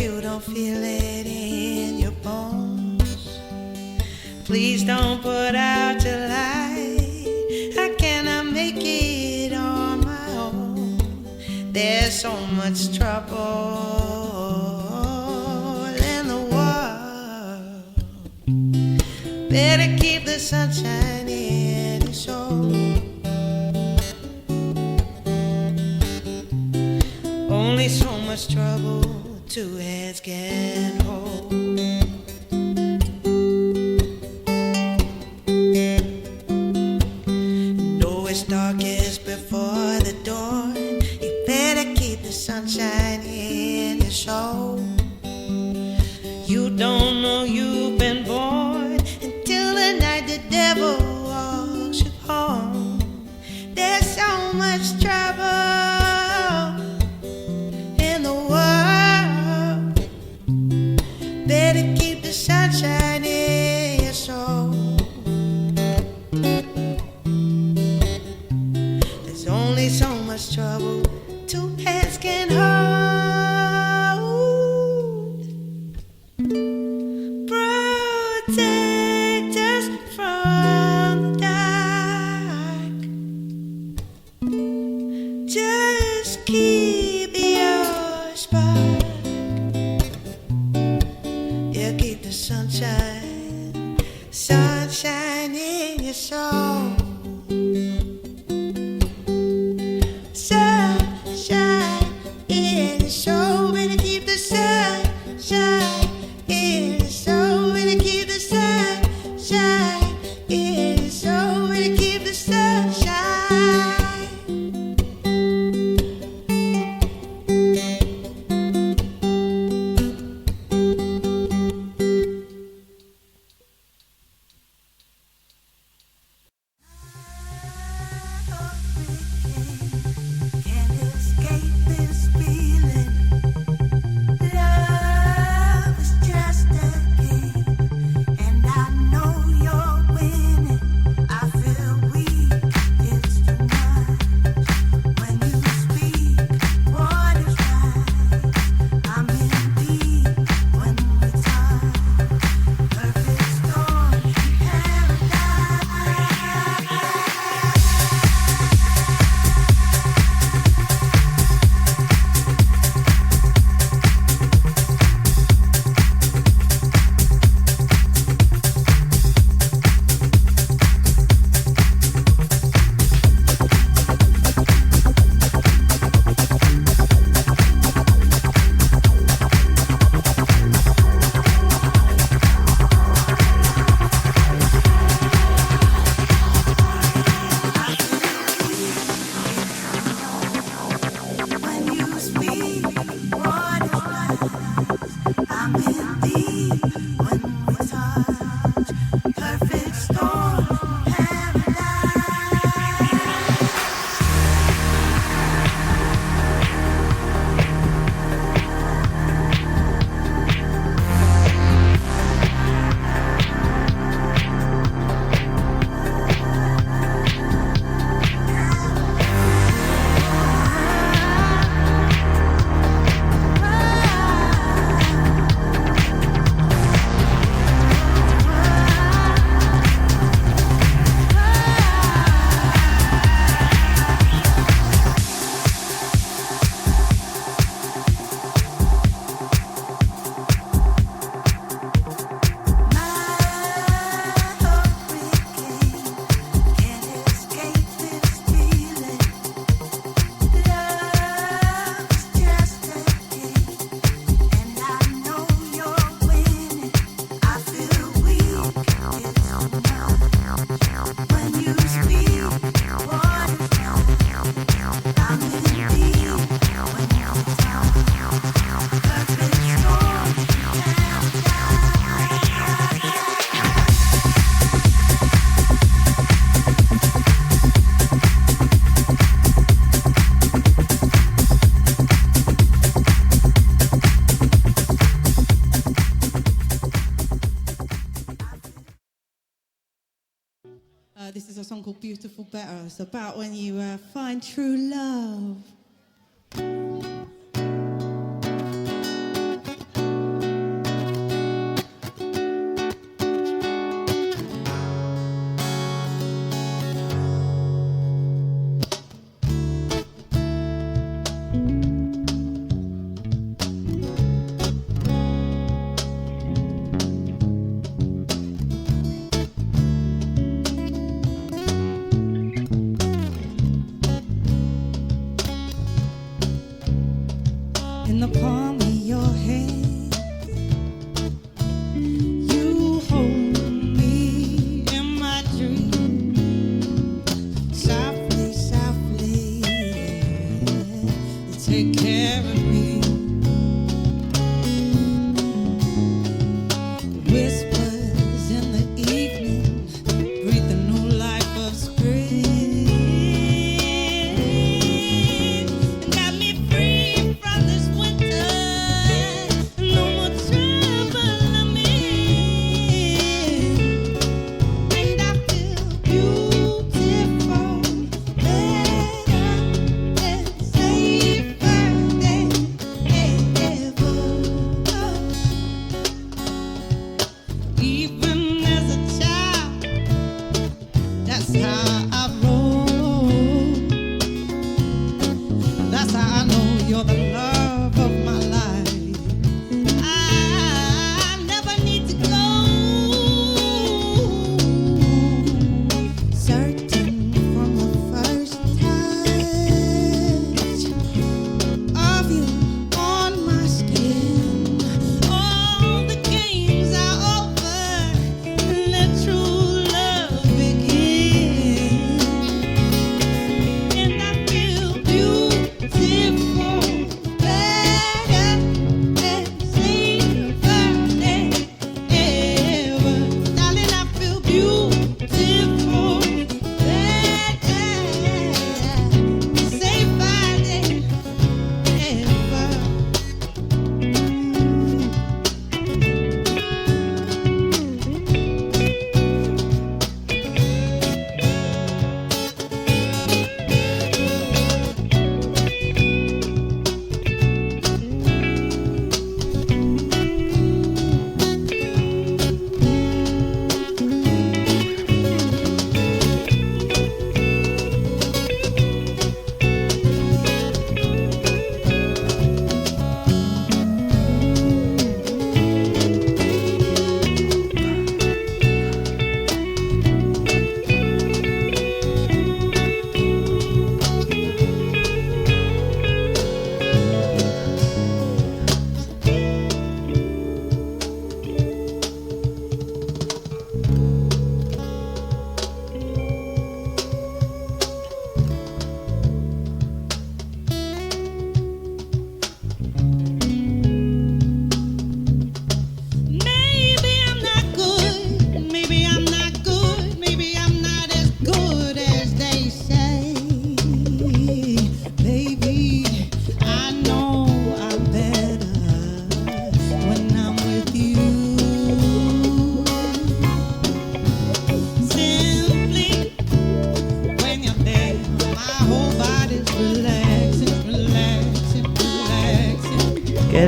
you don't feel it in your bones, please don't put out your light. How can I make it on my own? There's so much trouble in the world. Better keep the sunshine in your soul. Only so much trouble two heads can hold. Though it's darkest before the dawn, you better keep the sunshine in your soul. You don't know you've been born until the night the devil walks you home. There's so much trouble in the world. Better keep the sunshine in your soul. There's only so much trouble two hands can hold. Protect us from the dark. Just keep your spark. Yeah, keep the sunshine, sunshine in your soul. Sunshine in your soul. Better keep the sunshine in your soul. Better keep the sunshine in your soul. Better keep the sunshine. Can't escape this feeling. Love is just a game, and I know you're winning. I feel weak, it's too much. When you speak, what is right? I'm in deep when we touch. Perfect storm in when you speak, what is right? I'm in deep when we touch. Perfect storm, This is a song called Beautiful Better. It's about when you find true love.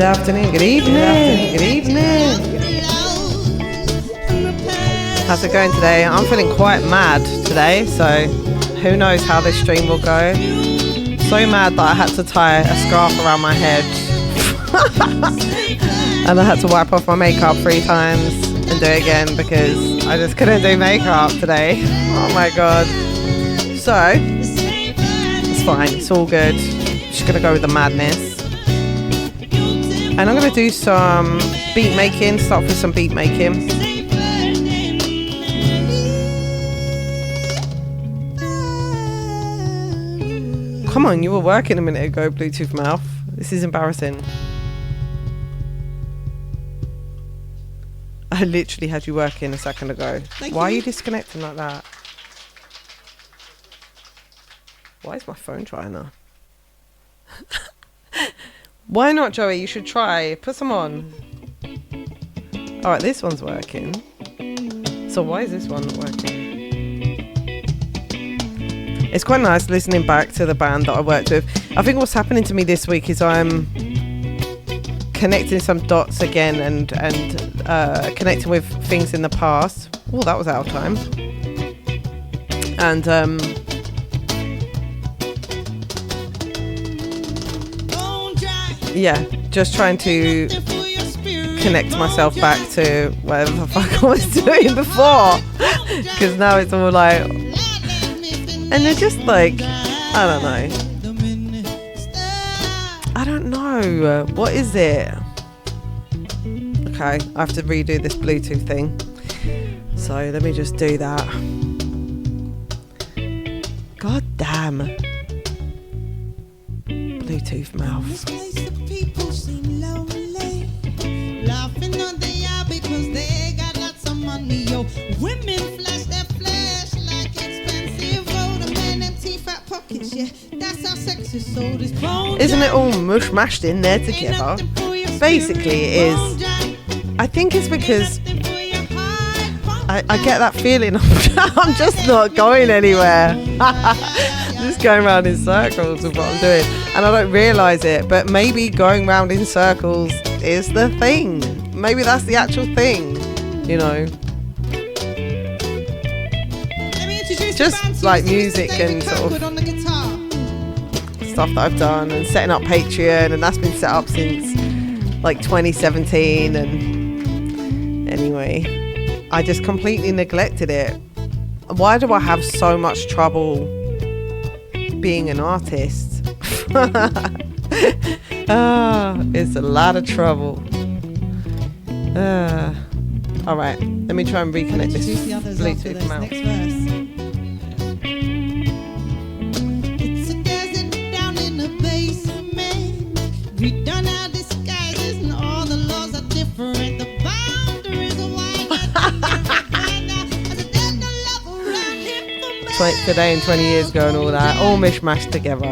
afternoon, good evening, good evening. How's it going today? I'm feeling quite mad today, so who knows how this stream will go. So mad that I had to tie a scarf around my head and I had to wipe off my makeup 3 times and do it again because I just couldn't do makeup today. Oh my god. So it's fine, it's all good. Just gonna go with the madness. And I'm going to do some beat making, start with some beat making. Come on, you were working a minute ago, Bluetooth mouth. This is embarrassing. I literally had you working a second ago. Why are you disconnecting like that? Why is my phone trying now? Why not, Joey? You should try. Put some on. Alright, this one's working. So why is this one not working? It's quite nice listening back to the band that I worked with. I think what's happening to me this week is I'm connecting some dots again and connecting with things in the past. Oh, that was out of time. And yeah, just trying to connect myself back to whatever the fuck I was doing before, because now it's all like, and they're just like, I don't know, what is it? Okay, I have to redo this Bluetooth thing, so let me just do that. God damn Bluetooth mouth. People seem lonely, laughing on the air because they got lots of money. Yo, women flash their flesh like expensive gold, men empty fat pockets. Yeah, that's how sex is sold. Isn't it all mush mashed in there together? Basically, it is. I think it's because I get that feeling I'm just not going anywhere. Just going around in circles with what I'm doing, and I don't realise it, but maybe going round in circles is the thing. Maybe that's the actual thing, you know. Just like music and sort of stuff that I've done, and setting up Patreon, and that's been set up since like 2017, and anyway, I just completely neglected it. Why do I have so much trouble being an artist? It's a lot of trouble. Alright, let me try and reconnect this Bluetooth mouth. It's a desert down in the basement. We done our disguises and all the laws are different. The boundaries are wide. Today and 20 years ago and all that, all mishmashed together.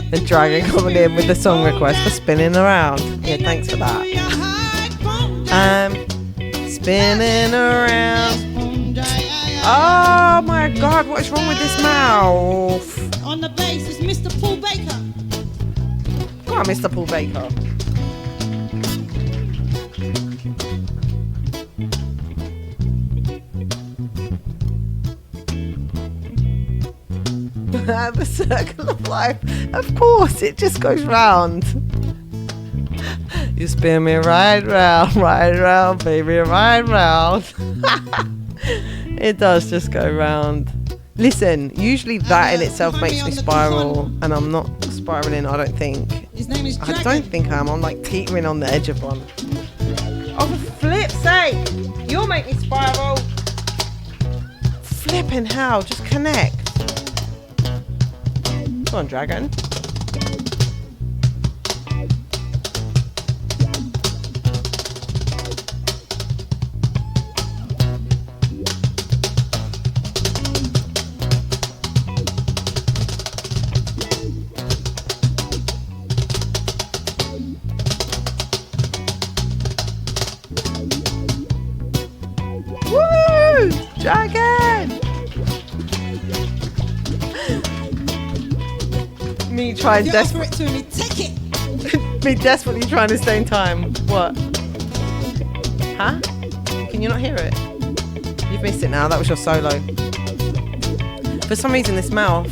The dragon coming in with the song request for spinning around. Yeah, thanks for that. Spinning around. Oh my god, what is wrong with this mouth? On the bass is Mr. Paul Baker. Come on, Mr. Paul Baker. The circle of life, of course, it just goes round. You spin me right round, baby, right round. It does just go round. Listen, usually that in itself makes me spiral, and I'm not spiraling, I don't think. His name is I don't think I am. I'm like teetering on the edge of one. Oh, for flip's sake! You'll make me spiral. Flipping hell, just connect. Come on, dragon. Woo! Dragon! Me trying You desperate. offer it to me, take it. Me desperately trying to stay in time. What? Huh? Can you not hear it? You've missed it now. That was your solo. For some reason, this mouth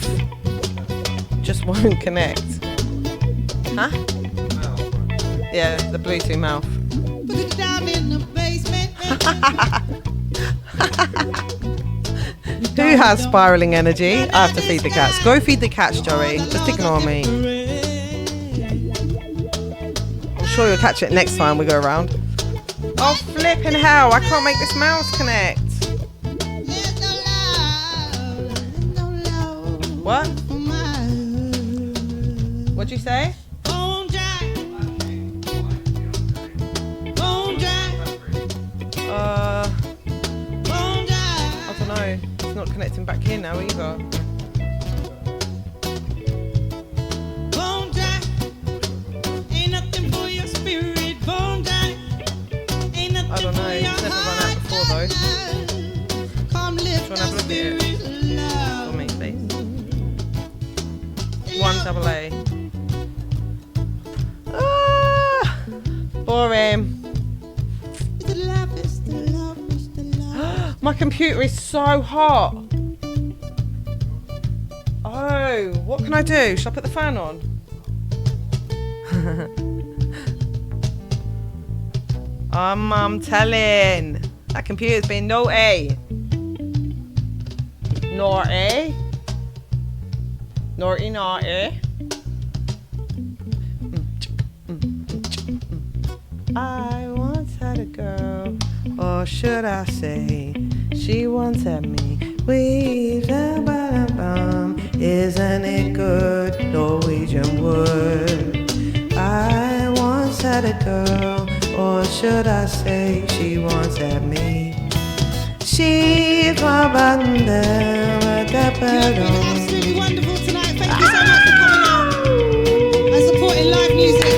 just won't connect. Huh? Yeah, the Bluetooth mouth. Put it down in the basement. Who has spiraling energy? I have to feed the cats. Go feed the cats, Joey. Just ignore me. I'm sure you'll catch it next time we go around. Oh, flipping hell. I can't make this mouse connect. What? What'd you say? I don't know. It's not connecting back here now either. I don't know. It's never run out before though. Do you want to have a look at it? For me, please. 1AA. Ah, boring. My computer is so hot. Oh, what can I do? Should I put the fan on? I'm telling. That computer's been naughty. Naughty. Naughty, naughty. I once had a girl, or should I say, she once had me. We isn't it good, Norwegian wood? I once had a girl, or should I say, she once had me. She You've been absolutely wonderful tonight. Thank you so much for coming out and supporting live music.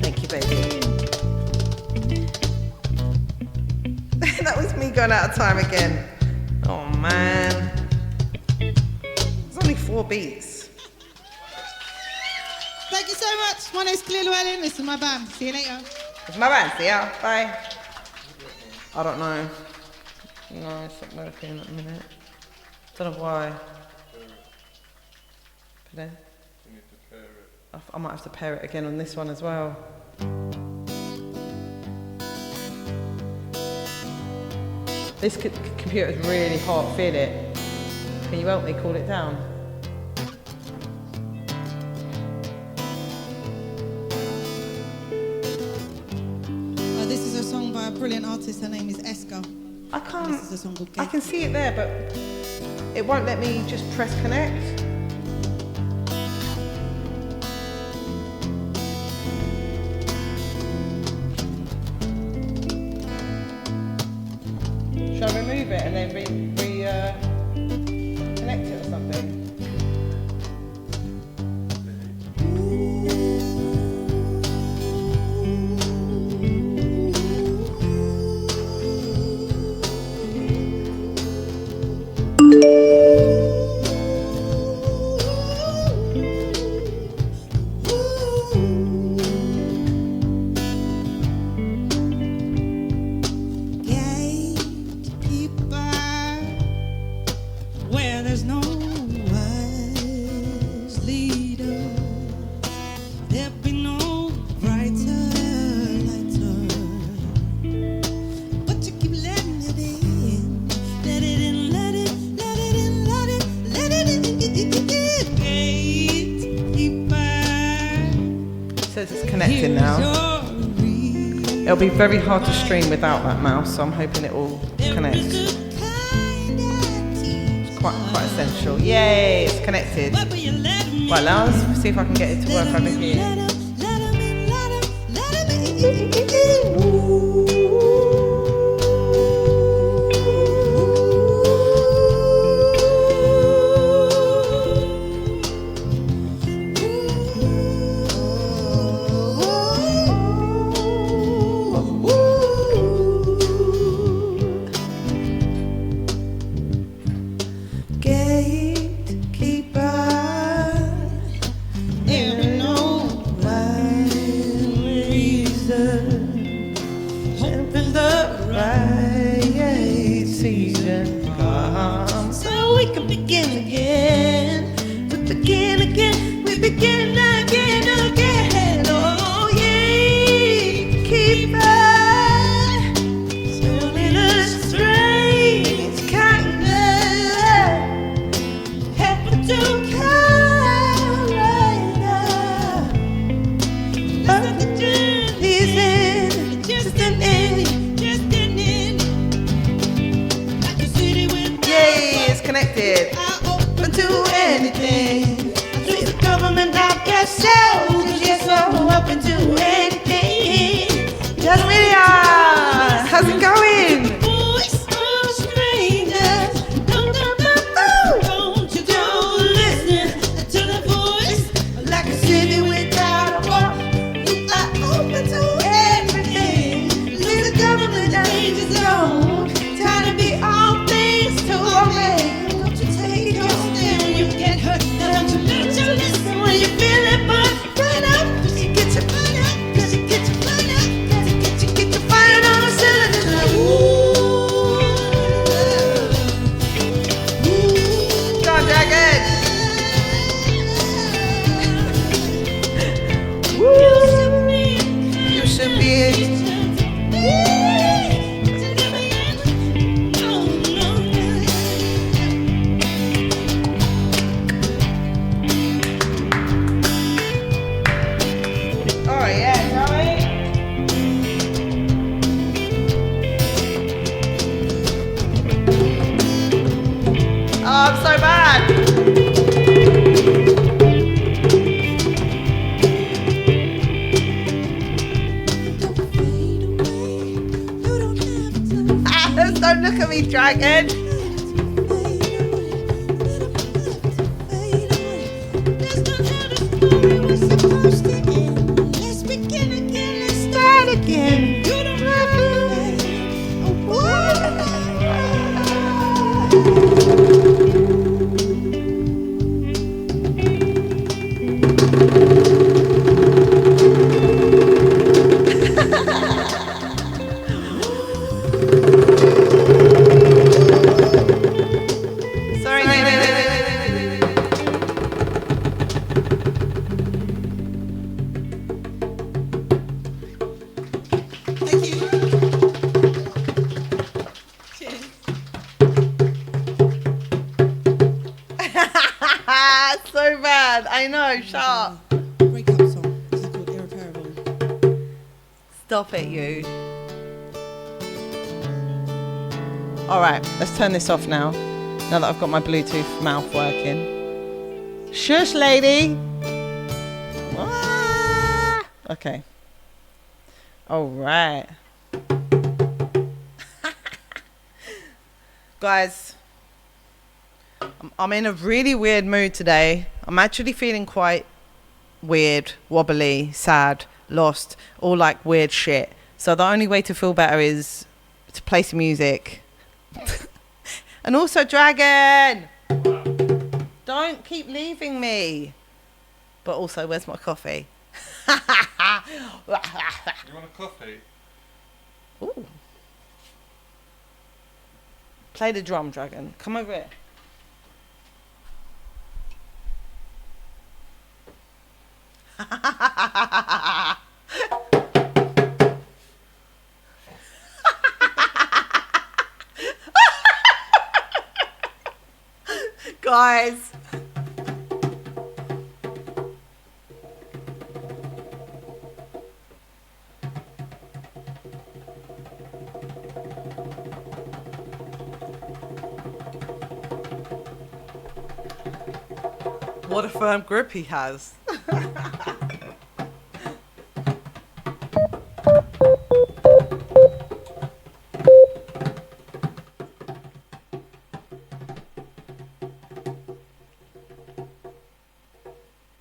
Thank you, baby. That was me going out of time again. Oh man. There's only 4 beats. Thank you so much. My name's Clear Llewellyn. This is my band. See you later. It's my band, see ya. Bye. I don't know. No, it's not working at the minute. Don't know why. Pardon? I might have to pair it again on this one as well. This computer is really hot, feel it. Can you help me cool it down? This is a song by a brilliant artist. Her name is Eska. I can't. This is a song called I can see it there, but it won't let me just press connect. Shall I remove it and then connect it or something? Where there's no wise leader, there'll be no brighter lighter. But you keep letting it in, let it in, let it, let it in, let it, let it in. Gatekeeper, It says it's connected now. It'll be very hard to stream without that mouse, so I'm hoping it will connect. Quite essential. Yay, it's connected. Right, now let's see if I can get it to work over here. yourself, 'cause you're so open to anything. Yes, Amelia! How's it going? Voice of a stranger. Don't you go listen to the voice like a city without a wall. You are open to everything. Leave the government danger zone. Time to be all things to all men. Don't you take your stand when you get hurt. Don't you let you listen when you feel it, but find out, 'cause you get your find out, 'cause you get your find out, 'cause you get your find on the cylinder. Go on, Dragon! You should be. Oh yeah, Joey. Oh, I'm so bad. Don't look at me, Dragon. Start again. You don't have Sorry. Thank you. Cheers. So bad. I know. Shut up. Breakup song. This is called Irreparable. Stop it, you. All right, let's turn this off now. Now that I've got my Bluetooth mouth working. Shush, lady. Ah. Okay. All right. Guys, I'm in a really weird mood today. I'm actually feeling quite weird, wobbly, sad, lost, all like weird shit. So the only way to feel better is to play some music. And also, Dragon! Don't keep leaving me. But also, where's my coffee? You want a coffee? Ooh. Play the drum, Dragon. Come over here. Guys. What a firm grip he has.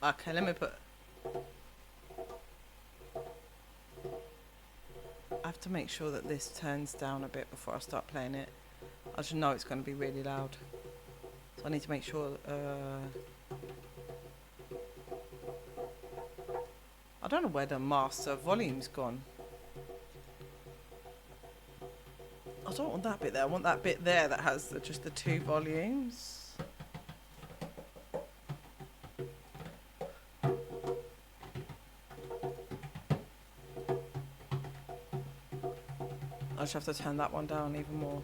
Okay, let me put... I have to make sure that this turns down a bit before I start playing it. I just know it's going to be really loud. So I need to make sure... I don't know where the master volume's gone. I don't want that bit there. I want that bit there that has just the two volumes. I just have to turn that one down even more.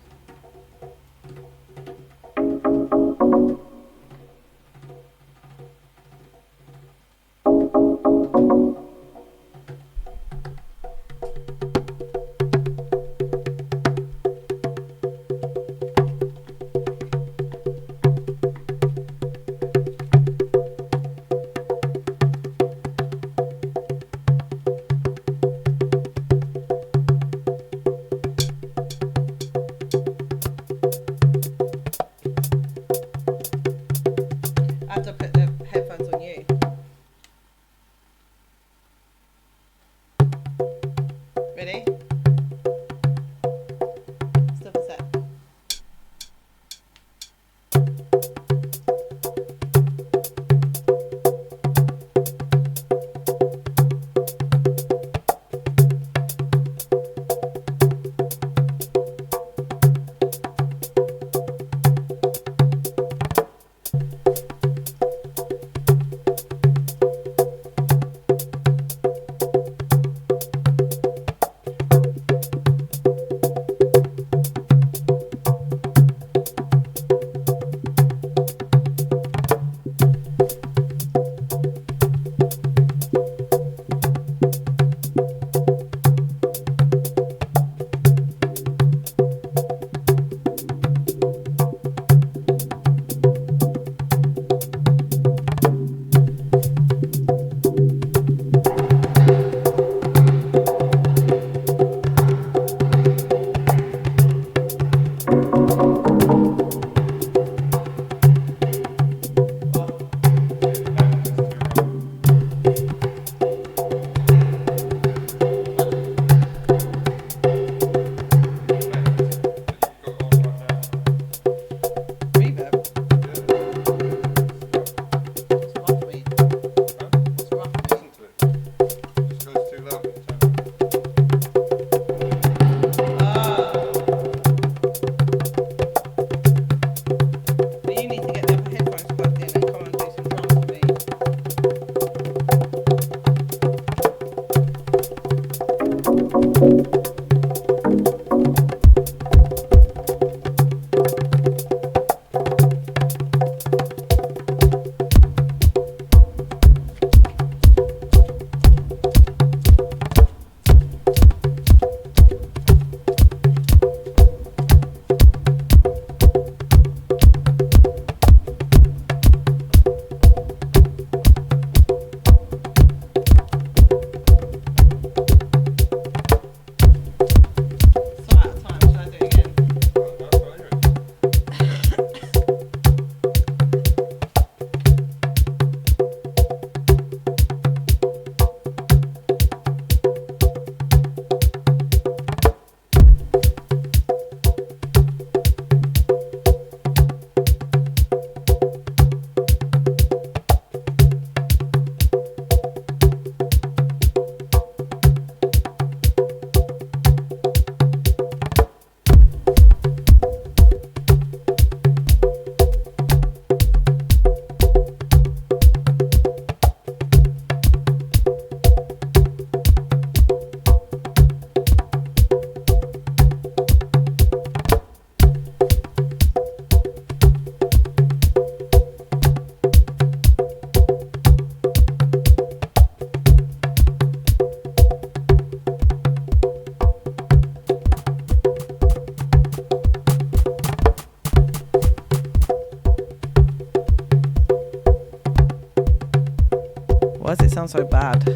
Why does it sound so bad?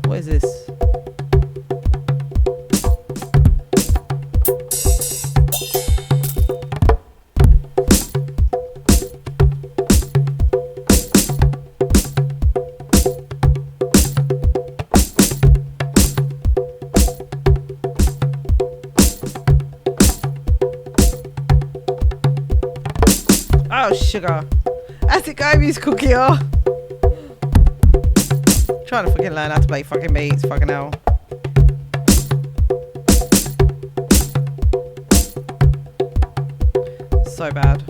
What is this? Oh, sugar. How's it go, musical gear? Trying to fucking learn how to play fucking beats, fucking hell. So bad.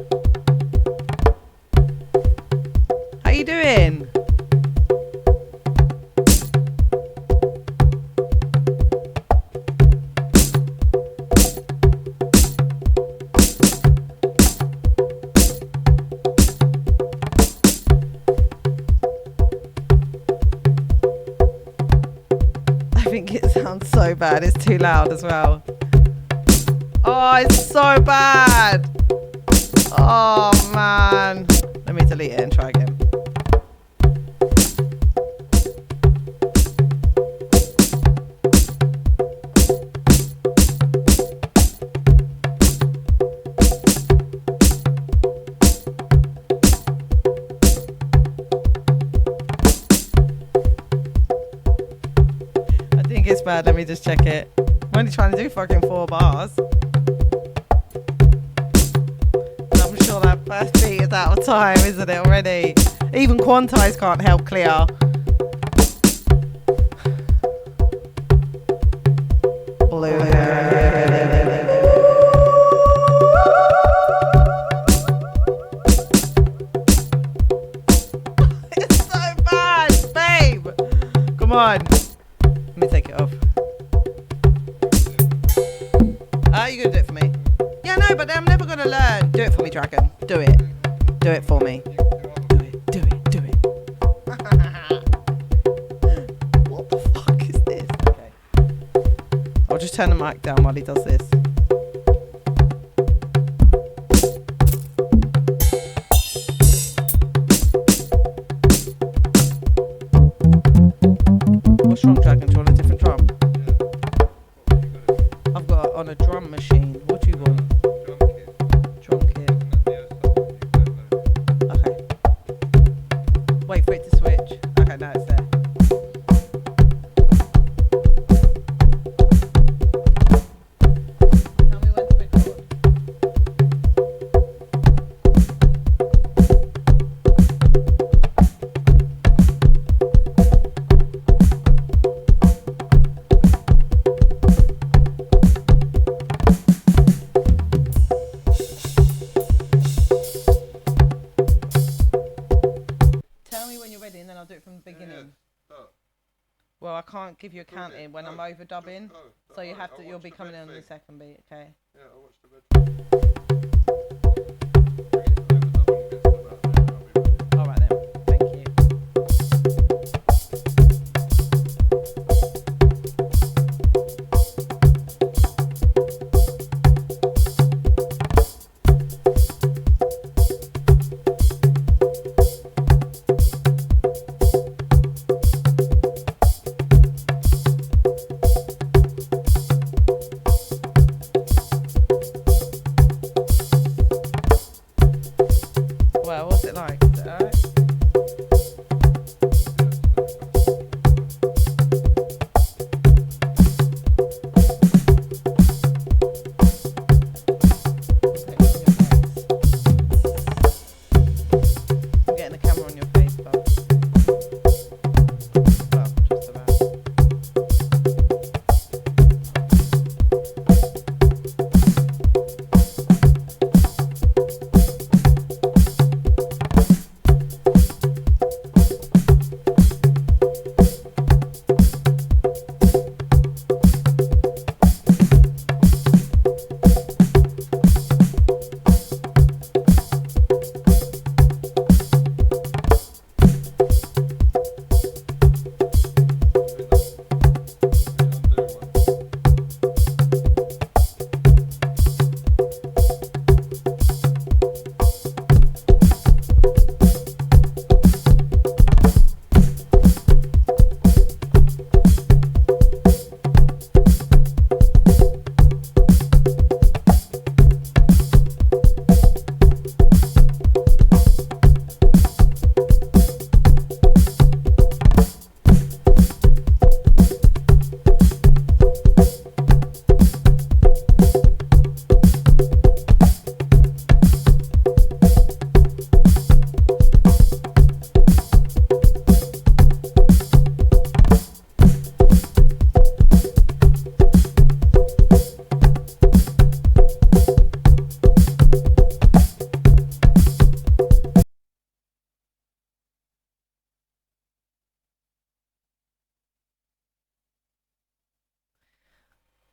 How you doing? I think it sounds so bad. It's too loud as well. Oh, it's so bad. Oh, man. Let me delete it and try again. I think it's bad. Let me just check it. I'm only trying to do fucking 4 bars. And I'm sure that first beat is out of time, isn't it, already? Even Quantize can't help clear. Blue. It's so bad, babe. Come on. Let me take it off. You gonna do it for me? Yeah, no, but I'm never gonna learn. Do it for me, Dragon. Do it. Do it for me. Do it. Do it. Do it. What the fuck is this? Okay. I'll just turn the mic down while he does this. What's wrong, Dragon? Do you want a different drum? I've got it on a drum machine. What do you want? Drum kit. Okay. Wait for it to switch. Okay, now it's there. Tell me when to record. Tell me when you're ready and then I'll do it from the beginning. Well, I can't give you a count in when I'm overdubbing, so you have to. You'll be coming in on the second beat, okay? Yeah, I'll watch the red. All right then. Thank you.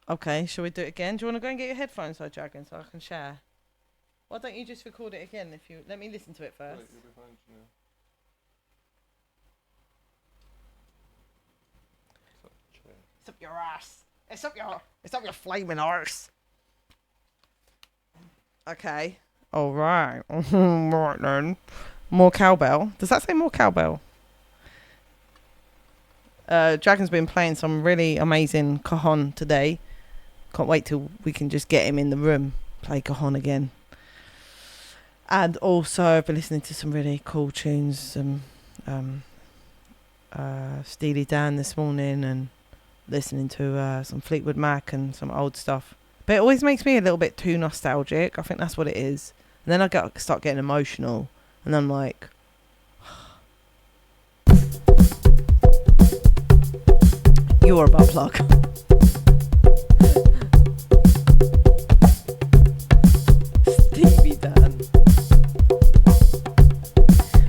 Okay, shall we do it again? Do you want to go and get your headphones, though, Dragon, so I can share? Why don't you just record it again? If you let me listen to it first. Wait, you're behind you now. It's up the chair. It's up your ass. It's up your flaming arse. Okay. All right. Right then. More cowbell. Does that say more cowbell? Dragon's been playing some really amazing cajon today. Can't wait till we can just get him in the room, play cajon again. And also, I've been listening to some really cool tunes, Steely Dan this morning, and listening to some Fleetwood Mac and some old stuff. But it always makes me a little bit too nostalgic. I think that's what it is. And then I start getting emotional, and I'm like, you're a butt plug. Stevie Dan.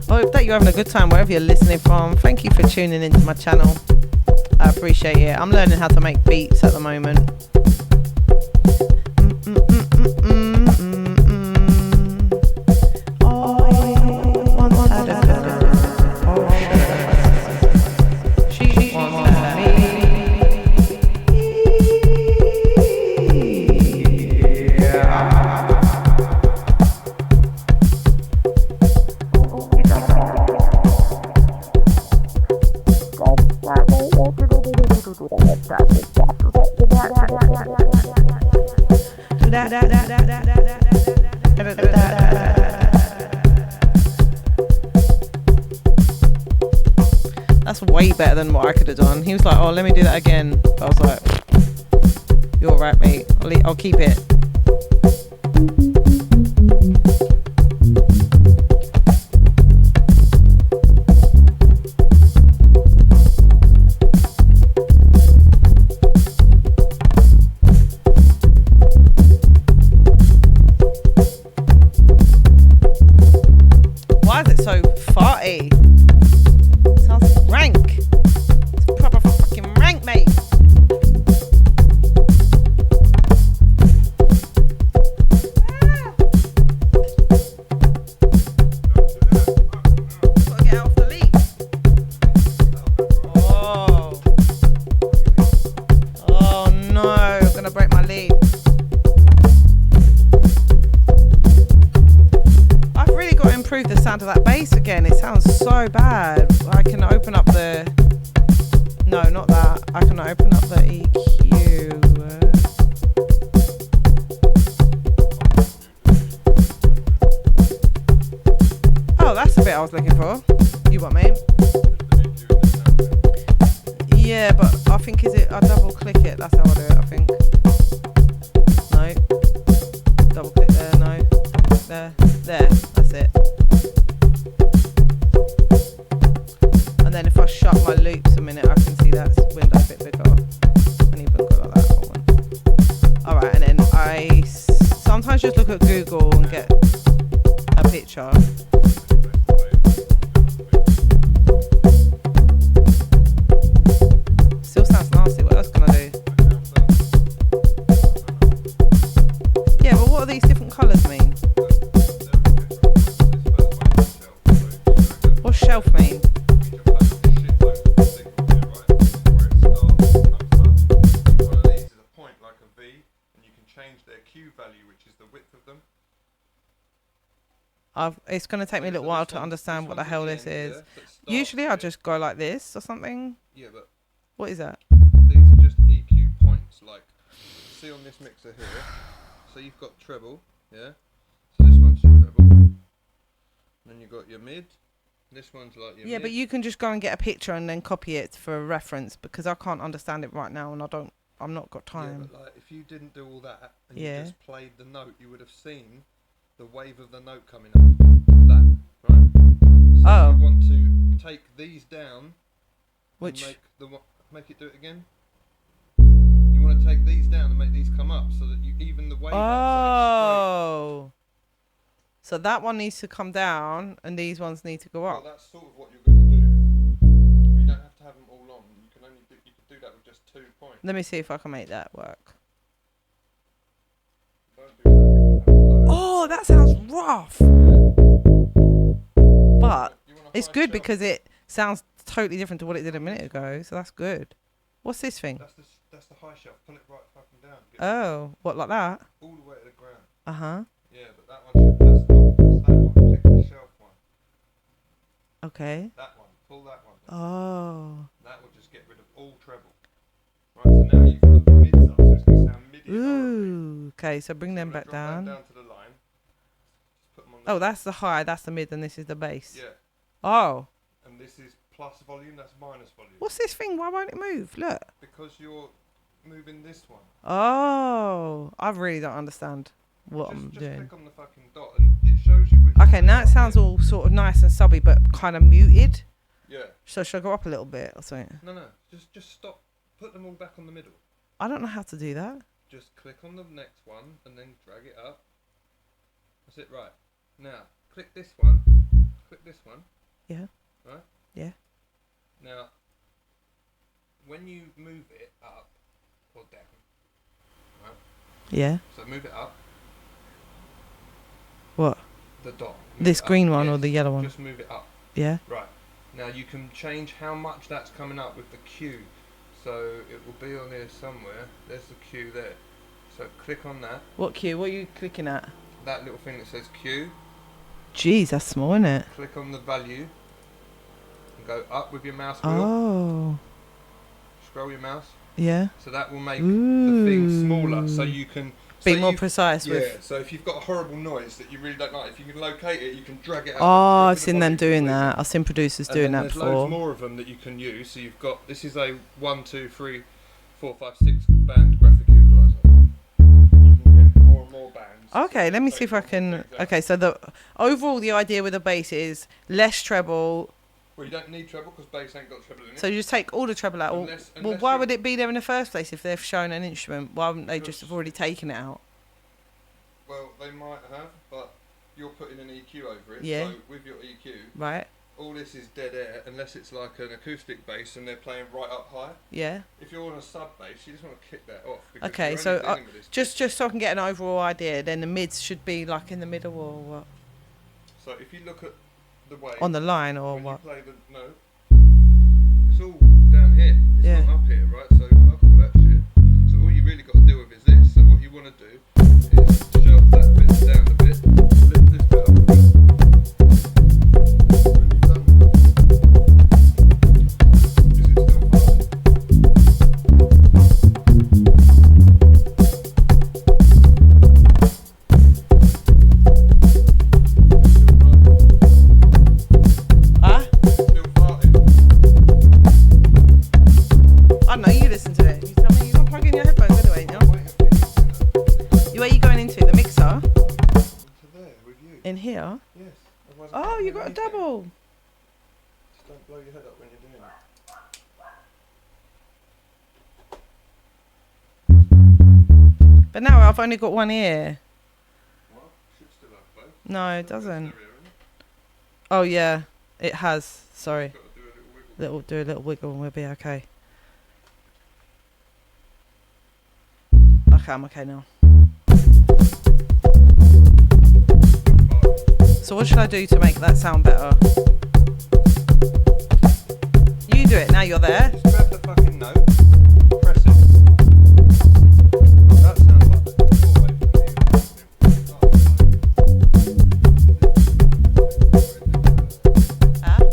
I hope that you're having a good time wherever you're listening from. Thank you for tuning into my channel. I appreciate it. I'm learning how to make beats at the moment. That's way better than what I could have done. He was like, oh, let me do that again. I was like, you're right, mate. I'll keep it. Why is it so farty? Sounds rank. It's proper fucking rank, mate. Gotta get out off the leaf. Oh. Oh no, I'm gonna break my leaf. I've really got to improve the sound of that bass again. It sounds so bad. I can open up the... No, not that. I can open up the EQ. Oh, that's the bit I was looking for. You what, mate? Yeah, but I think I double click it. That's how I do it, I think. No. Double click there, no. Double click there. There, that's it. And then if I shut my loops a minute, I can see that window a bit bigger. And even go like that for one. Alright, and then I sometimes just look at Google and get a picture. Still sounds nasty. What else can I do? Yeah, but what do these different colours mean? What's shelf mean? Change their Q value, which is the width of them. It's going to take me a little while to understand what the hell this is. Usually I just go like this or something. Yeah, but What is that? these are just EQ points. Like, see on this mixer here. So you've got treble, yeah. So this one's your treble. And then you've got your mid. This one's like your Yeah, mid. but you can just go and get a picture and then copy it for a reference because I can't understand it right now and I'm not got Yeah, time. but like, if you didn't do all that and Yeah. you just played the note, you would have seen the wave of the note coming up. That, right? So Oh. you want to take these down Which and make it do it again. You want to take these down and make these come up so that you even the wave outside's Oh. So that one needs to come down and these ones need to go straight. up. Well, that's sort of what you're going to do. You don't have to have them all on. You can do that with just 2 points. Let me see if I can make that work. Oh, that sounds rough. But You want a it's high good shelf? because it sounds totally different to what it did a minute ago. So that's good. What's this thing? That's the high shelf. Pull it right fucking down. Get Oh, what, like that? all the way to the ground. Uh-huh. Yeah, but that one should. That's not. That's that one. Click the shelf one. Okay. That one. Pull that one. Oh. That will just get rid of all treble. Right. So now you've got the mids up, so it's gonna sound midi. Ooh. Okay, so bring So them I'm gonna back drop that down. down to the line. Just put them on the Oh, that's the high, that's the mid, and this is the bass. Yeah. Oh. And this is plus volume. That's minus volume. What's this thing? Why won't it move? Look. Because you're moving this one. Oh. I really don't understand what I'm Just doing. click on the fucking dot and it shows you which. Okay, one now it is sounds up all sort of nice and subby, but kind of muted. here. Yeah. So should I go up a little bit or something? No. Just stop. Put them all back on the middle. I don't know how to do that. Just click on the next one and then drag it up. That's it, right. Now, click this one. Click this one. Yeah. Right? Yeah. Now, when you move it up or down, right? Yeah. So move it up, What? the dot. Move This it up. green one or Yes, the yellow one? Just move it up. Yeah. Right. Now you can change how much that's coming up with the Q. So it will be on here somewhere. There's the Q there. So click on that. What cue? What are you clicking at? That little thing that says Q. Jeez, that's small, isn't it? Click on the value. And go up with your mouse wheel. Oh. Scroll your mouse. Yeah. So that will make the thing smaller. So you can Be so more you- precise Yeah. with. So if you've got a horrible noise that you really don't like, if you can locate it, you can drag it out. Oh, drop I've the seen them volume doing completely. that. I've seen producers And doing then that there's before. loads more of them that you can use. So you've got, this is a 1, 2, 3, 4, 5, 6 band graphic equalizer. You can get more and more bands. Okay, let me see if I Take can. one, take that. Okay, so the overall the idea with the bass is less treble. Well, you don't need treble because bass ain't got treble in it. So you just take all the treble out. Unless Well, why you're- would it be there in the first place if they've shown an instrument? Why wouldn't they just have already taken it out? Well, they might have, but you're putting an EQ over it. Yeah. So with your EQ, Right? all this is dead air unless it's like an acoustic bass and they're playing right up high. Yeah. If you're on a sub bass, you just want to kick that off. Because Okay, you're so only dealing with this. just so I can get an overall idea, then the mids should be like in the middle or what? So if you look at the way On the line or when what? you play the note, it's all down here. It's Yeah. not up here, right? So fuck all that shit. So all you really got to deal with is this. So what you want to do is shove that bit down a bit, lift this bit up a bit. When you've done, is it still fast? Ah? Still farting. I don't know, you listen to it. You tell me, you're not plugging your headphones anyway, ain't you? Wait a minute. Where are you going into? The mixer? To there with you. In here? Yes. Otherwise I Oh, can't you hear got a anything. double. Just don't blow your head up when you're doing it. But now I've only got one ear. What? Should still have both. No, it It's got doesn't. stereo, isn't it? Oh, yeah, it has. Sorry. Got to do a little wiggle. Do a little wiggle and we'll be okay. Okay, I'm okay now. So what should I do to make that sound better? You do it, now you're there. Just grab the fucking note, press it. That sounds like the Huh?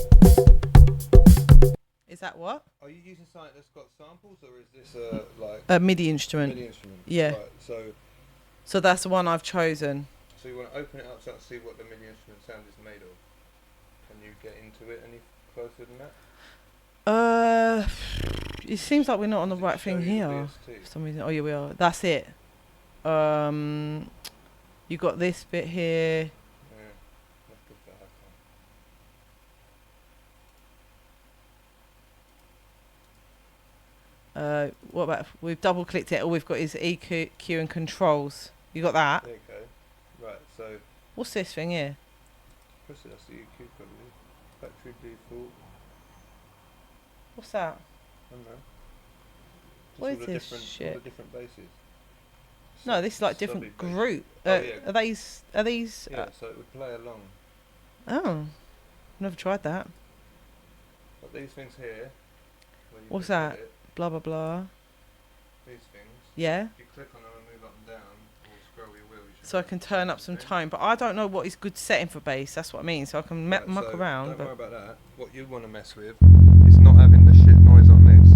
Is that what? Are you using something that's got samples or is this like A MIDI instrument. MIDI instrument? Yeah. Right, So that's the one I've chosen. so you want to open it up so I can see what the MIDI instrument sound is made of. Can you get into it any closer than that? It seems like we're not on the Does it right show thing you the here. VST? For some reason. Oh yeah, we are. That's it. You got this bit here. Yeah, that's good for halftime. What about we've double clicked it? All we've got is EQ and controls. You got that? There you go. Right, so What's this thing here? press it, that's the EQ probably. Factory default, What's that? I don't know. Just What all is the this different, shit? all the different bases. No, this is like Stubby different bass. group. Oh, yeah. Are these? Are these? Yeah, so it would play along. Oh, never tried that. But these things here. Where you What's can that? hit it, Blah blah blah. these things. Yeah. If you click on them and move up and down, or scroll your wheel, you should So I have can the turn same up some thing. tone, but I don't know what is good setting for bass. That's what I mean. So I can Right, muck so around. Don't worry But about that. What you want to mess with is not having the shit noise on this.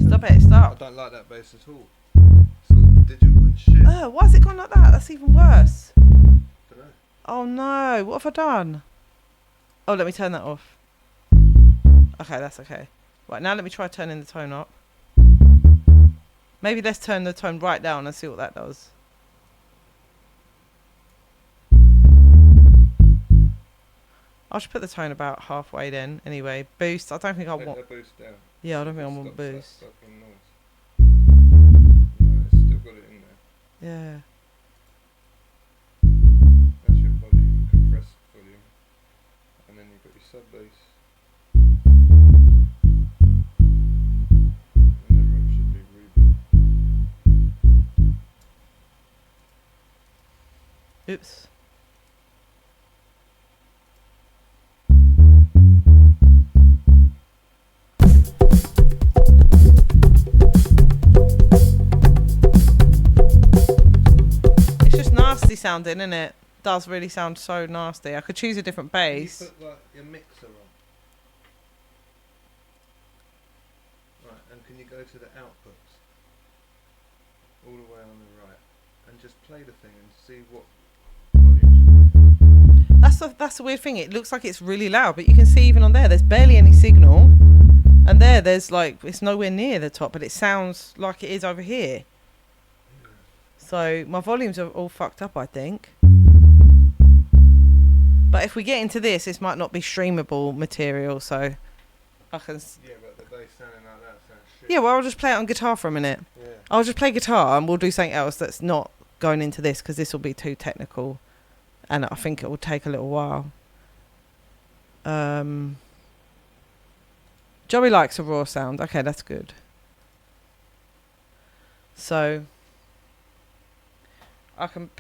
stop it. I Stop. don't like that bass at all. It's all digital and shit. Why is it gone like that? That's even worse. Dunno. Oh no! What have I done? Oh, let me turn that off. Okay, that's okay. Right, now let me try turning the tone up. Maybe let's turn the tone right down and see what that does. I should put the tone about halfway then. Anyway, boost. I don't think I Take want. that boost down. Yeah, I don't think I It want stops that boost. fucking noise. No, it's still got it in there. Yeah. That's your volume, compressed volume. And then you've got your sub bass. And the room should be reverb. Oops. It's just nasty sounding, isn't it? Does really sound so nasty. I could choose a different Can you bass. put like your mixer on? Right, and can you go to the outputs? All the way on the right. And just play the thing and see what volume should be. That's the weird thing. It looks like it's really loud, but you can see even on there's barely any signal, and there's like it's nowhere near the top, but it sounds like it is over here. So my volumes are all fucked up, I think. But if we get into this might not be streamable material, so I can. Yeah, but the bass sounding like that sounds shit. Yeah, well, I'll just play it on guitar for a minute. Yeah. I'll just play guitar, and we'll do something else that's not going into this because this will be too technical, and I think it will take a little while. Joey likes a raw sound. Okay, that's good. So I can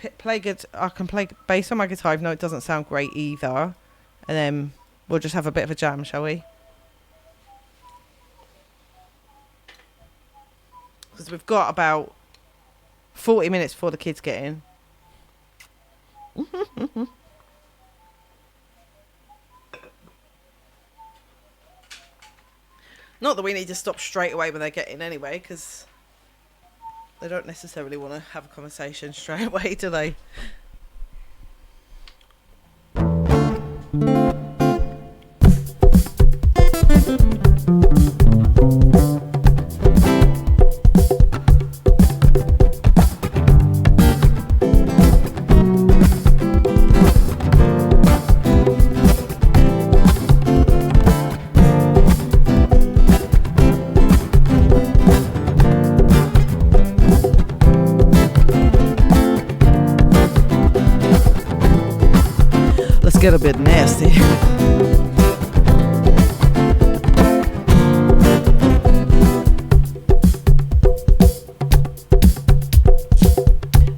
I can play bass on my guitar, even though it doesn't sound great either. And then we'll just have a bit of a jam, shall we? Because we've got about 40 minutes before the kids get in. Not that we need to stop straight away when they get in anyway, because they don't necessarily want to have a conversation straight away, do they? Let's get a bit nasty.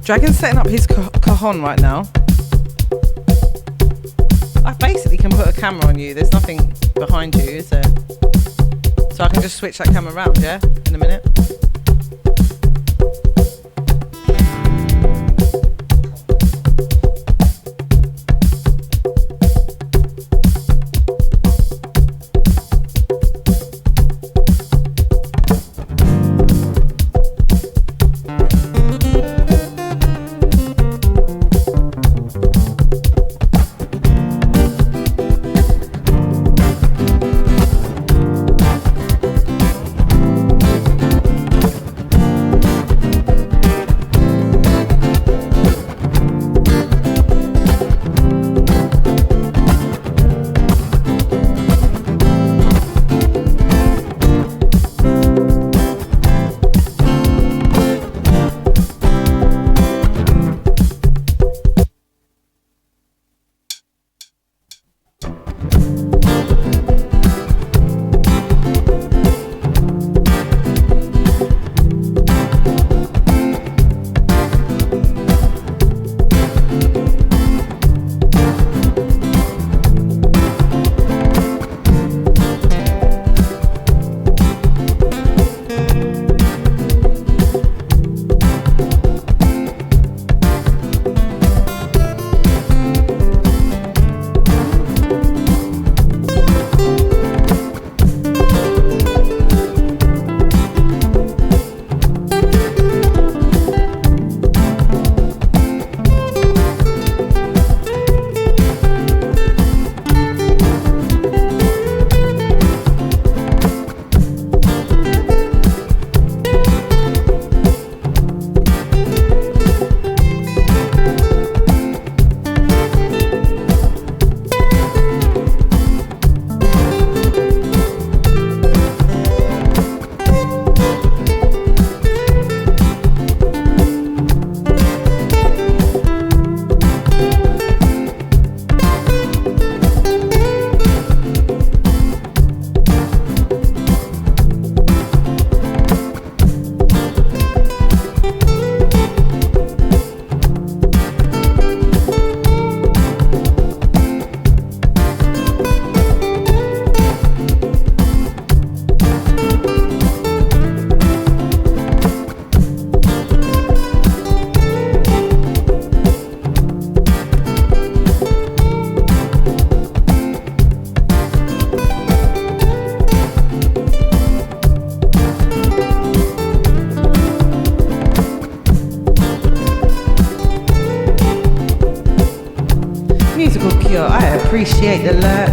Dragon's setting up his cajon right now. I basically can put a camera on you. There's nothing behind you, is there? So I can just switch that camera around, yeah? In a minute. yo, I appreciate the lurk.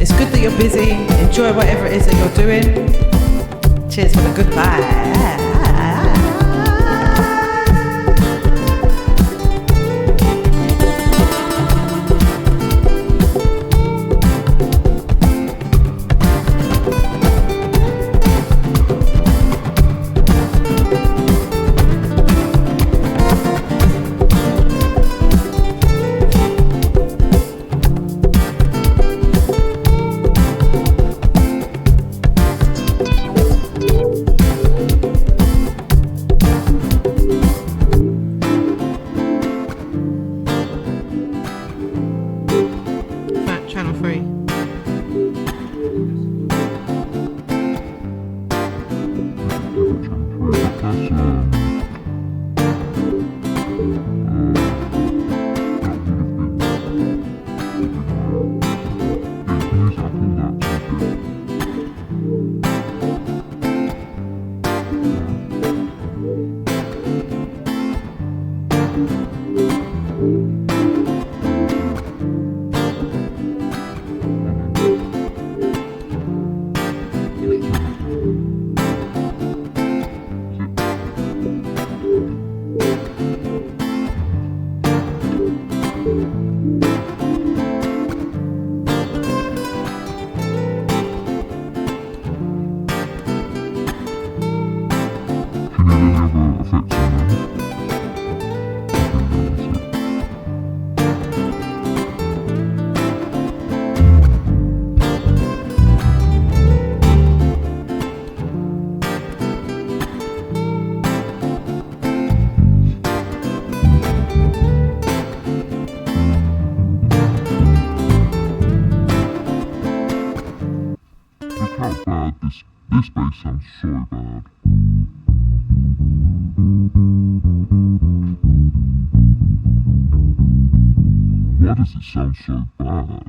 It's good that you're busy. Enjoy whatever it is that you're doing. Cheers for the good vibe. Fat Channel 3. Look how bad this bass sounds so bad. Why does it sound so bad?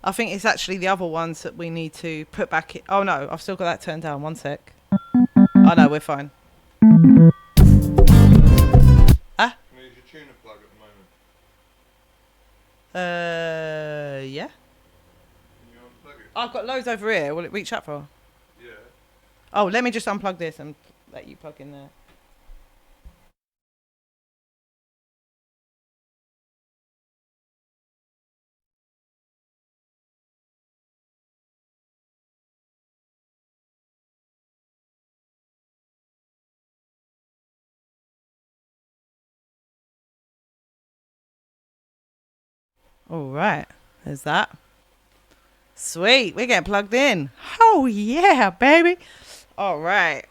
I think it's actually the other ones that we need to put back in. Oh no, I've still got that turned down. 1 sec. Oh no, we're fine. Can you use your tuner plug at the moment? Yeah. Can you unplug it? I've got loads over here. Will it reach that far? Yeah. Oh, let me just unplug this and let you plug in there. All right, there's that. Sweet, we're getting plugged in. Oh yeah, baby. All right.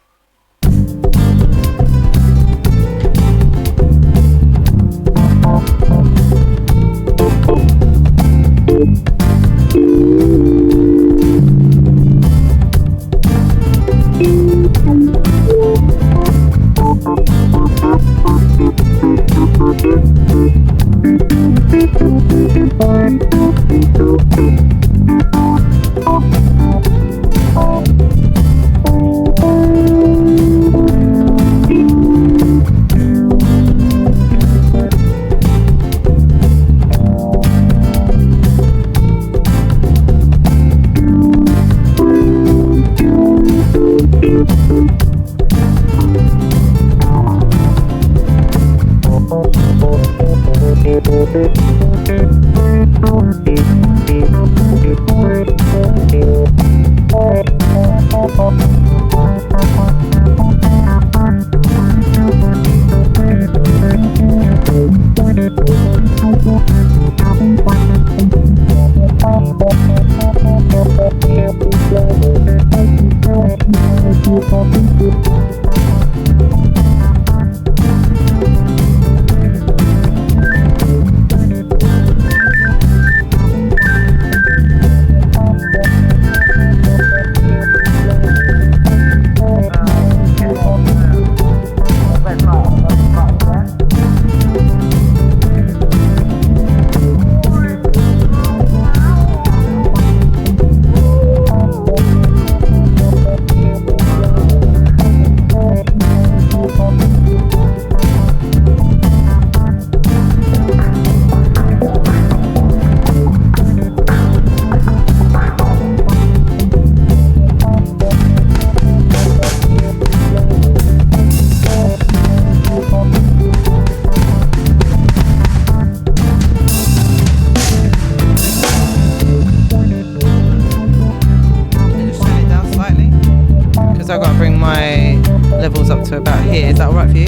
I've got to bring my levels up to about here. Is that alright for you?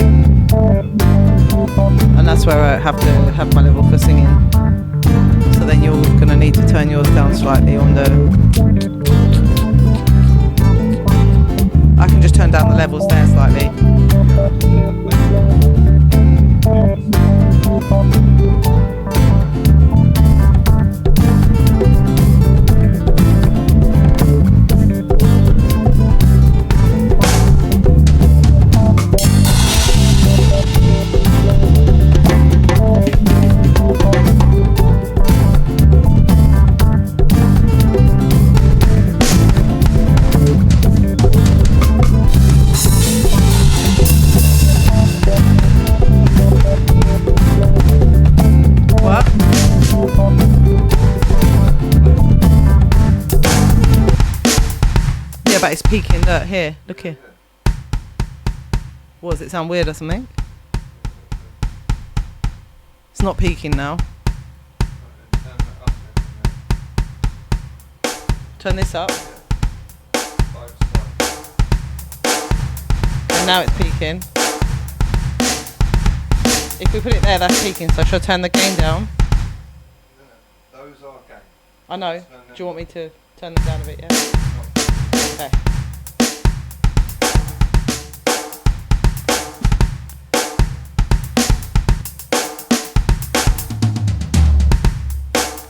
And that's where I have to have my level for singing. So then you're going to need to turn yours down slightly on the... I can just turn down the levels there slightly. But it's peaking. Look here, look here. What, does it sound weird or something? It's not peaking now. Turn this up. And now it's peaking. If we put it there, that's peaking. So should I turn the gain down? Those are gain. I know. Do you want me to turn them down a bit, yeah? Okay.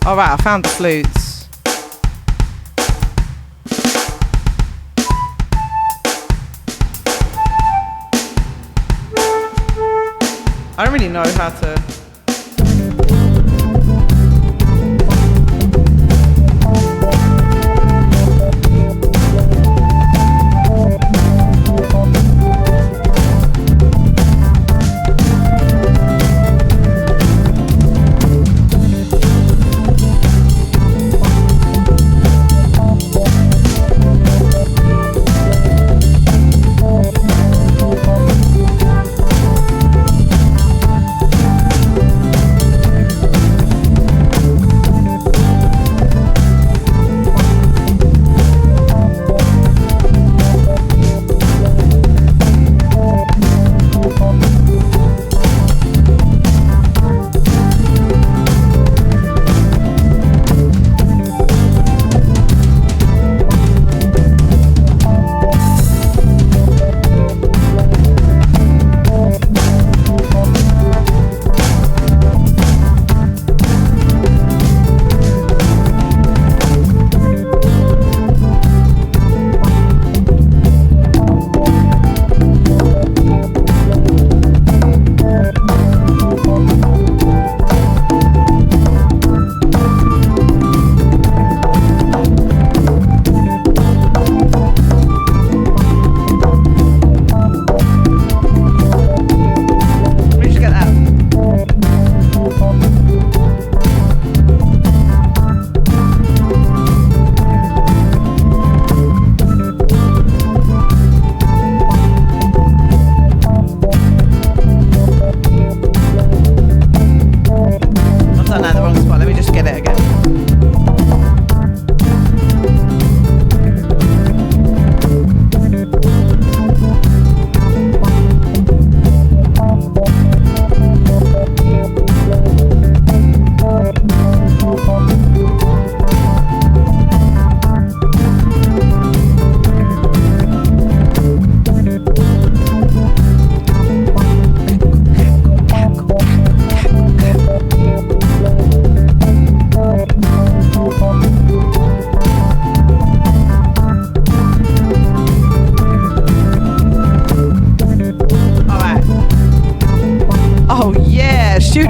Alright, I found the flutes. I don't really know how to...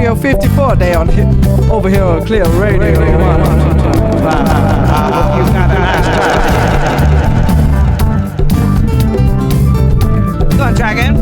Studio 54 day on over here on Clear Radio 102.5. I hope you got a nice time. Go on, Dragon.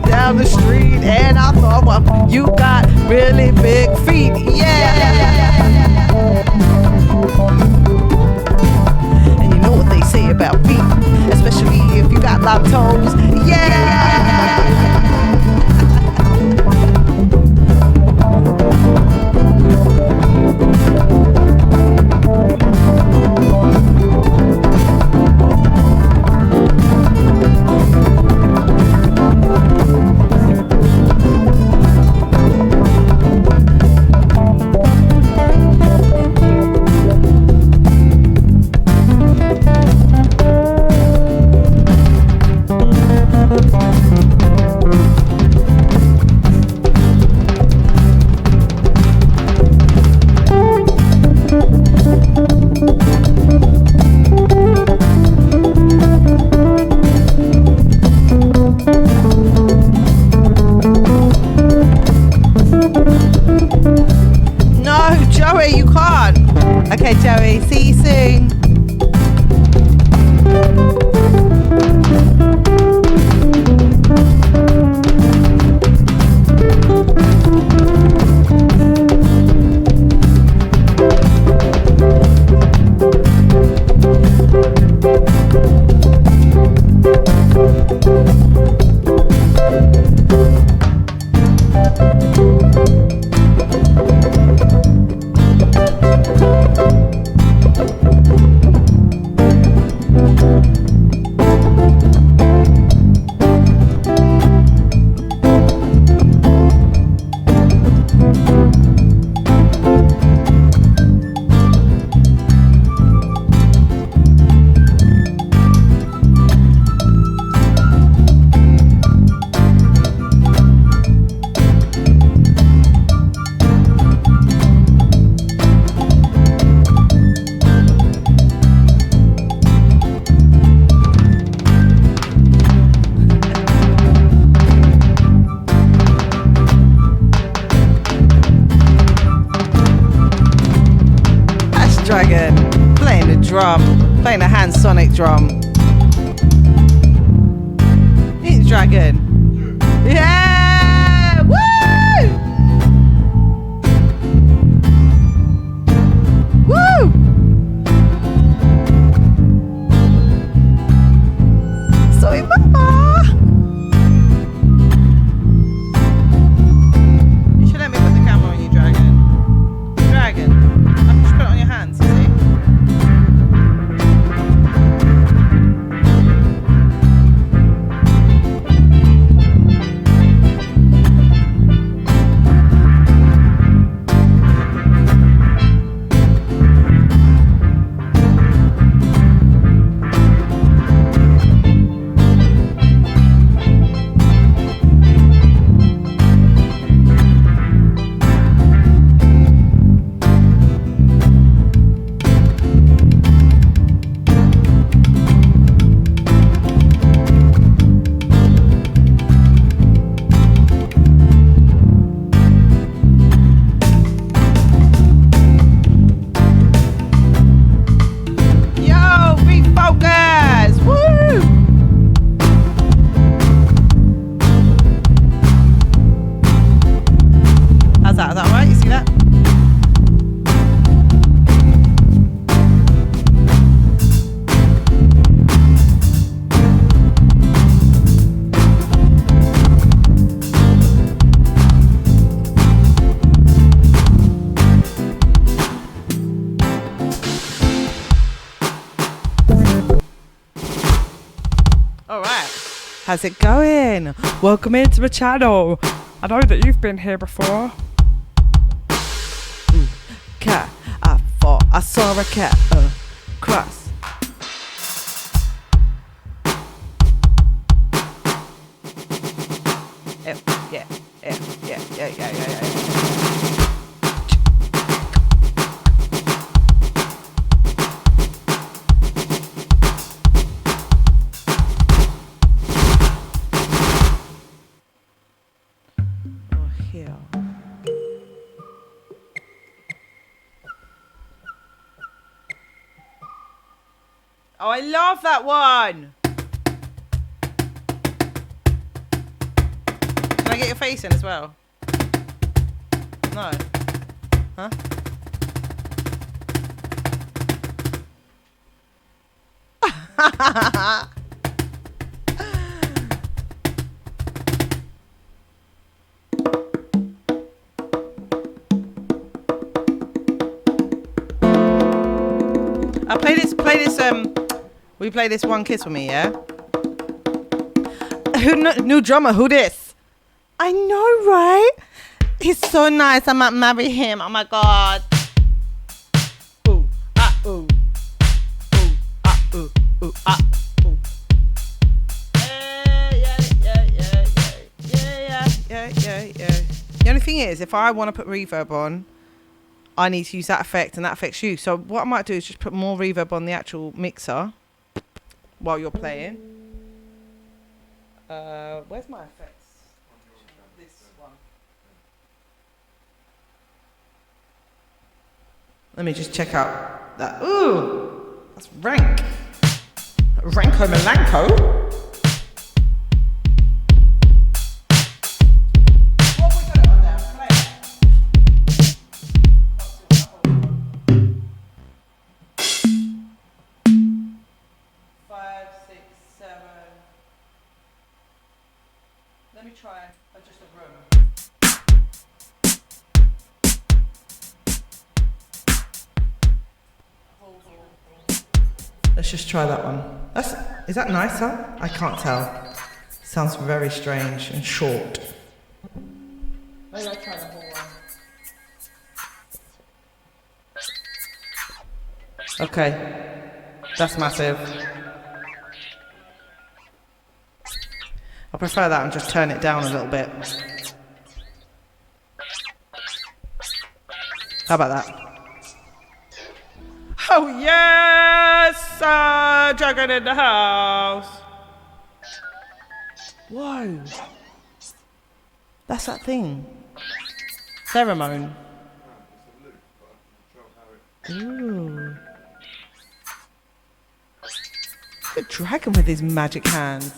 Down the street and I thought, well, you got really big feet, yeah. And you know what they say about feet, especially if you got locked toes, yeah. Okay, Joey, see you soon. Dragon playing the drum, playing the hand sonic drum. It's Dragon. Yeah! Woo! Woo! How's it going? Welcome into my channel. I know that you've been here before. Cat, I thought I saw a cat cross. Yeah. Oh, here. Oh, I love that one. Can I get your face in as well? No. Huh? I play this. Will you play this One Kiss with me? Yeah. New drummer? Who this? I know, right? He's so nice. I might marry him. Oh my god. Ooh, ah, ooh. Ooh, ah, ooh, ah, ooh. Yeah. The only thing is, if I want to put reverb on, I need to use that effect, and that affects you. So what I might do is just put more reverb on the actual mixer while you're playing. Where's my effects? This one. Let me just check out that. Ooh, that's rank. Ranko Malanko. What we got it on there? Play it. 5, 6, 7. Let me try just a room. Let's just try that one. Is that nicer? I can't tell. Sounds very strange and short. Maybe I'll try the whole one. Okay, that's massive. I prefer that and just turn it down a little bit. How about that? Oh yes! Dragon in the house! Whoa! That's that thing. Pheromone. Ooh. Look at Dragon with his magic hands.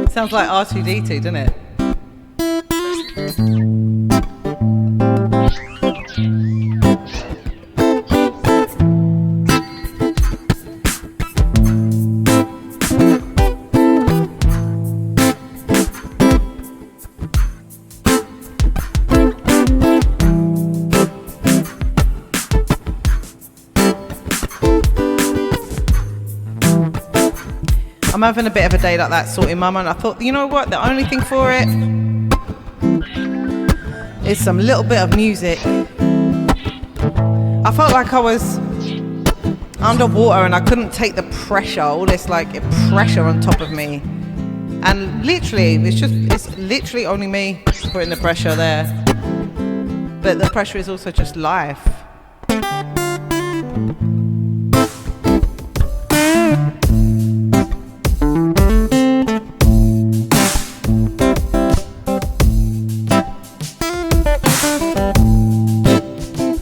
Sounds like R2D2, doesn't it? I'm having a bit of a day like that, sorting mum, and I thought, you know what, the only thing for it is some little bit of music. I felt like I was underwater and I couldn't take the pressure, all this like pressure on top of me. And literally, it's literally only me putting the pressure there. But the pressure is also just life.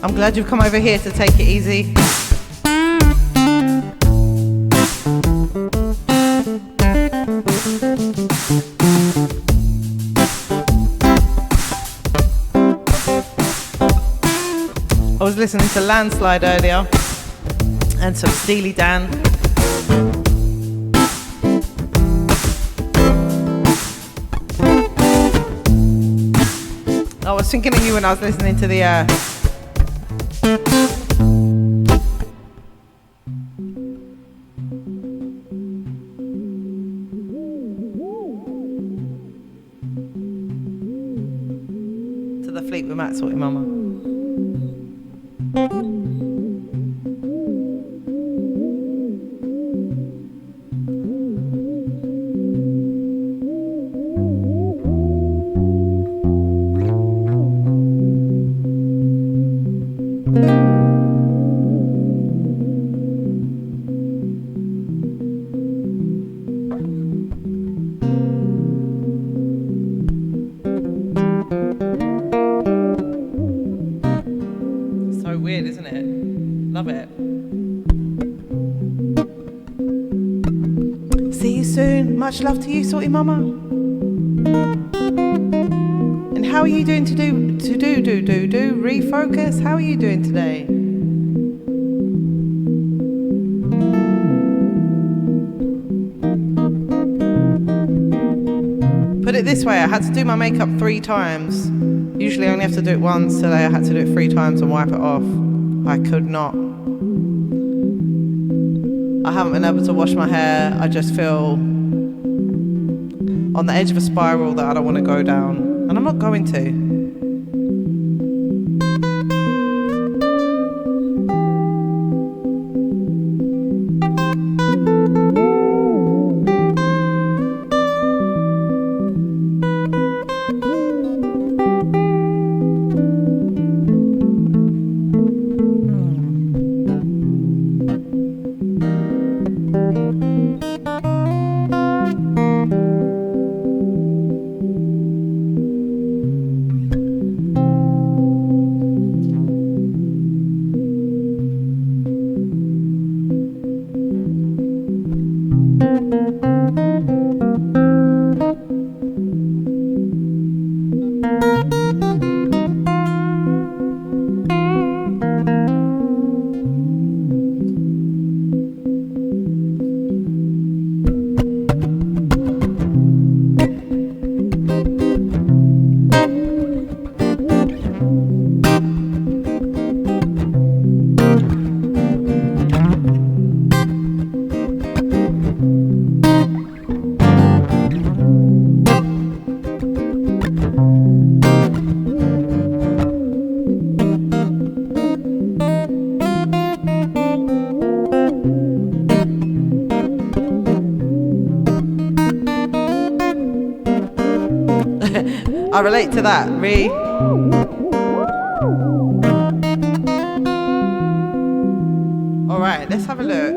I'm glad you've come over here to take it easy. I was listening to Landslide earlier and some Steely Dan. I was thinking of you when I was listening to the Fleetwood Mac Sorted Mama. Weird, isn't it? Love it. See you soon. Much love to you, Sorty Mama. And how are you doing to do? Refocus. How are you doing today? Put it this way, I had to do my makeup 3 times. Usually I only have to do it once, today I had to do it 3 times and wipe it off. I could not. I haven't been able to wash my hair. I just feel on the edge of a spiral that I don't want to go down. And I'm not going to. I relate to that, Alright, let's have a look.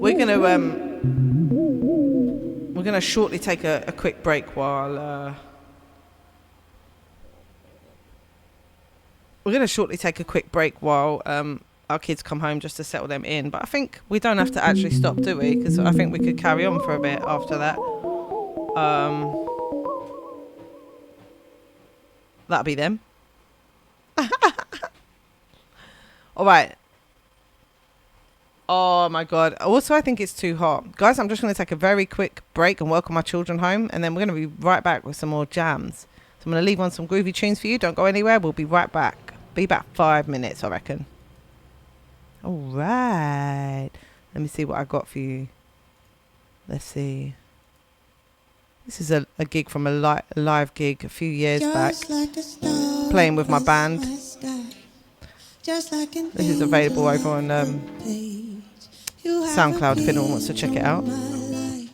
We're gonna shortly take a quick break while our kids come home just to settle them in. But I think we don't have to actually stop, do we? Because I think we could carry on for a bit after that. That'll be them. All right. Oh my God. Also, I think it's too hot. Guys, I'm just going to take a very quick break and welcome my children home. And then we're going to be right back with some more jams. So I'm going to leave on some groovy tunes for you. Don't go anywhere. We'll be right back. Be about 5 minutes, I reckon. All right. Let me see what I got for you. Let's see. This is a gig from a live gig a few years back. Just like a star Playing with my across band. my sky. Just like an This is available angel over on page. You have SoundCloud if anyone wants to check it out. appeared in my life.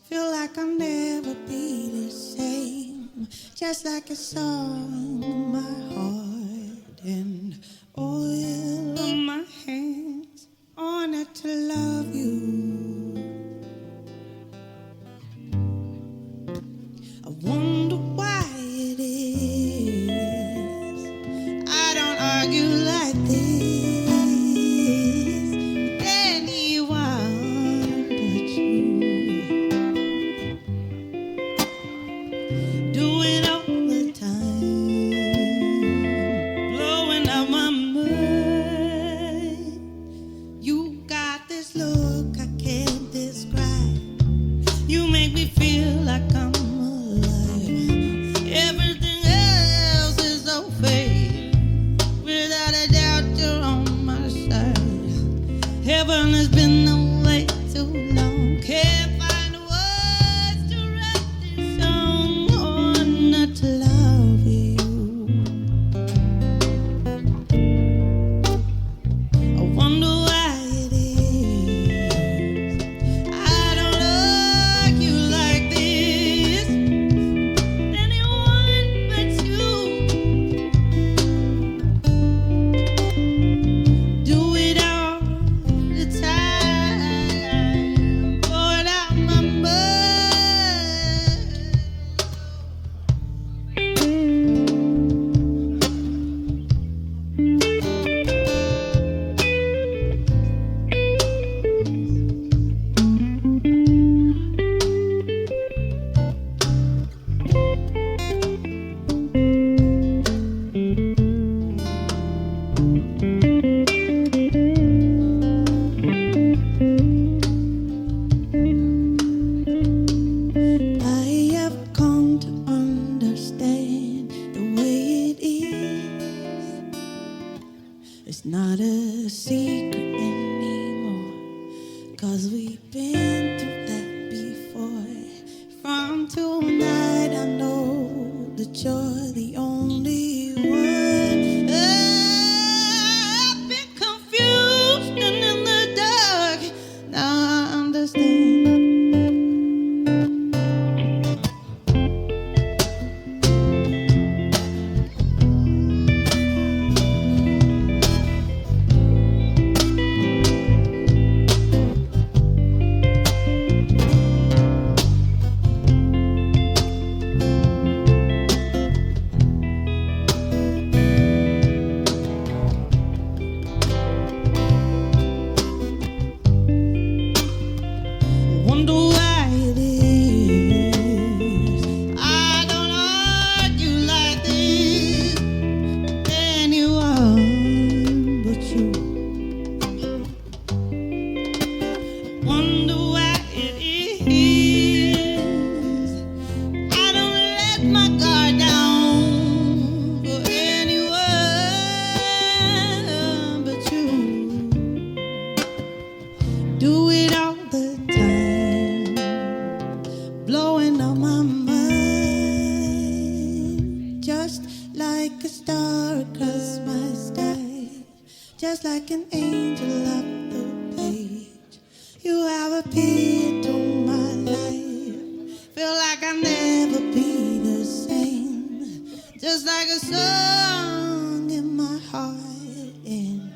Feel like I'll never be the same. Just like a song in my heart and oil on my hands. Honored to love you. I wonder why it is I don't argue like this with anyone but you. Do it all the time, blowing up my mind. You got this look I can't describe. You make me feel like I'm alive. Everything else is so fake. Without a doubt, you're on my side. Heaven has been away too long. Can't find words to write this song on. Not to love you. I wonder why it is I don't argue like this with anyone but you. Do it all the time, pour it out my mind. I have come to understand the way it is. It's not a secret anymore, 'cause we've been through that before. From tonight I know that you're the only one. I've been confused and in the dark. Now I understand. Wonder why it is I don't argue like this with anyone but you. Wonder why it is I don't let my guard down for anyone but you. Do it all the time, blowing up my mind. Just like a star across my sky, just like an angel up the page. You have appeared to my life. Feel like I'll never be the same. Just like a song in my heart and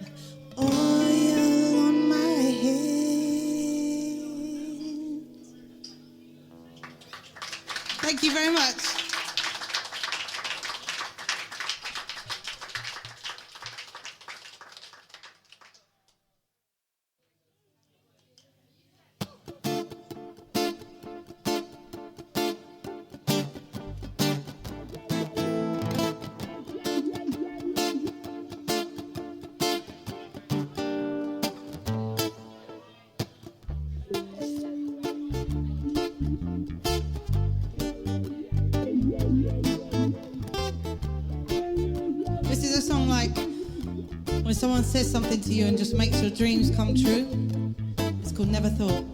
oil on my hands. Thank you very much. This is a song like when someone says something to you and just makes your dreams come true. It's called Never Thought.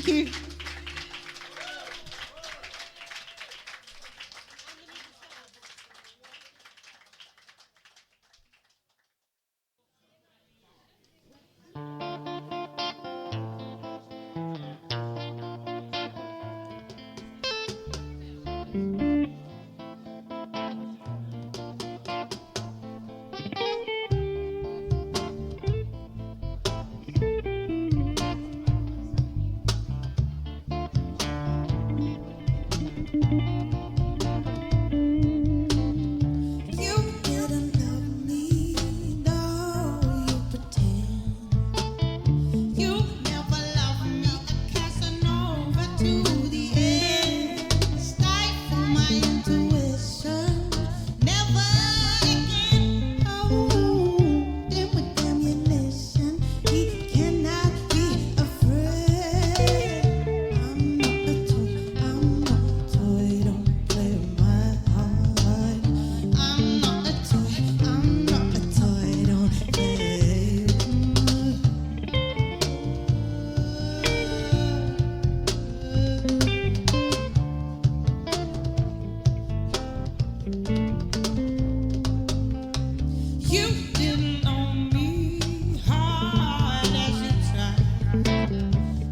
Thank you. You didn't love me, though you pretend. You never loved me, a Casanova to the end. Stifle my intuition, never again. Oh, then with ammunition, he cannot be afraid. I'm not a toy, don't play with my heart. I'm not a toy, I'm not a toy, don't play with You didn't know me hard as you tried.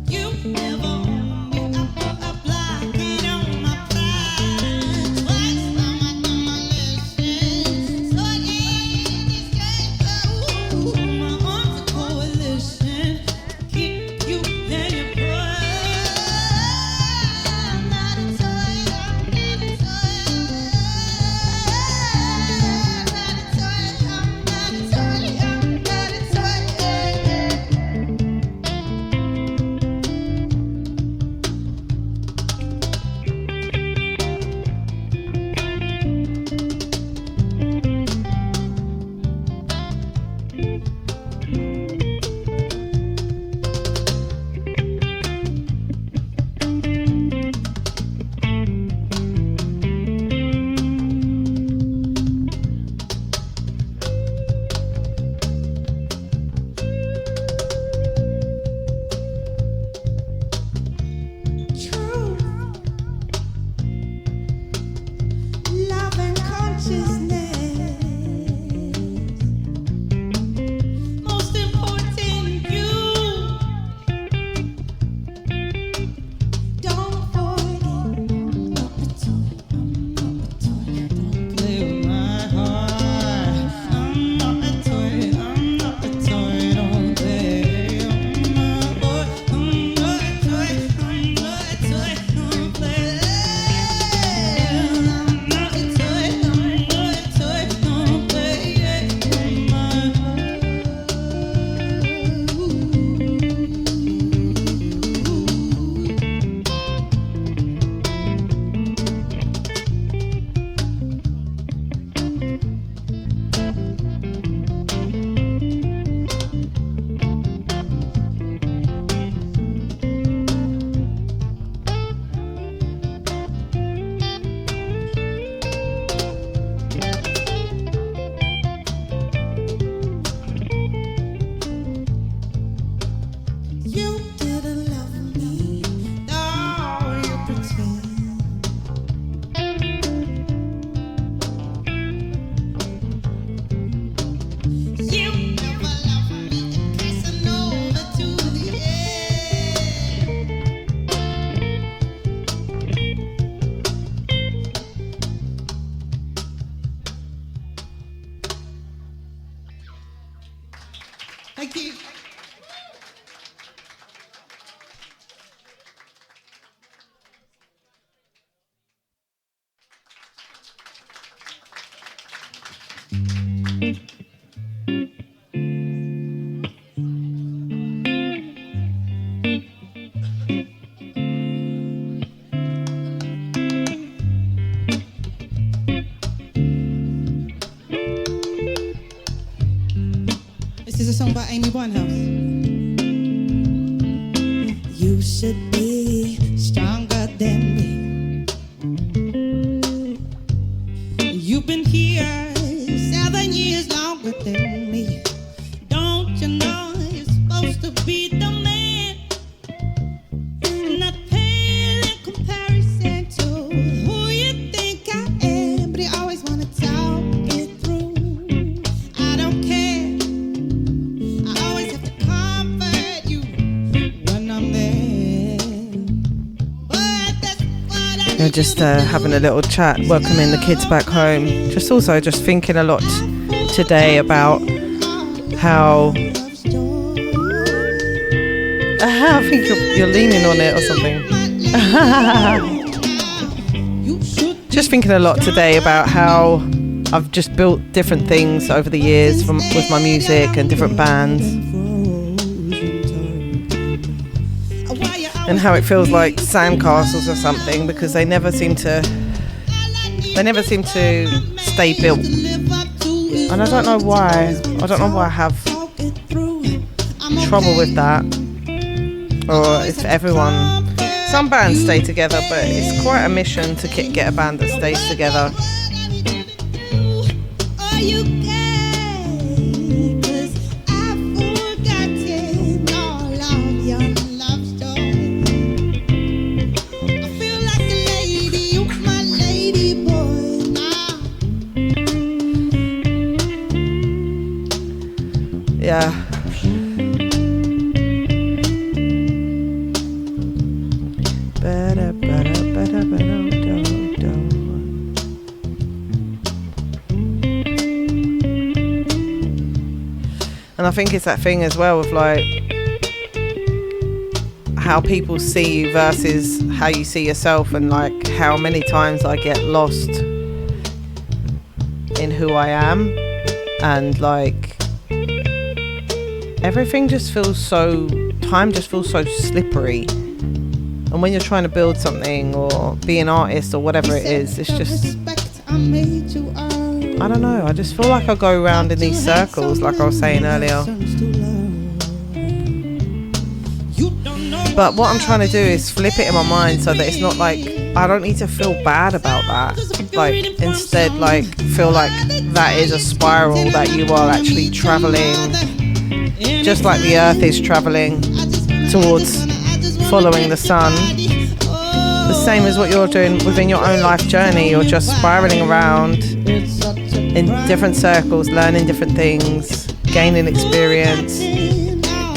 You never owned me. I put a blockade on my pride. Twice on my demolition. So again, this game, my arms are coalition. Keep you in your pride. I'm not a toy. I'm not a toy. true love and consciousness. Most important, you. Don't forget, I'm not a toy, don't Play with my heart. I'm not a toy. I'm not a toy. Don't play. I'm not a toy. I'm not a toy. Don't play. I'm not a toy. I'm not a toy. Don't play. You didn't love me, Oh, you pretend. You never loved me, a Casanova to the end. Thank you. This is a song by Amy Winehouse. You should be Stronger than me. You've been here 7 years longer than me. Don't you know you're supposed to be the man? and just having a little chat, welcoming the kids back home. Just thinking a lot today about how I think you're leaning on it or something. Just thinking a lot today about how I've just built different things over the years with my music and different bands, and how it feels like sandcastles or something, because they never seem to stay built. And I don't know why. I don't know why I have trouble with that, or if everyone. Some bands stay together, but it's quite a mission to get a band that stays together. Yeah. And I think it's that thing as well of like how people see you versus how you see yourself, and like how many times I get lost in who I am, and like everything just feels time just feels so slippery. And when you're trying to build something or be an artist or whatever it is, it's just, I don't know, I just feel like I go around in these circles, like I was saying earlier. But what I'm trying to do is flip it in my mind so that it's not like, I don't need to feel bad about that. Like, instead, like, feel like that is a spiral that you are actually traveling, just like the earth is traveling towards following the sun. The same as what you're doing within your own life journey. You're just spiraling around in different circles, learning different things, gaining experience.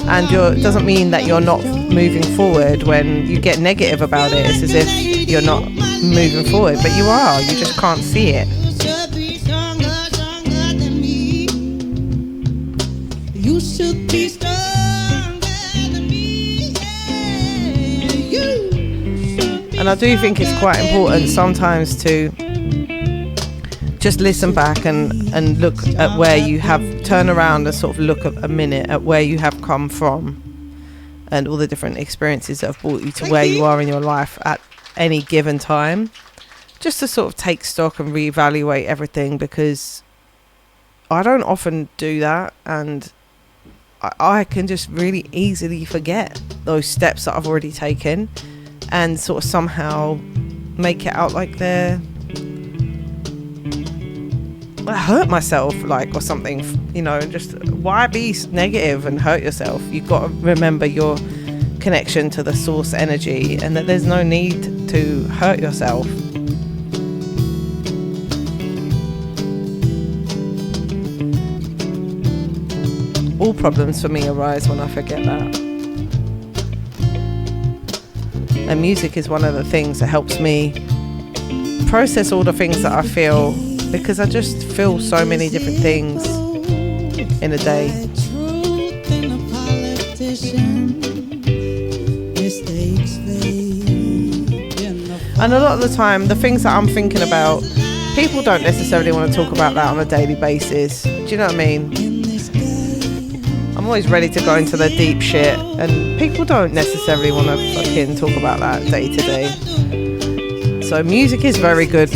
And it doesn't mean that you're not moving forward. When you get negative about it, it's as if you're not moving forward, but you are. You just can't see it. You should be stronger than me. And I do think it's quite important sometimes to just listen back and look at where you have, turn around and sort of look a minute at where you have come from and all the different experiences that have brought you to where you are in your life at any given time, just to sort of take stock and reevaluate everything, because I don't often do that, and I can just really easily forget those steps that I've already taken and sort of somehow make it out like I hurt myself, like, or something, you know. Just why be negative and hurt yourself? You've got to remember your connection to the source energy, and that there's no need to hurt yourself. All problems for me arise when I forget that. And music is one of the things that helps me process all the things that I feel, because I just feel so many different things in a day. And a lot of the time, the things that I'm thinking about, people don't necessarily want to talk about that on a daily basis. Do you know what I mean? I'm always ready to go into the deep shit, and people don't necessarily want to fucking talk about that day to day. So music is very good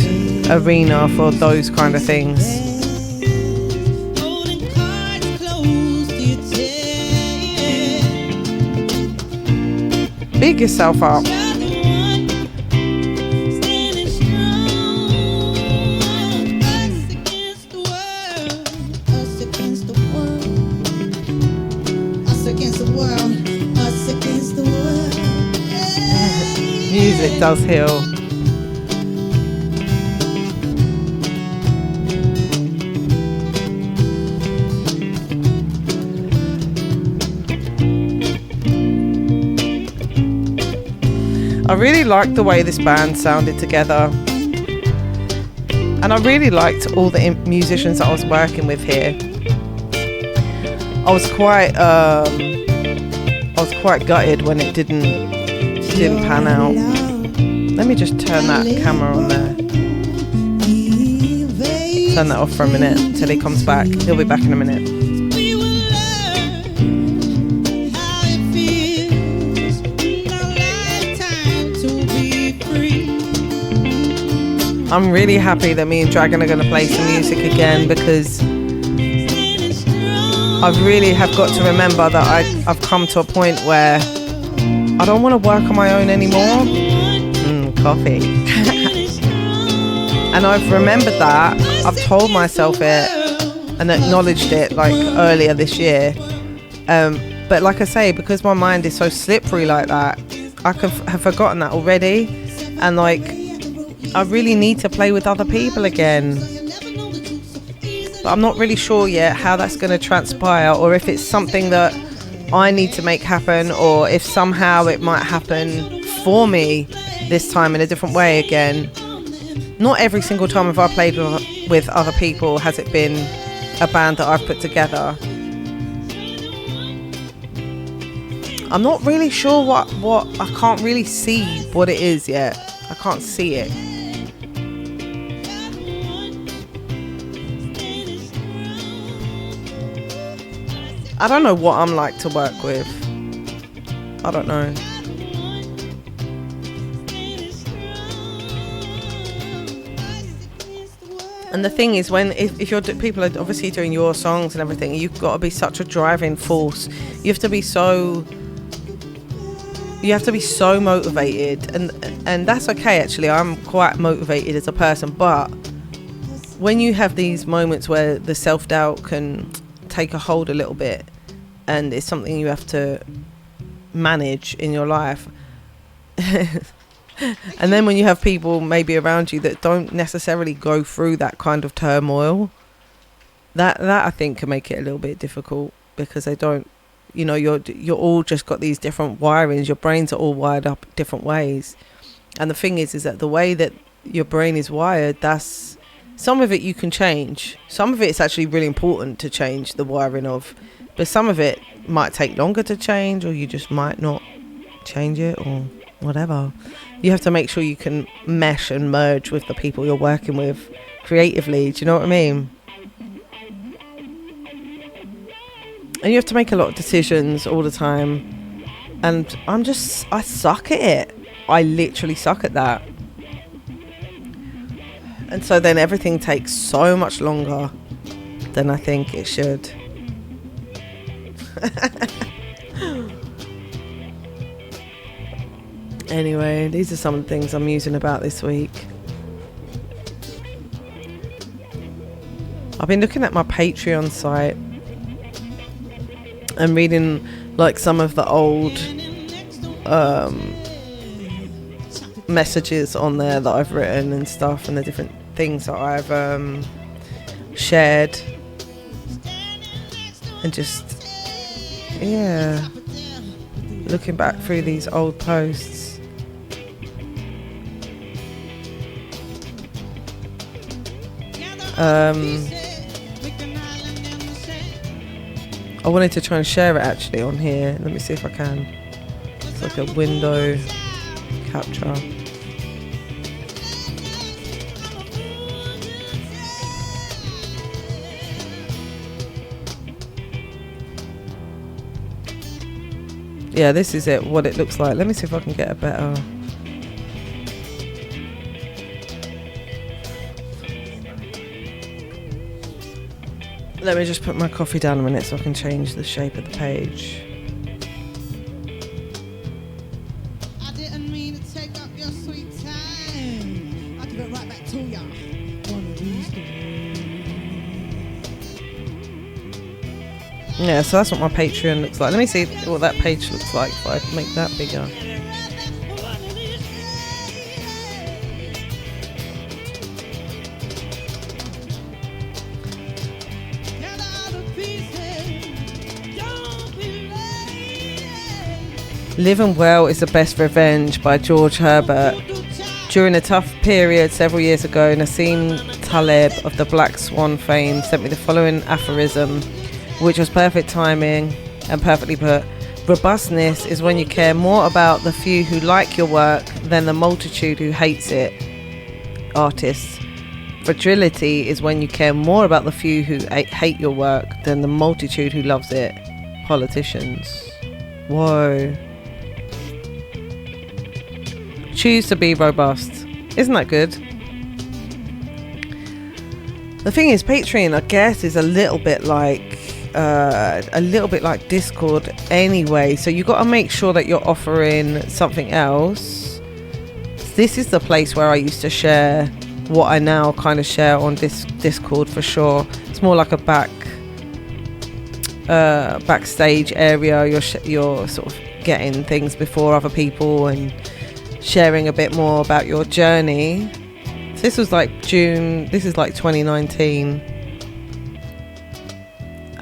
arena for those kind of things. Big yourself up. Music does heal. I really liked the way this band sounded together. And I really liked all the musicians that I was working with here. I was quite gutted when it didn't pan out. Let me just turn that camera on there. Turn that off for a minute till he comes back. He'll be back in a minute. We will learn how it feels in a lifetime to be free. I'm really happy that me and Dragon are going to play some music again, because I really have got to remember that I've come to a point where I don't want to work on my own anymore. Coffee. And I've remembered that. I've told myself it and acknowledged it like earlier this year. But like I say, because my mind is so slippery like that, I have forgotten that already. And like, I really need to play with other people again. But I'm not really sure yet how that's going to transpire, or if it's something that I need to make happen, or if somehow it might happen for me this time in a different way again. Not every single time have I played with other people has it been a band that I've put together. I'm not really sure what I can't really see what it is yet. I can't see it. I don't know what I'm like to work with. I don't know. And the thing is, if you're people are obviously doing your songs and everything, you've got to be such a driving force. You have to be so motivated, and that's okay actually. I'm quite motivated as a person, but when you have these moments where the self-doubt can take a hold a little bit, and it's something you have to manage in your life. And then when you have people maybe around you that don't necessarily go through that kind of turmoil, that I think can make it a little bit difficult, because they don't, you know, you're all just got these different wirings. Your brains are all wired up different ways. And the thing is that the way that your brain is wired, that's, some of it you can change. Some of it's actually really important to change the wiring of, but some of it might take longer to change, or you just might not change it, or whatever. You have to make sure you can mesh and merge with the people you're working with creatively. Do you know what I mean? And you have to make a lot of decisions all the time. And I suck at it. I literally suck at that. And so then everything takes so much longer than I think it should. Anyway, these are some of the things I'm musing about this week. I've been looking at my Patreon site and reading like some of the old messages on there that I've written and stuff, and the different things that I've shared, and just looking back through these old posts. I wanted to try and share it actually on here. Let me see if I can. It's like a window capture. Yeah, this is it, what it looks like. Let me see if I can get a better... Let me just put my coffee down a minute so I can change the shape of the page. I didn't mean to take up your sweet time. I'll give it right back to ya. One of these days. Yeah, so that's what my Patreon looks like. Let me see what that page looks like if I make that bigger. Living Well is the Best Revenge by George Herbert. During a tough period several years ago, Nassim Taleb of the Black Swan fame sent me the following aphorism, which was perfect timing and perfectly put. Robustness is when you care more about the few who like your work than the multitude who hates it. Artists. Fragility is when you care more about the few who hate your work than the multitude who loves it. Politicians. Whoa. Choose to be robust. Isn't that good? The thing is, Patreon, I guess, is a little bit like Discord anyway. So you got to make sure that you're offering something else. This is the place where I used to share what I now kind of share on Discord for sure. It's more like a backstage area. You're sort of getting things before other people and sharing a bit more about your journey. So this was like June. This is like 2019.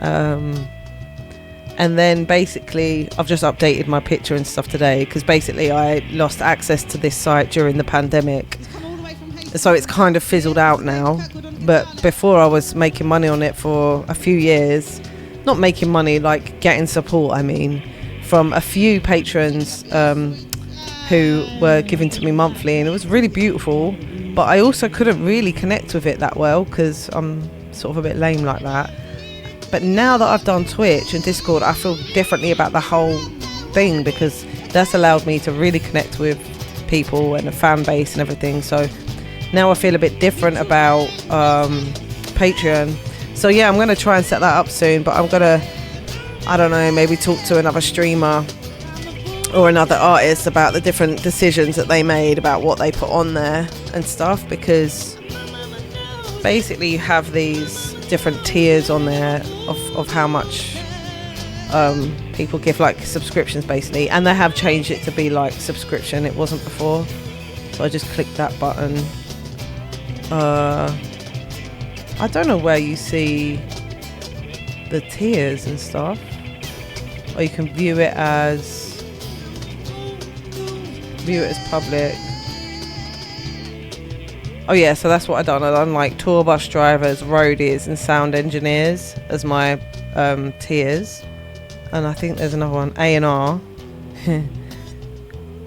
And then basically I've just updated my picture and stuff today because basically I lost access to this site during the pandemic, so it's kind of fizzled out now. But before, I was making money on it for a few years. Not making money, like getting support, I mean, from a few patrons who were giving to me monthly, and it was really beautiful. But I also couldn't really connect with it that well because I'm sort of a bit lame like that. But now that I've done Twitch and Discord, I feel differently about the whole thing because that's allowed me to really connect with people and a fan base and everything. So now I feel a bit different about Patreon. So yeah, I'm going to try and set that up soon, but I'm going to, I don't know, maybe talk to another streamer or another artist about the different decisions that they made about what they put on there and stuff, because basically you have these different tiers on there of how much people give, like subscriptions basically, and they have changed it to be like subscription. It wasn't before, so I just clicked that button. I don't know where you see the tiers and stuff, or you can view it as public. Oh yeah, so that's what I done. I done like tour bus drivers, roadies and sound engineers as my tiers. And I think there's another one, A&R,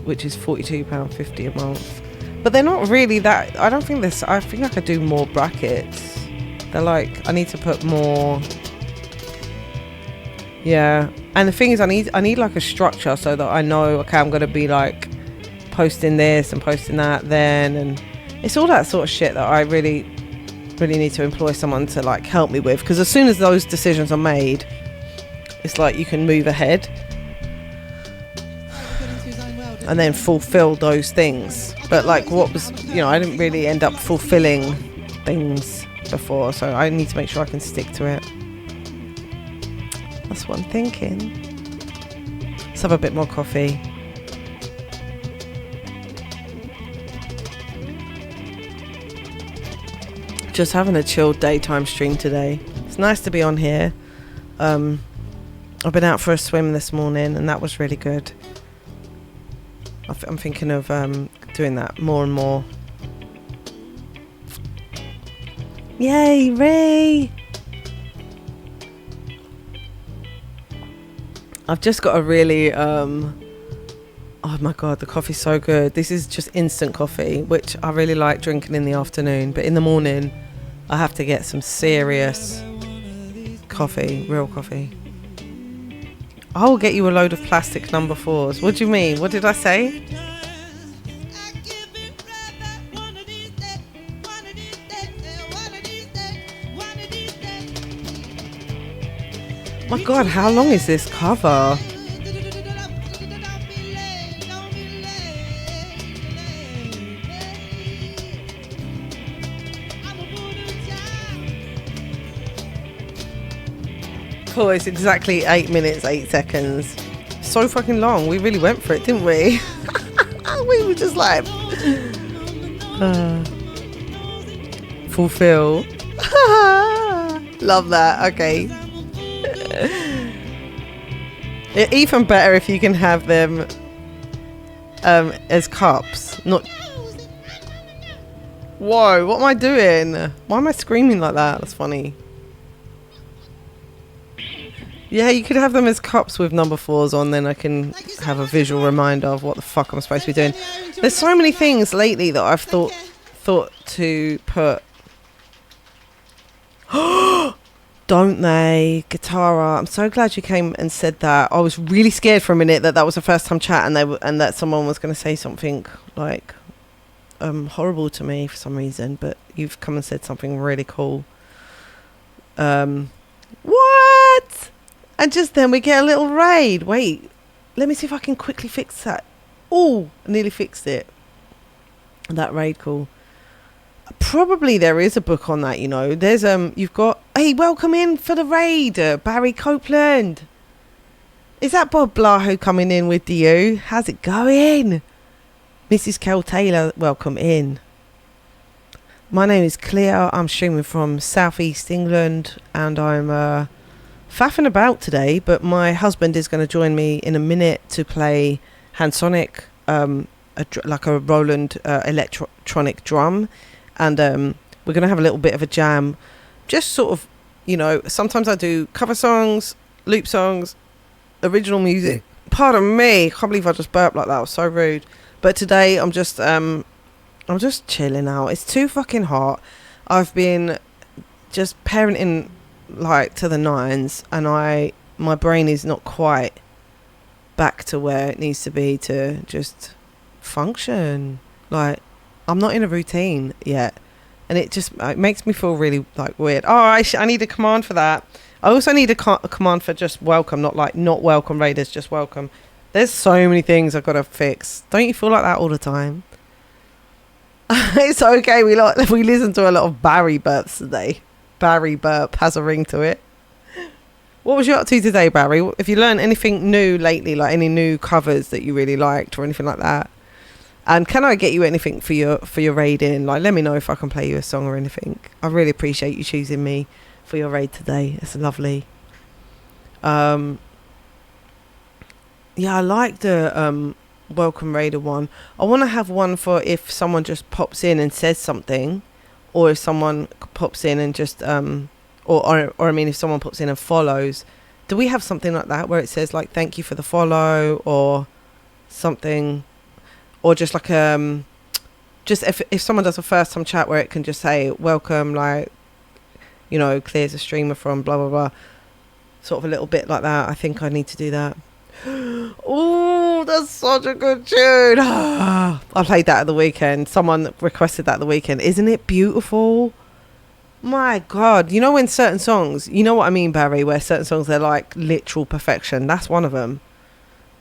which is £42.50 a month. But they're not really that, I don't think this, I think I could do more brackets. They're like, I need to put more, yeah. And the thing is, I need like a structure so that I know, okay, I'm going to be like posting this and posting that then, and it's all that sort of shit that I really need to employ someone to like help me with, because as soon as those decisions are made, it's like you can move ahead and then fulfill those things. But like what was, you know, I didn't really end up fulfilling things before, so I need to make sure I can stick to it. That's what I'm thinking. Let's have a bit more coffee. Just having a chilled daytime stream today. It's nice to be on here. I've been out for a swim this morning and that was really good. I'm thinking of doing that more and more. Yay, Ray! I've just got a really oh my god, the coffee's so good. This is just instant coffee, which I really like drinking in the afternoon, but in the morning I have to get some serious coffee, real coffee. I will get you a load of plastic number 4s. What do you mean? What did I say? My god, how long is this cover? Oh, it's exactly 8 minutes, 8 seconds. So fucking long. We really went for it, didn't we? We were just like... fulfill. Love that. Okay. Even better if you can have them as cups. Not. Whoa! What am I doing? Why am I screaming like that? That's funny. Yeah, you could have them as cups with number 4s on, then I can have a visual reminder of what the fuck I'm supposed to be doing. There's so many things lately that I've thought to put. Don't they? Guitara, I'm so glad you came and said that. I was really scared for a minute that was a first time chat and that someone was going to say something like horrible to me for some reason, but you've come and said something really cool. What? And just then we get a little raid. Wait, let me see if I can quickly fix that. Oh, I nearly fixed it. That raid call. Probably there is a book on that, you know. There's you've got, hey, welcome in for the raid, Barry Copeland. Is that Bob Blaho coming in with you? How's it going? Mrs. Kel Taylor, welcome in. My name is Cleo. I'm streaming from Southeast England, and I'm faffing about today, but my husband is going to join me in a minute to play Hansonic, like a Roland electronic drum, and we're going to have a little bit of a jam. Just sort of, you know, sometimes I do cover songs, loop songs, original music. Pardon me, I can't believe I just burped like that. It was so rude. But today I'm just chilling out. It's too fucking hot. I've been just parenting like to the nines, and my brain is not quite back to where it needs to be to just function. Like, I'm not in a routine yet, and it makes me feel really like weird. Oh, I need a command for that. I also need a command for just welcome, not welcome raiders, just welcome. There's so many things I've got to fix. Don't you feel like that all the time? It's okay. We listen to a lot of Barry burps today. Barry burp has a ring to it. What was you up to today, Barry? If you learned anything new lately, like any new covers that you really liked or anything like that? And can I get you anything for your raid-in? Like, let me know if I can play you a song or anything. I really appreciate you choosing me for your raid today. It's lovely. Yeah, I like the welcome raider one. I want to have one for if someone just pops in and says something, or if someone pops in and just or I mean if someone pops in and follows. Do we have something like that where it says like thank you for the follow or something, or just like just if someone does a first time chat where it can just say welcome, like, you know, Clear's a streamer from blah blah blah, sort of a little bit like that. I think I need to do that. Oh, that's such a good tune. I played that at the weekend. Someone requested that at the weekend. Isn't it beautiful? My God. You know when certain songs, you know what I mean, Barry, where certain songs they're like literal perfection. That's one of them.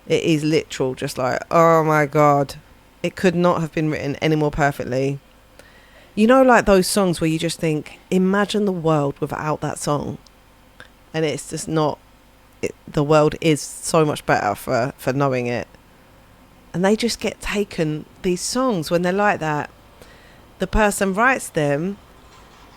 It is literal, just like, oh my God, it could not have been written any more perfectly. You know, like those songs where you just think, imagine the world without that song, and it's just not. The world is so much better for knowing it. And they just get taken, these songs, when they're like that, the person writes them,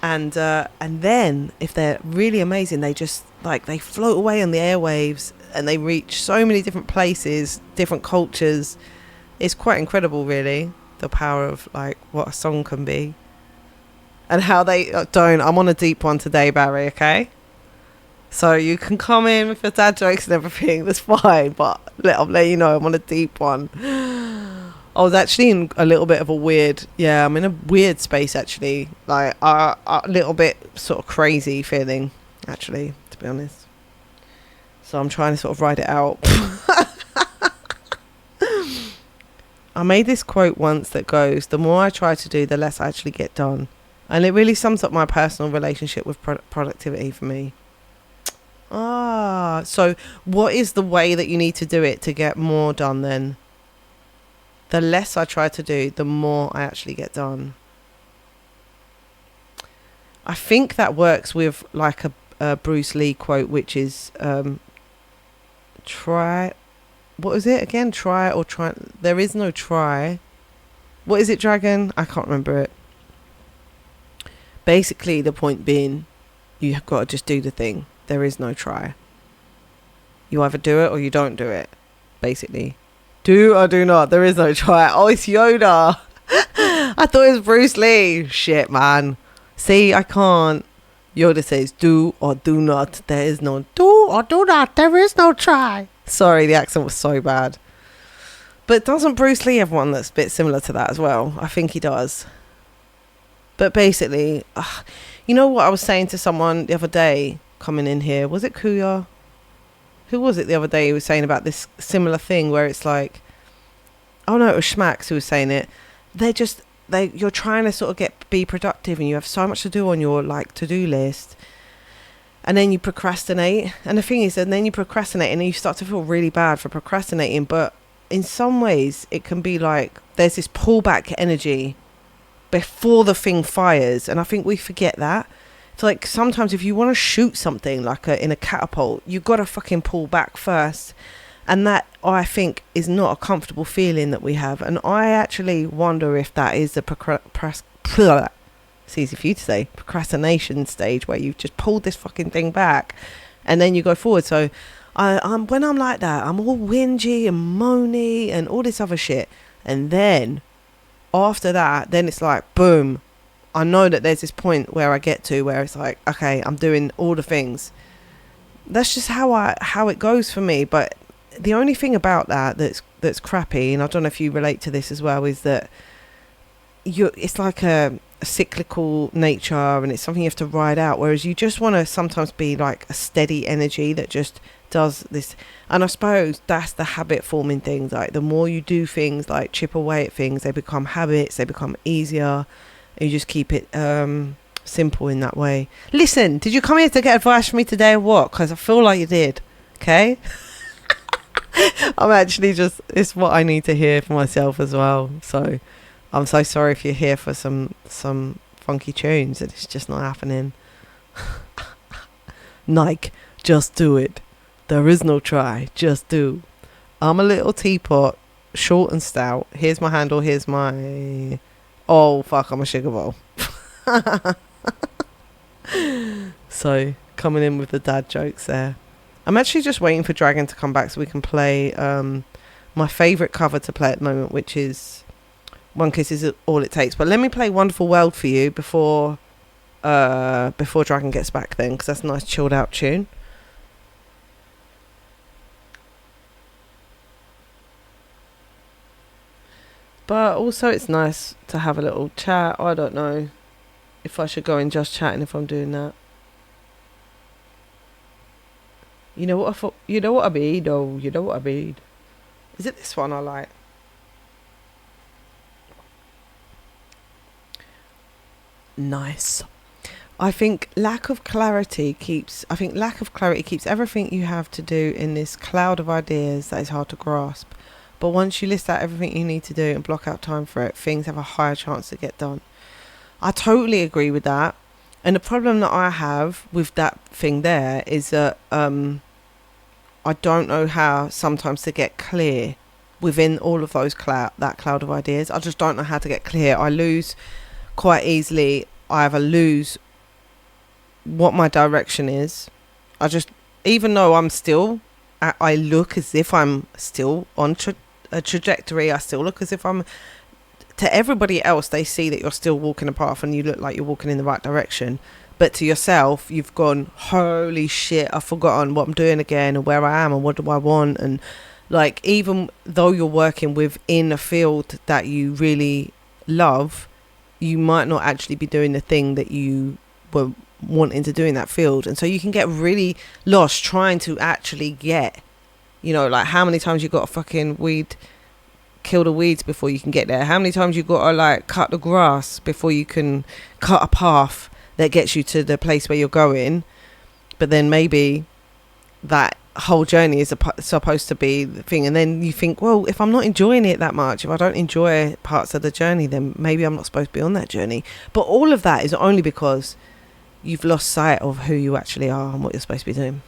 and then if they're really amazing, they just like they float away on the airwaves and they reach so many different places, different cultures. It's quite incredible, really, the power of like what a song can be, and how they I'm on a deep one today, Barry, okay? So you can come in with your dad jokes and everything, that's fine, but I'll let you know I'm on a deep one. I was actually in a little bit of a weird, I'm in a weird space actually, like a little bit sort of crazy feeling actually, to be honest. So I'm trying to sort of ride it out. I made this quote once that goes, the more I try to do, the less I actually get done. And it really sums up my personal relationship with productivity for me. So what is the way that you need to do it to get more done then? The less I try to do, the more I actually get done. I think that works with like a Bruce Lee quote, which is try, what is it again? Try or try, there is no try. What is it, Dragon? I can't remember it. Basically the point being, you have got to just do the thing. There is no try. You either do it or you don't do it, basically. Do or do not. There is no try. Oh, it's Yoda. I thought it was Bruce Lee. Shit, man. See, I can't. Yoda says, do or do not. There is no do or do not. There is no try. Sorry, the accent was so bad. But doesn't Bruce Lee have one that's a bit similar to that as well? I think he does. But basically, you know what I was saying to someone the other day coming in here? Was it Kuya? Who was it the other day who was saying about this similar thing where it's like, oh no, it was Schmax who was saying it. You're trying to sort of be productive and you have so much to do on your like to-do list, and then you procrastinate. And the thing is, and then you procrastinate and then you start to feel really bad for procrastinating. But in some ways it can be like there's this pullback energy before the thing fires, and I think we forget that. It's like sometimes if you want to shoot something like in a catapult, you've got to fucking pull back first. And that, I think, is not a comfortable feeling that we have. And I actually wonder if that is the it's easy for you to say, procrastination stage, where you've just pulled this fucking thing back and then you go forward. So when I'm like that, I'm all whingy and moany and all this other shit. And then after that, then it's like, boom. I know that there's this point where I get to where it's like, okay, I'm doing all the things. That's just how it goes for me. But the only thing about that's crappy, and I don't know if you relate to this as well, is that it's like a cyclical nature, and it's something you have to ride out, whereas you just want to sometimes be like a steady energy that just does this. And I suppose that's the habit forming thing. Like the more you do things, like chip away at things, they become habits, they become easier, and you just keep it simple in that way. Listen, did you come here to get advice from me today or what? Because I feel like you did. Okay. I'm actually it's what I need to hear for myself as well. So I'm so sorry if you're here for some funky tunes and it's just not happening. Nike, just do it. There is no try, just do. I'm a little teapot, short and stout. Here's my handle, here's my... Oh fuck, I'm a sugar bowl. So coming in with the dad jokes there. I'm actually just waiting for Dragon to come back so we can play my favourite cover to play at the moment, which is One Kiss Is All It Takes. But let me play Wonderful World for you before Dragon gets back then, because that's a nice chilled out tune. But also it's nice to have a little chat. I don't know if I should go in just chatting if I'm doing that. You know what I mean? Oh, you know what I mean? Is it this one I like? Nice. I think lack of clarity keeps everything you have to do in this cloud of ideas that is hard to grasp. But once you list out everything you need to do and block out time for it, things have a higher chance to get done. I totally agree with that. And the problem that I have with that thing there is that I don't know how sometimes to get clear within all of those that cloud of ideas. I just don't know how to get clear. I lose quite easily. I either lose what my direction is. Even though I look as if I'm still on a trajectory. I still look as if I'm... To everybody else, they see that you're still walking a path and you look like you're walking in the right direction. But to yourself, you've gone, holy shit, I've forgotten what I'm doing again and where I am and what do I want. And like, even though you're working within a field that you really love, you might not actually be doing the thing that you were wanting to do in that field. And so you can get really lost trying to actually get, like how many times you got to fucking kill the weeds before you can get there. How many times you got to like cut the grass before you can cut a path that gets you to the place where you're going. But then maybe that whole journey is supposed to be the thing, and then you think, well, if I'm not enjoying it that much, if I don't enjoy parts of the journey, then maybe I'm not supposed to be on that journey. But all of that is only because you've lost sight of who you actually are and what you're supposed to be doing.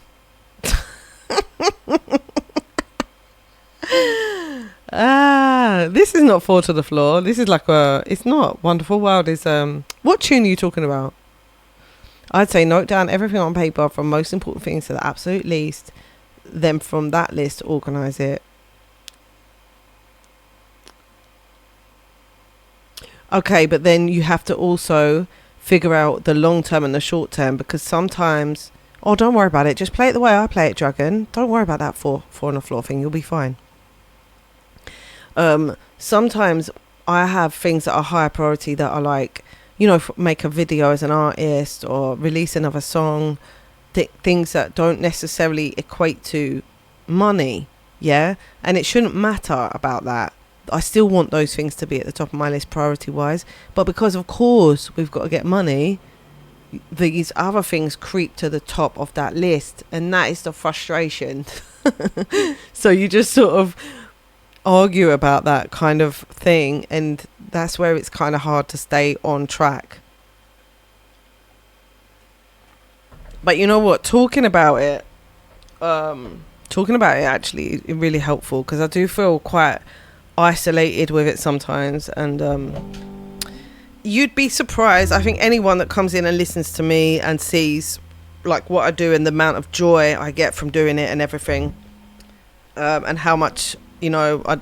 This is not Fall to the Floor. This is like it's not Wonderful World. Is what tune are you talking about? I'd say note down everything on paper from most important things to the absolute least. Then from that list, organise it. Okay, but then you have to also figure out the long term and the short term, because sometimes, oh, don't worry about it. Just play it the way I play it, Dragon. Don't worry about that four on the floor thing. You'll be fine. Sometimes I have things that are higher priority that are like, you know, make a video as an artist or release another song, things that don't necessarily equate to money. Yeah. And it shouldn't matter about that. I still want those things to be at the top of my list priority wise, but because of course we've got to get money, these other things creep to the top of that list, and that is the frustration. So you just sort of argue about that kind of thing, and that's where it's kind of hard to stay on track. But you know what, talking about it actually is really helpful, because I do feel quite isolated with it sometimes, and you'd be surprised. I think anyone that comes in and listens to me and sees like what I do and the amount of joy I get from doing it and everything, and how much, you know, I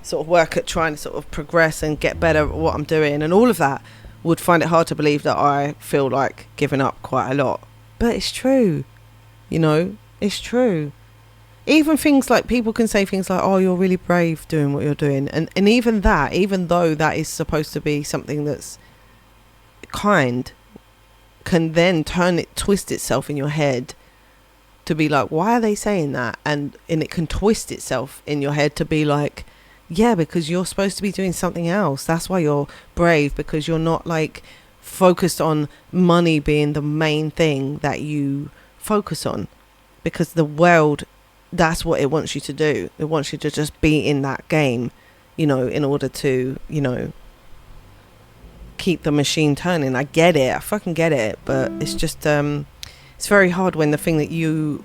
sort of work at trying to sort of progress and get better at what I'm doing and all of that, would find it hard to believe that I feel like giving up quite a lot. But it's true, you know, it's true. Even things like, people can say things like, oh, you're really brave doing what you're doing. And even that, even though that is supposed to be something that's kind, can then twist itself in your head to be like, why are they saying that? And it can twist itself in your head to be like, yeah, because you're supposed to be doing something else. That's why you're brave, because you're not like focused on money being the main thing that you focus on, because the world, that's what it wants you to do. It wants you to just be in that game, you know, in order to, you know, keep the machine turning. I get it. I fucking get it. But it's just, it's very hard when the thing that you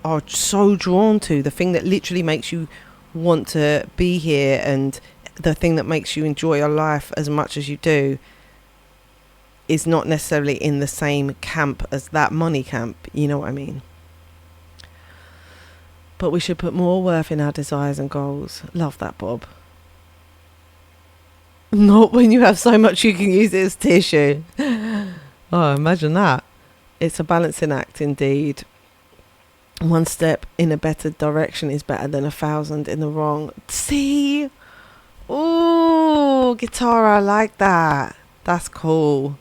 are so drawn to, the thing that literally makes you want to be here, and the thing that makes you enjoy your life as much as you do, is not necessarily in the same camp as that money camp. You know what I mean? But we should put more worth in our desires and goals. Love that, Bob. Not when you have so much you can use it as tissue. Oh, imagine that. It's a balancing act indeed. One step in a better direction is better than 1,000 in the wrong. See? Ooh, guitar, I like that. That's cool.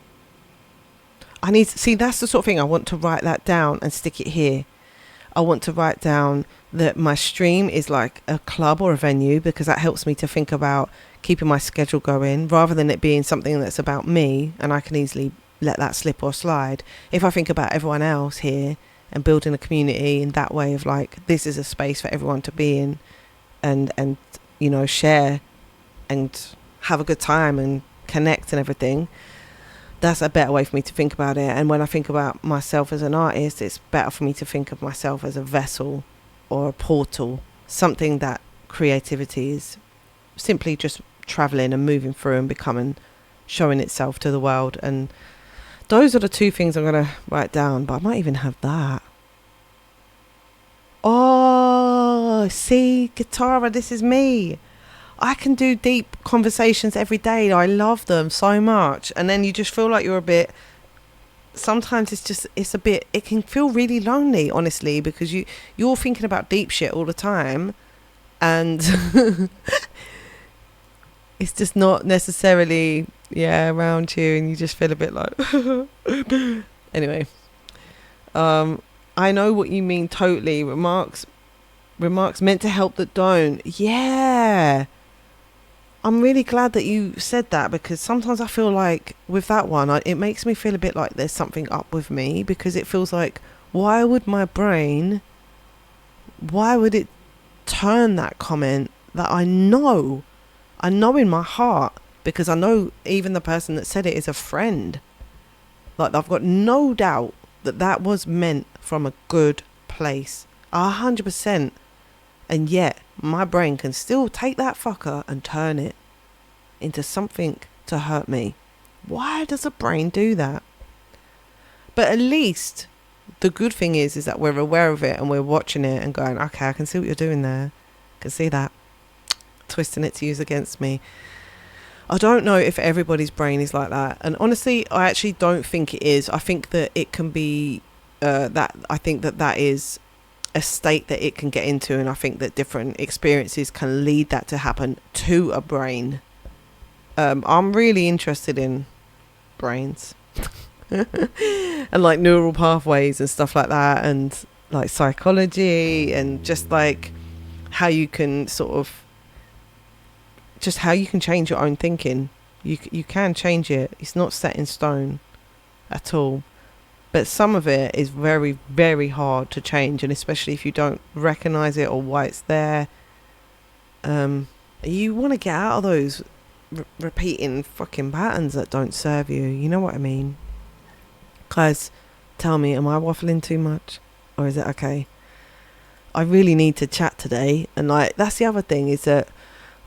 That's the sort of thing I want to write that down and stick it here. I want to write down that my stream is like a club or a venue, because that helps me to think about keeping my schedule going, rather than it being something that's about me and I can easily let that slip or slide. If I think about everyone else here and building a community in that way of like, this is a space for everyone to be in and you know, share and have a good time and connect and everything, that's a better way for me to think about it. And when I think about myself as an artist, it's better for me to think of myself as a vessel or a portal, something that creativity is simply just traveling and moving through and becoming, showing itself to the world. And those are the two things I'm going to write down, but I might even have that. Oh, see, Guitarra, this is me. I can do deep conversations every day. I love them so much. And then you just feel like you're a bit, sometimes it can feel really lonely, honestly, because you're thinking about deep shit all the time, and it's just not necessarily around you, and you just feel a bit like anyway. I know what you mean totally. Remarks meant to help that don't. Yeah, I'm really glad that you said that, because sometimes I feel like with that one, it makes me feel a bit like there's something up with me, because it feels like, why would it turn that comment that I know in my heart, because I know even the person that said it is a friend. Like, I've got no doubt that was meant from a good place, 100%. And yet my brain can still take that fucker and turn it into something to hurt me. Why does a brain do that? But at least the good thing is that we're aware of it and we're watching it and going, okay, I can see what you're doing there. I can see that. Twisting it to use against me. I don't know if everybody's brain is like that, and honestly I actually don't think it is. I think that it can be I think that is a state that it can get into, and I think that different experiences can lead that to happen to a brain. I'm really interested in brains and like neural pathways and stuff like that, and like psychology, and just like how you can sort of just how you can change your own thinking. You can change it. It's not set in stone at all. But some of it is very, very hard to change, and especially if you don't recognize it or why it's there. You want to get out of those repeating fucking patterns that don't serve you. You know what I mean? Guys, tell me, am I waffling too much? Or is it okay? I really need to chat today. And like, that's the other thing, is that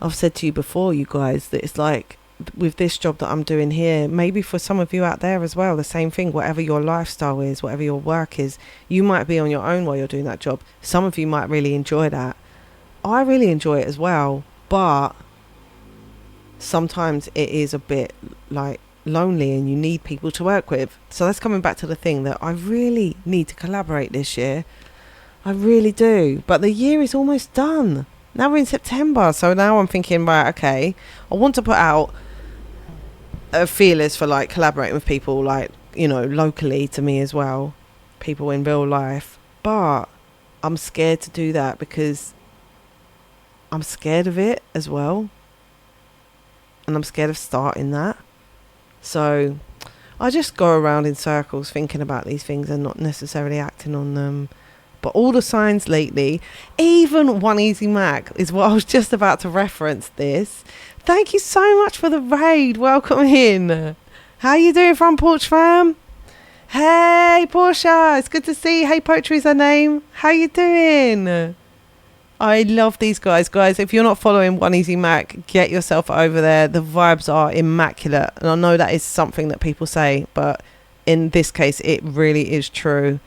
I've said to you before, you guys, that it's like with this job that I'm doing here, maybe for some of you out there as well, the same thing. Whatever your lifestyle is, whatever your work is, you might be on your own while you're doing that job. Some of you might really enjoy that. I really enjoy it as well, but sometimes it is a bit like lonely and you need people to work with. So that's coming back to the thing that I really need to collaborate this year. I really do. But the year is almost done. Now we're in September, so now I'm thinking, right, okay, I want to put out feelers for like collaborating with people, like, you know, locally to me as well, people in real life. But I'm scared to do that because I'm scared of it as well, and I'm scared of starting that. So I just go around in circles thinking about these things and not necessarily acting on them. But all the signs lately, even One Easy Mac is what I was just about to reference this. Thank you so much for the raid. Welcome in. How you doing, Front Porch fam? Hey, Portia. It's good to see you. Hey, Poetry's her name. How you doing? I love these guys. Guys, if you're not following One Easy Mac, get yourself over there. The vibes are immaculate. And I know that is something that people say, but in this case, it really is true.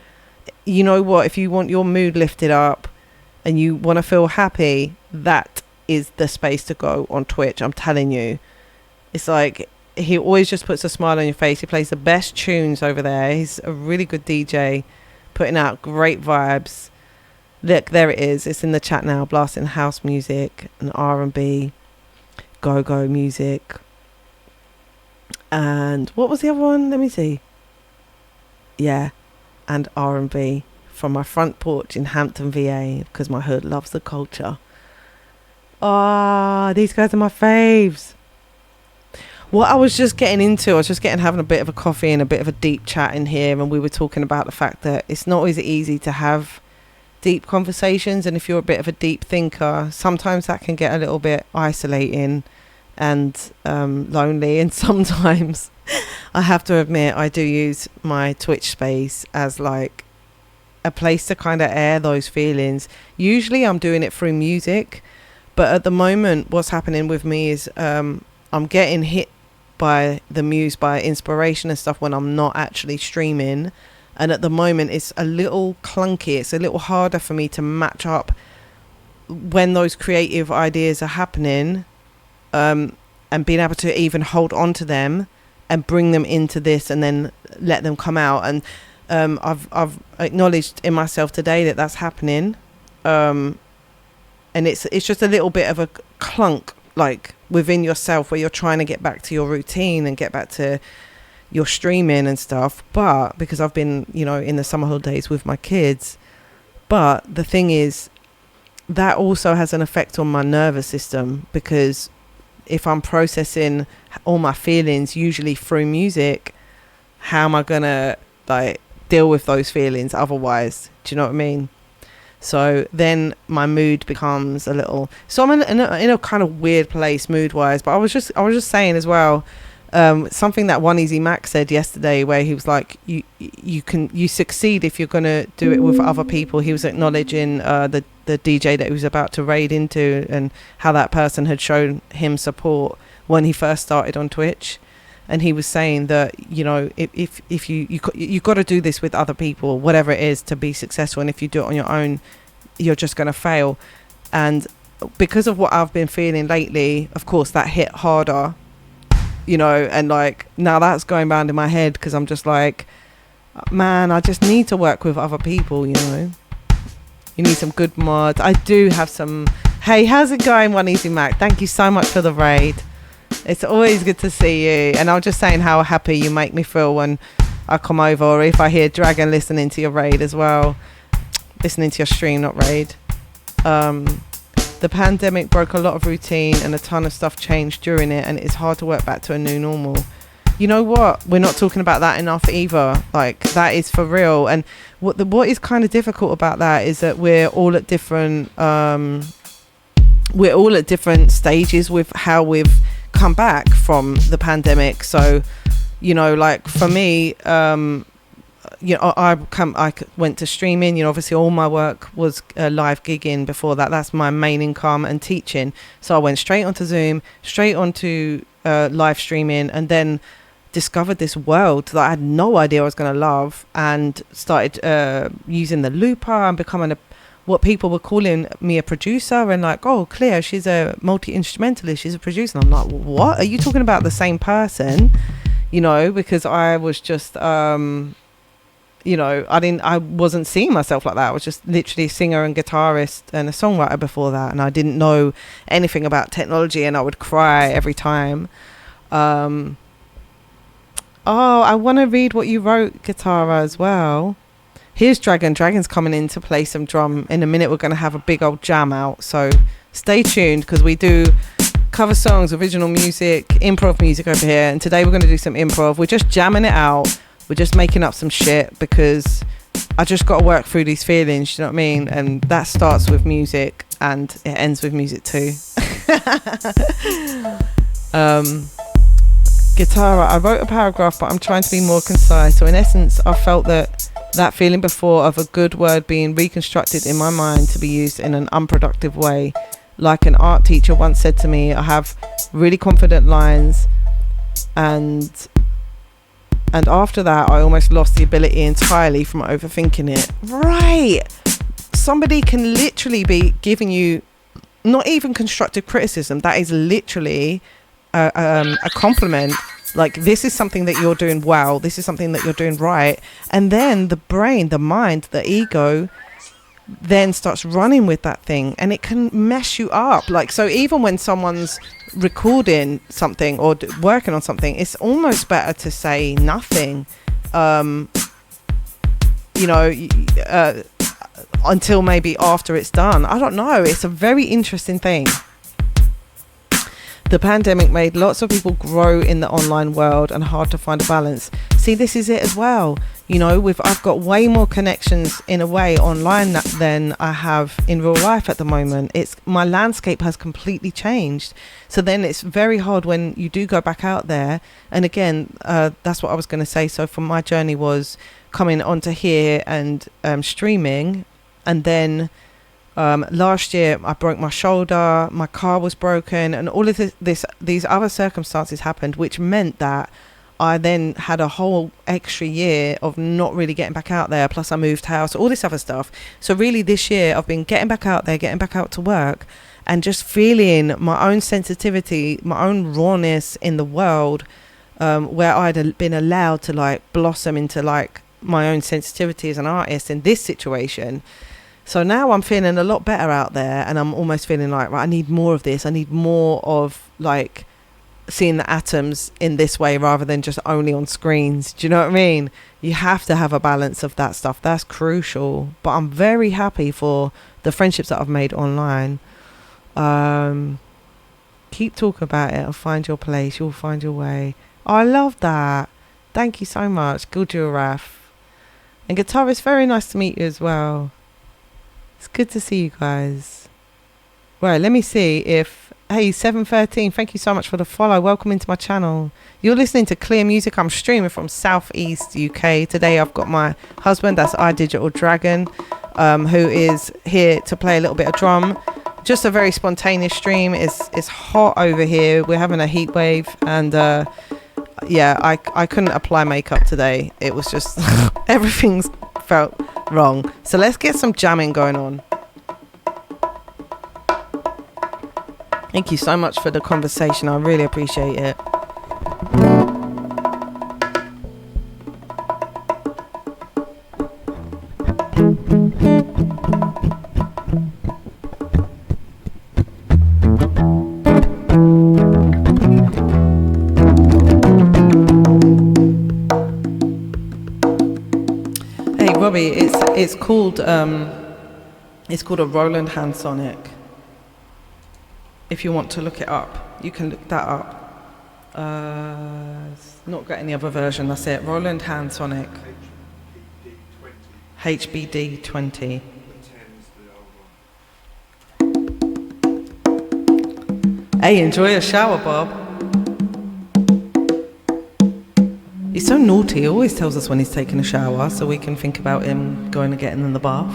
You know what, if you want your mood lifted up and you want to feel happy, that is the space to go on Twitch. I'm telling you, it's like he always just puts a smile on your face. He plays the best tunes over there. He's a really good DJ, putting out great vibes. Look, there it is. It's in the chat now, blasting house music and R&B, go-go music. And what was the other one? Let me see. Yeah, and R&B from my front porch in Hampton, VA, because my hood loves the culture. These guys are my faves. What I was just getting into, having a bit of a coffee and a bit of a deep chat in here, and we were talking about the fact that it's not always easy to have deep conversations, and if you're a bit of a deep thinker, sometimes that can get a little bit isolating and lonely, and sometimes I have to admit I do use my Twitch space as like a place to kind of air those feelings. Usually I'm doing it through music, but at the moment what's happening with me is I'm getting hit by the muse, by inspiration and stuff when I'm not actually streaming, and at the moment it's a little clunky. It's a little harder for me to match up when those creative ideas are happening, and being able to even hold on to them and bring them into this and then let them come out. And I've acknowledged in myself today that that's happening, and it's just a little bit of a clunk like within yourself where you're trying to get back to your routine and get back to your streaming and stuff. But because I've been, you know, in the summer holidays with my kids, but the thing is that also has an effect on my nervous system, because if I'm processing all my feelings usually through music, how am I gonna like deal with those feelings otherwise? Do you know what I mean? So then my mood becomes a little, so I'm in a kind of weird place mood wise. But I was just saying as well, something that One Easy Mac said yesterday, where he was like, you succeed if you're gonna do it with other people. He was acknowledging the DJ that he was about to raid into, and how that person had shown him support when he first started on Twitch. And he was saying that, you know, if you got to do this with other people, whatever it is, to be successful. And if you do it on your own, you're just going to fail. And because of what I've been feeling lately, of course, that hit harder you know, and like now that's going round in my head because I'm just like, man, I just need to work with other people, you know. You need some good mods. I do have some. Hey, how's it going, One Easy Mac? Thank you so much for the raid. It's always good to see you. And I'm just saying how happy you make me feel when I come over, or if I hear Dragon listening to your raid as well. Listening to your stream, not raid. The pandemic broke a lot of routine and a ton of stuff changed during it, and it's hard to work back to a new normal. You know what? We're not talking about that enough either. Like, that is for real. And what is kind of difficult about that is that we're all at different stages with how we've come back from the pandemic. So, you know, like for me, you know, I went to streaming. You know, obviously all my work was live gigging before that. That's my main income, and teaching. So I went straight onto Zoom, straight onto live streaming, and then discovered this world that I had no idea I was going to love, and started using the looper and becoming what people were calling me a producer, and like, oh, Cleo, she's a multi-instrumentalist, she's a producer. And I'm like, what? Are you talking about the same person? You know, because I was just you know, I wasn't seeing myself like that. I was just literally a singer and guitarist and a songwriter before that, and I didn't know anything about technology, and I would cry every time. Oh, I want to read what you wrote, Guitarra, as well. Here's Dragon. Dragon's coming in to play some drum. In a minute, we're going to have a big old jam out. So stay tuned, because we do cover songs, original music, improv music over here. And today we're going to do some improv. We're just jamming it out. We're just making up some shit because I just got to work through these feelings, you know what I mean? And that starts with music and it ends with music too. Guitarra, I wrote a paragraph, but I'm trying to be more concise. So in essence, I felt that feeling before of a good word being reconstructed in my mind to be used in an unproductive way. Like an art teacher once said to me, I have really confident lines, and after that, I almost lost the ability entirely from overthinking it. Right. Somebody can literally be giving you not even constructive criticism. That is literally a compliment. Like, this is something that you're doing well, this is something that you're doing right, and then the brain, the mind, the ego then starts running with that thing, and it can mess you up. Like, so even when someone's recording something or working on something, it's almost better to say nothing, you know, until maybe after it's done. I don't know, it's a very interesting thing. The pandemic made lots of people grow in the online world, and hard to find a balance. See, this is it as well. You know, I've got way more connections in a way online than I have in real life at the moment. My landscape has completely changed. So then it's very hard when you do go back out there. And again, that's what I was going to say. So for my journey was coming onto here and streaming, and then last year I broke my shoulder, my car was broken, and all of these other circumstances happened, which meant that I then had a whole extra year of not really getting back out there. Plus I moved house, all this other stuff. So really this year I've been getting back out there, getting back out to work, and just feeling my own sensitivity, my own rawness in the world, where I'd been allowed to like blossom into like my own sensitivity as an artist in this situation. So now I'm feeling a lot better out there, and I'm almost feeling like, right, I need more of this. I need more of like seeing the atoms in this way rather than just only on screens. Do you know what I mean? You have to have a balance of that stuff. That's crucial. But I'm very happy for the friendships that I've made online. Keep talking about it. I'll find your place. You'll find your way. Oh, I love that. Thank you so much. Guljaraf. And Guitar, it's very nice to meet you as well. It's good to see you guys. Right, let me see if... Hey, 713, thank you so much for the follow. Welcome into my channel. You're listening to Clear Music. I'm streaming from Southeast UK. Today I've got my husband, that's iDigital Dragon, who is here to play a little bit of drum. Just a very spontaneous stream. It's hot over here. We're having a heat wave, and yeah, I couldn't apply makeup today. It was just everything's felt wrong. So let's get some jamming going on. Thank you so much for the conversation. I really appreciate it. Robbie, it's called a Roland hand sonic. If you want to look it up, you can look that up. It's not got any other version. That's it. Roland hand sonic. HBD 20. Hey, enjoy a shower, Bob. He's so naughty. He always tells us when he's taking a shower so we can think about him going and getting in the bath.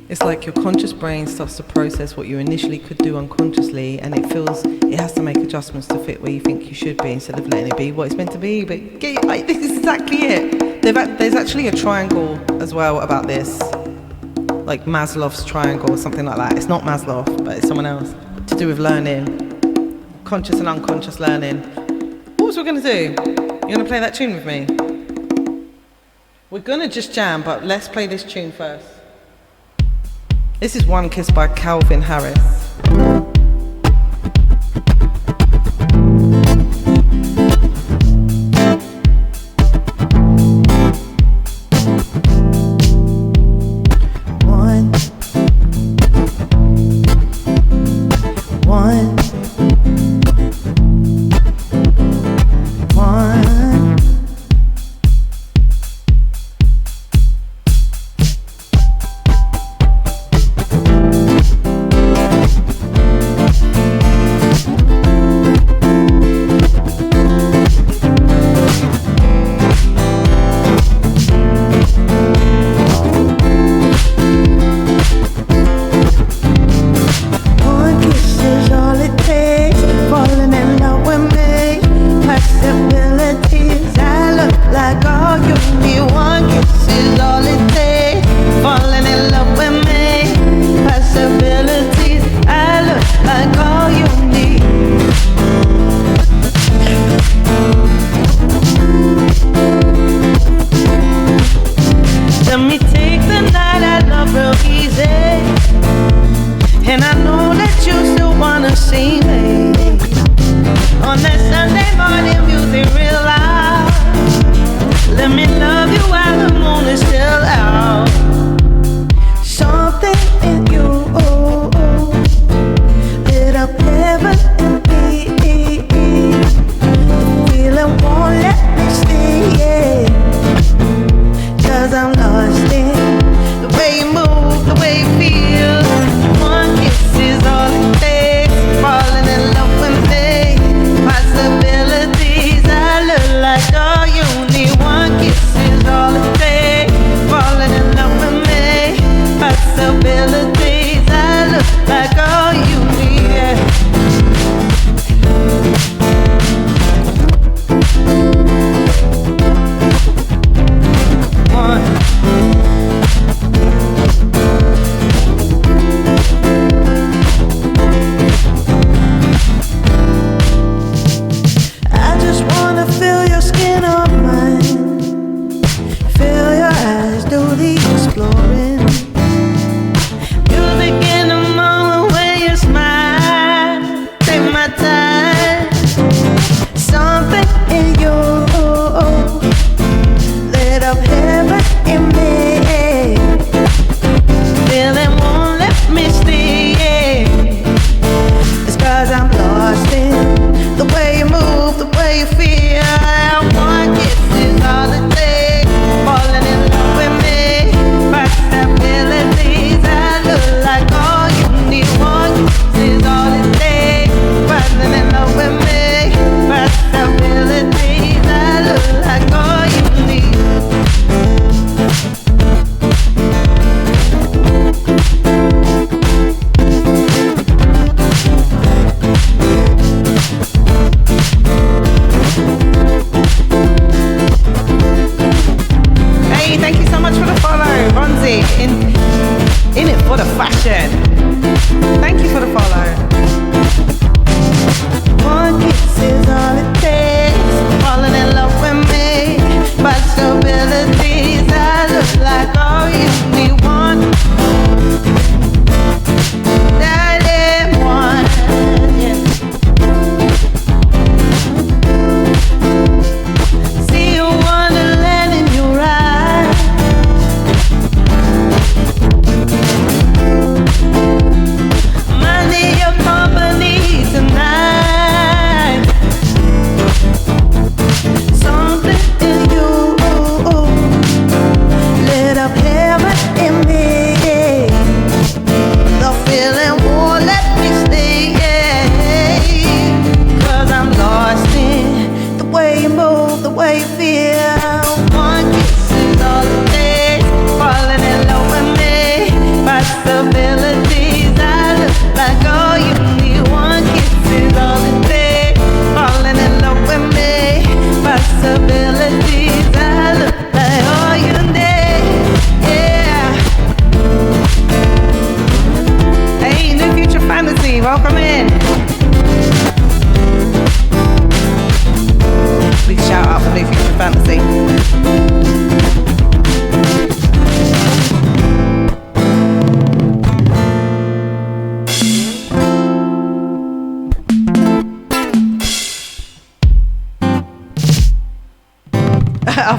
It's like your conscious brain starts to process what you initially could do unconsciously, and it feels it has to make adjustments to fit where you think you should be instead of letting it be what it's meant to be. But this is exactly it. There's actually a triangle as well about this, like Maslow's triangle or something like that. It's not Maslow, but it's someone else, to do with learning, conscious and unconscious learning. What was we going to do? You're going to play that tune with me? We're going to just jam, but let's play this tune first. This is One Kiss by Calvin Harris.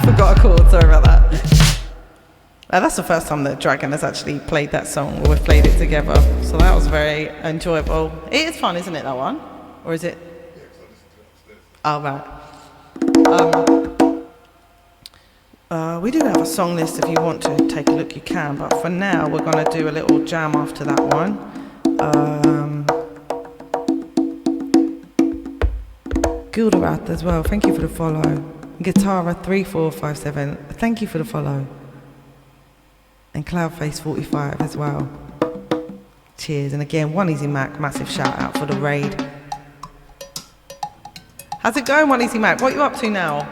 forgot a chord, sorry about that. That's the first time that Dragon has actually played that song, or we've played it together. So that was very enjoyable. It is fun, isn't it, that one? Or is it? Oh, right. We do have a song list. If you want to take a look, you can. But for now, we're going to do a little jam after that one. Gilderath as well. Thank you for the follow. Guitara3457. Thank you for the follow. And Cloudface45 as well. Cheers. And again, One Easy Mac, massive shout out for the raid. How's it going, One Easy Mac? What are you up to now?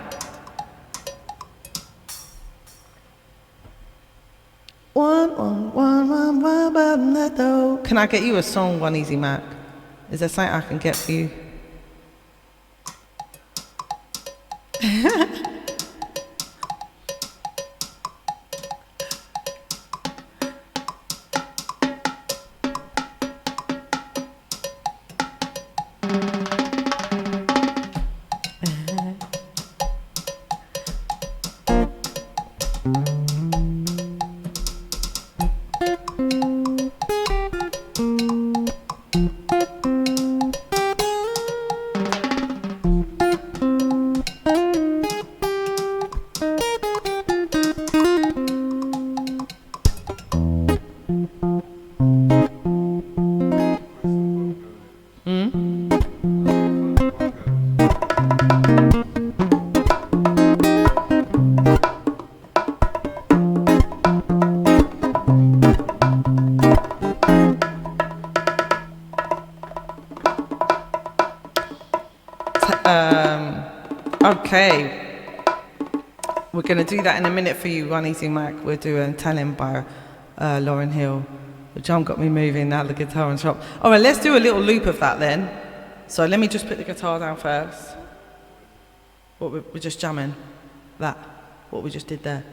One. Can I get you a song, One Easy Mac? Is there something I can get for you? Okay, we're going to do that in a minute for you, One Easy Mac. We're doing Tell Him by Lauryn Hill. The drum got me moving, now the guitar and shop. All right, let's do a little loop of that then. So let me just put the guitar down first. What we're just jamming. That, what we just did there.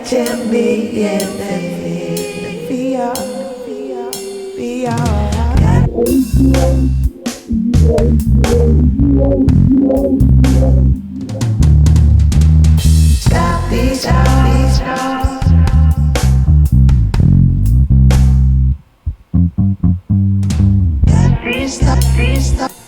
catching me in the VR, Stop these hours. Stop, stop.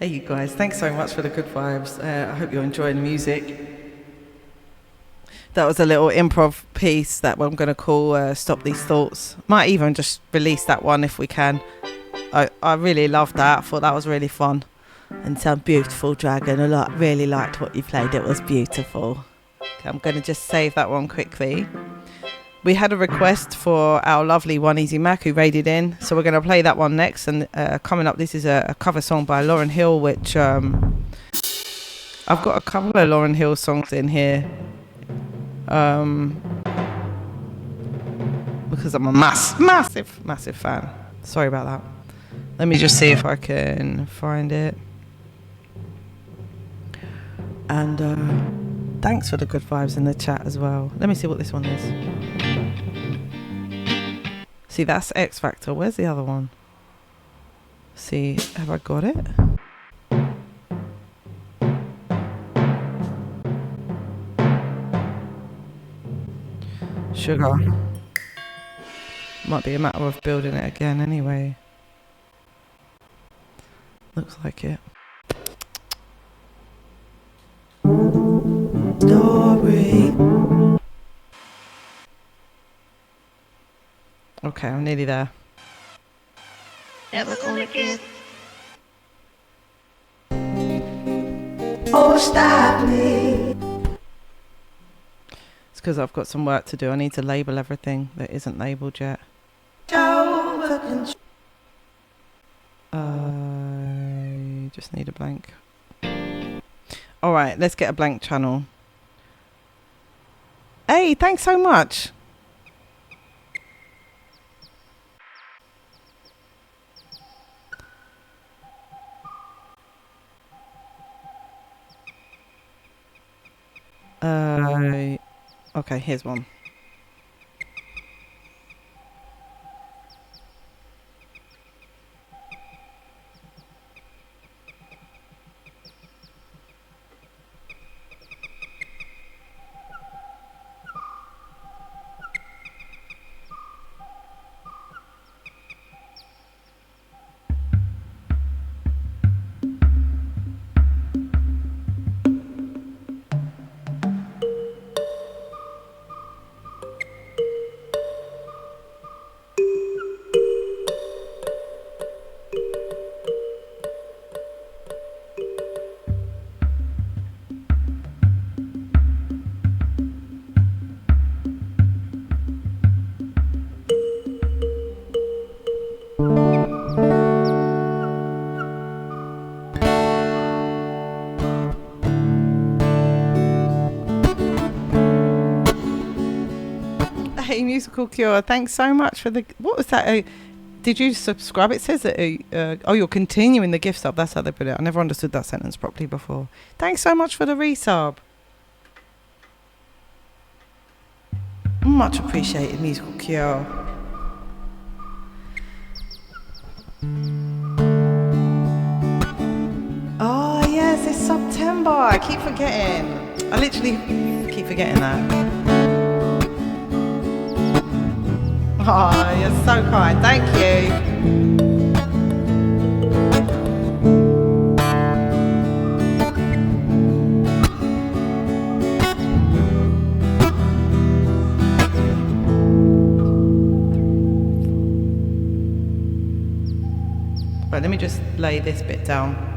Hey, you guys, thanks so much for the good vibes. I hope you're enjoying the music. That was a little improv piece that I'm going to call Stop These Thoughts. Might even just release that one if we can. I really loved that. I thought that was really fun. And sound beautiful, Dragon. Really liked what you played. It was beautiful. Okay, I'm going to just save that one quickly. We had a request for our lovely One Easy Mac who raided in. So we're going to play that one next. And coming up, this is a cover song by Lauryn Hill, which I've got a couple of Lauryn Hill songs in here. Because I'm a massive fan. Sorry about that. Let me just see if I can find it. And thanks for the good vibes in the chat as well. Let me see what this one is. See, that's X Factor. Where's the other one? See, have I got it? Sugar. Might be a matter of building it again anyway. Looks like it. Story. Okay, I'm nearly there. Never gonna get. Oh, stop me. It's because I've got some work to do. I need to label everything that isn't labelled yet. I just need a blank. All right, let's get a blank channel. Hey, thanks so much. Okay, here's one. Hey, Musical Cure, thanks so much for the... What was that? Did you subscribe? It says that... oh, you're continuing the gift sub. That's how they put it. I never understood that sentence properly before. Thanks so much for the resub. Much appreciated, Musical Cure. Oh, yes, it's September. I keep forgetting. I literally keep forgetting that. Oh, you're so kind. Thank you. Right, let me just lay this bit down.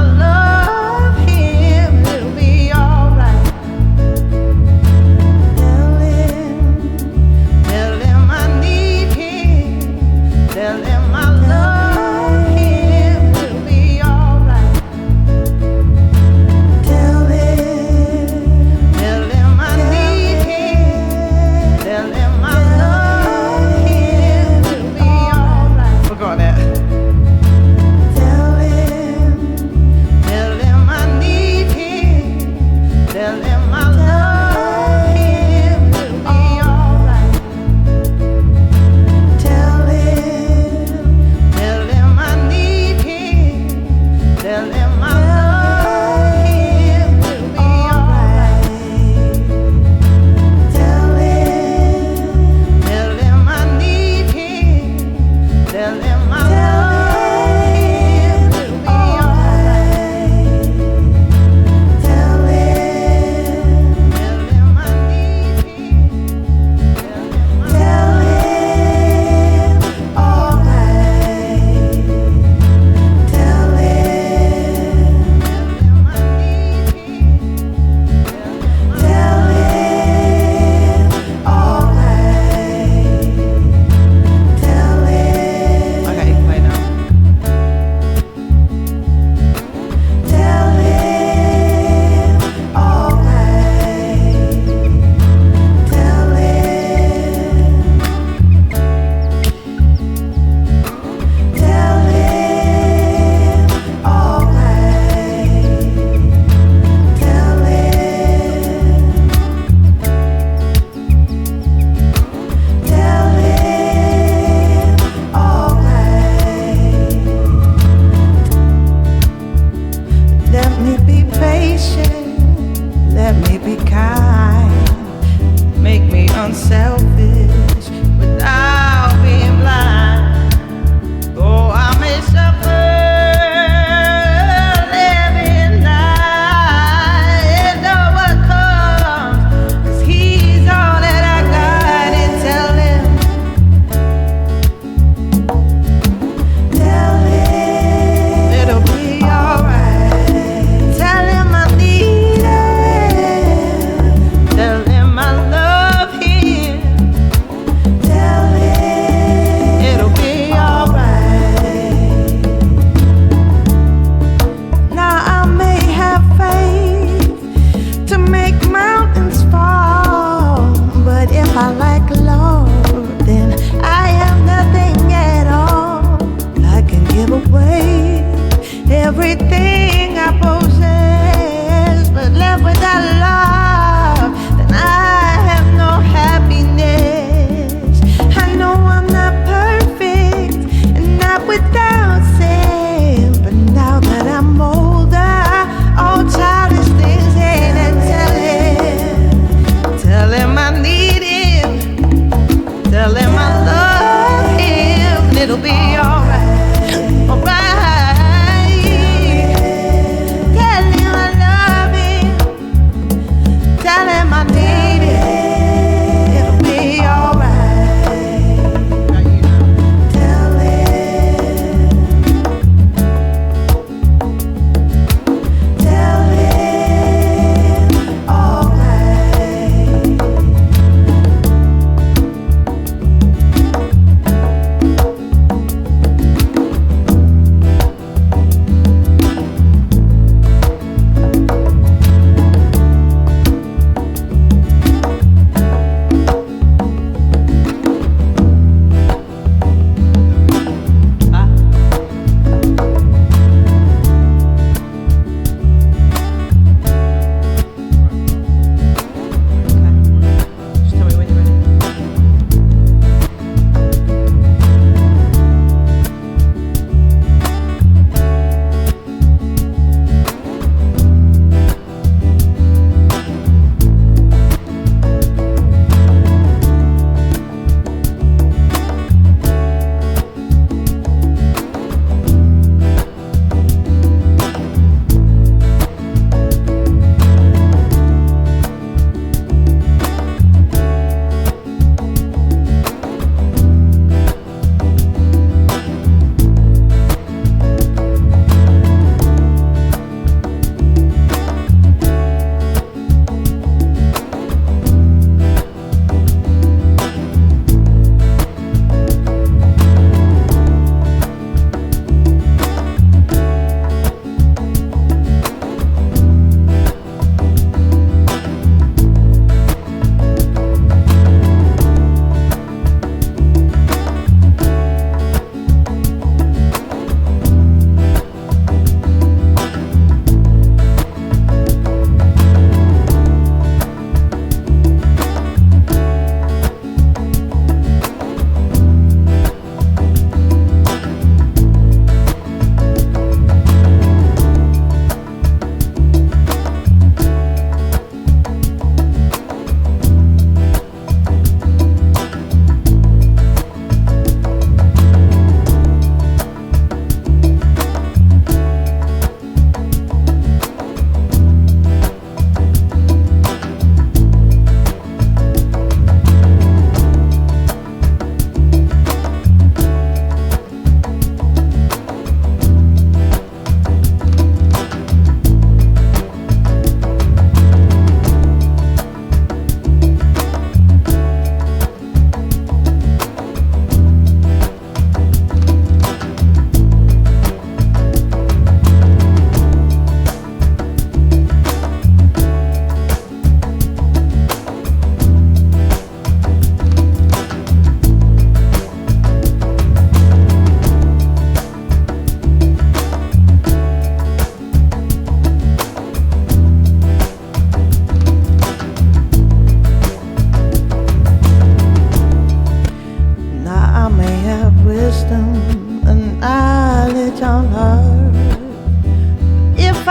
love him, it'll be alright. Tell him I need him. Tell him I love him, it'll be alright. Tell him I need him. Tell him I love him, it'll be alright. Forgot that. Tell him I need him. Tell him I love him, it'll be alright. Tell him I need him. Tell him I love him, it'll be alright. Tell him I need him. Tell him I love him, it'll be alright. Tell him I need him. Tell him alright. Tell him I need him. Tell him alright. Tell him. Okay, play now. Tell him alright. Tell him alright. Tell him alright. Let me be patient, let me be kind, make me unselfish without being blind. Oh, I may suffer living night, know what comes, 'cause he's all that I got. And tell him it'll be alright. Tell him I need him. Tell him I love him.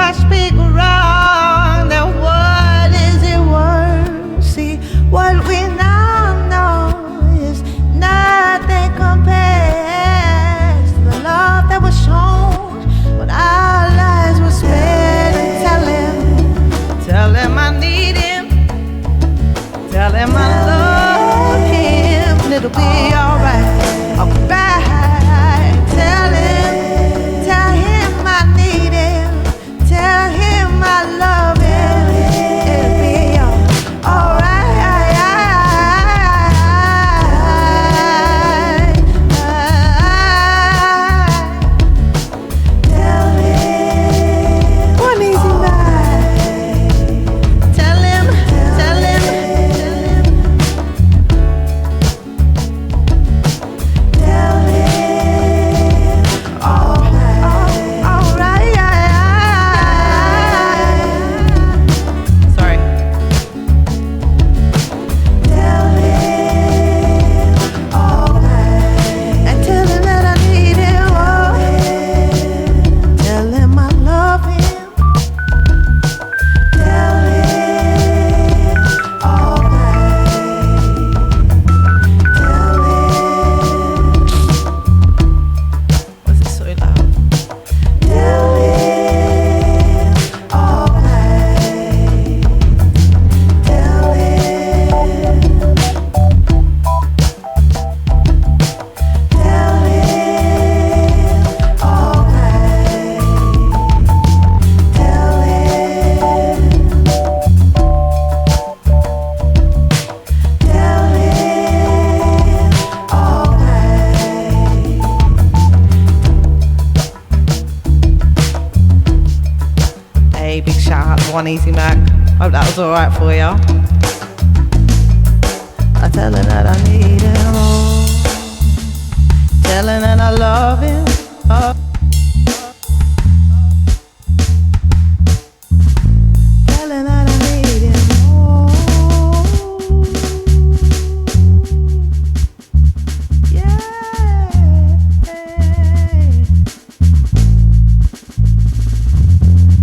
I speak wrong, then what is it worth? See, what we now know is nothing compares to the love that was shown when our lives were spent. Tell him I need him, tell him I love him, and it'll be alright, alright. Tell him I need him, tell him I love him, it'll be alright. Tell him, one easy ride. Tell him, tell him, tell him. Tell him, alright. Sorry. Tell him, alright. And tell him that I need him, oh. Tell him I love him. Tell him, alright. Tell him. Was it so loud? Tell him, alright. Tell him. Tell him, alright. Tell him. Tell him, alright. Hey, big shout out to One Easy Mac. Hope that was alright for ya. I tell him that I need him, oh. Tell him that I love him, oh. Tell him that I need him, oh. Yeah.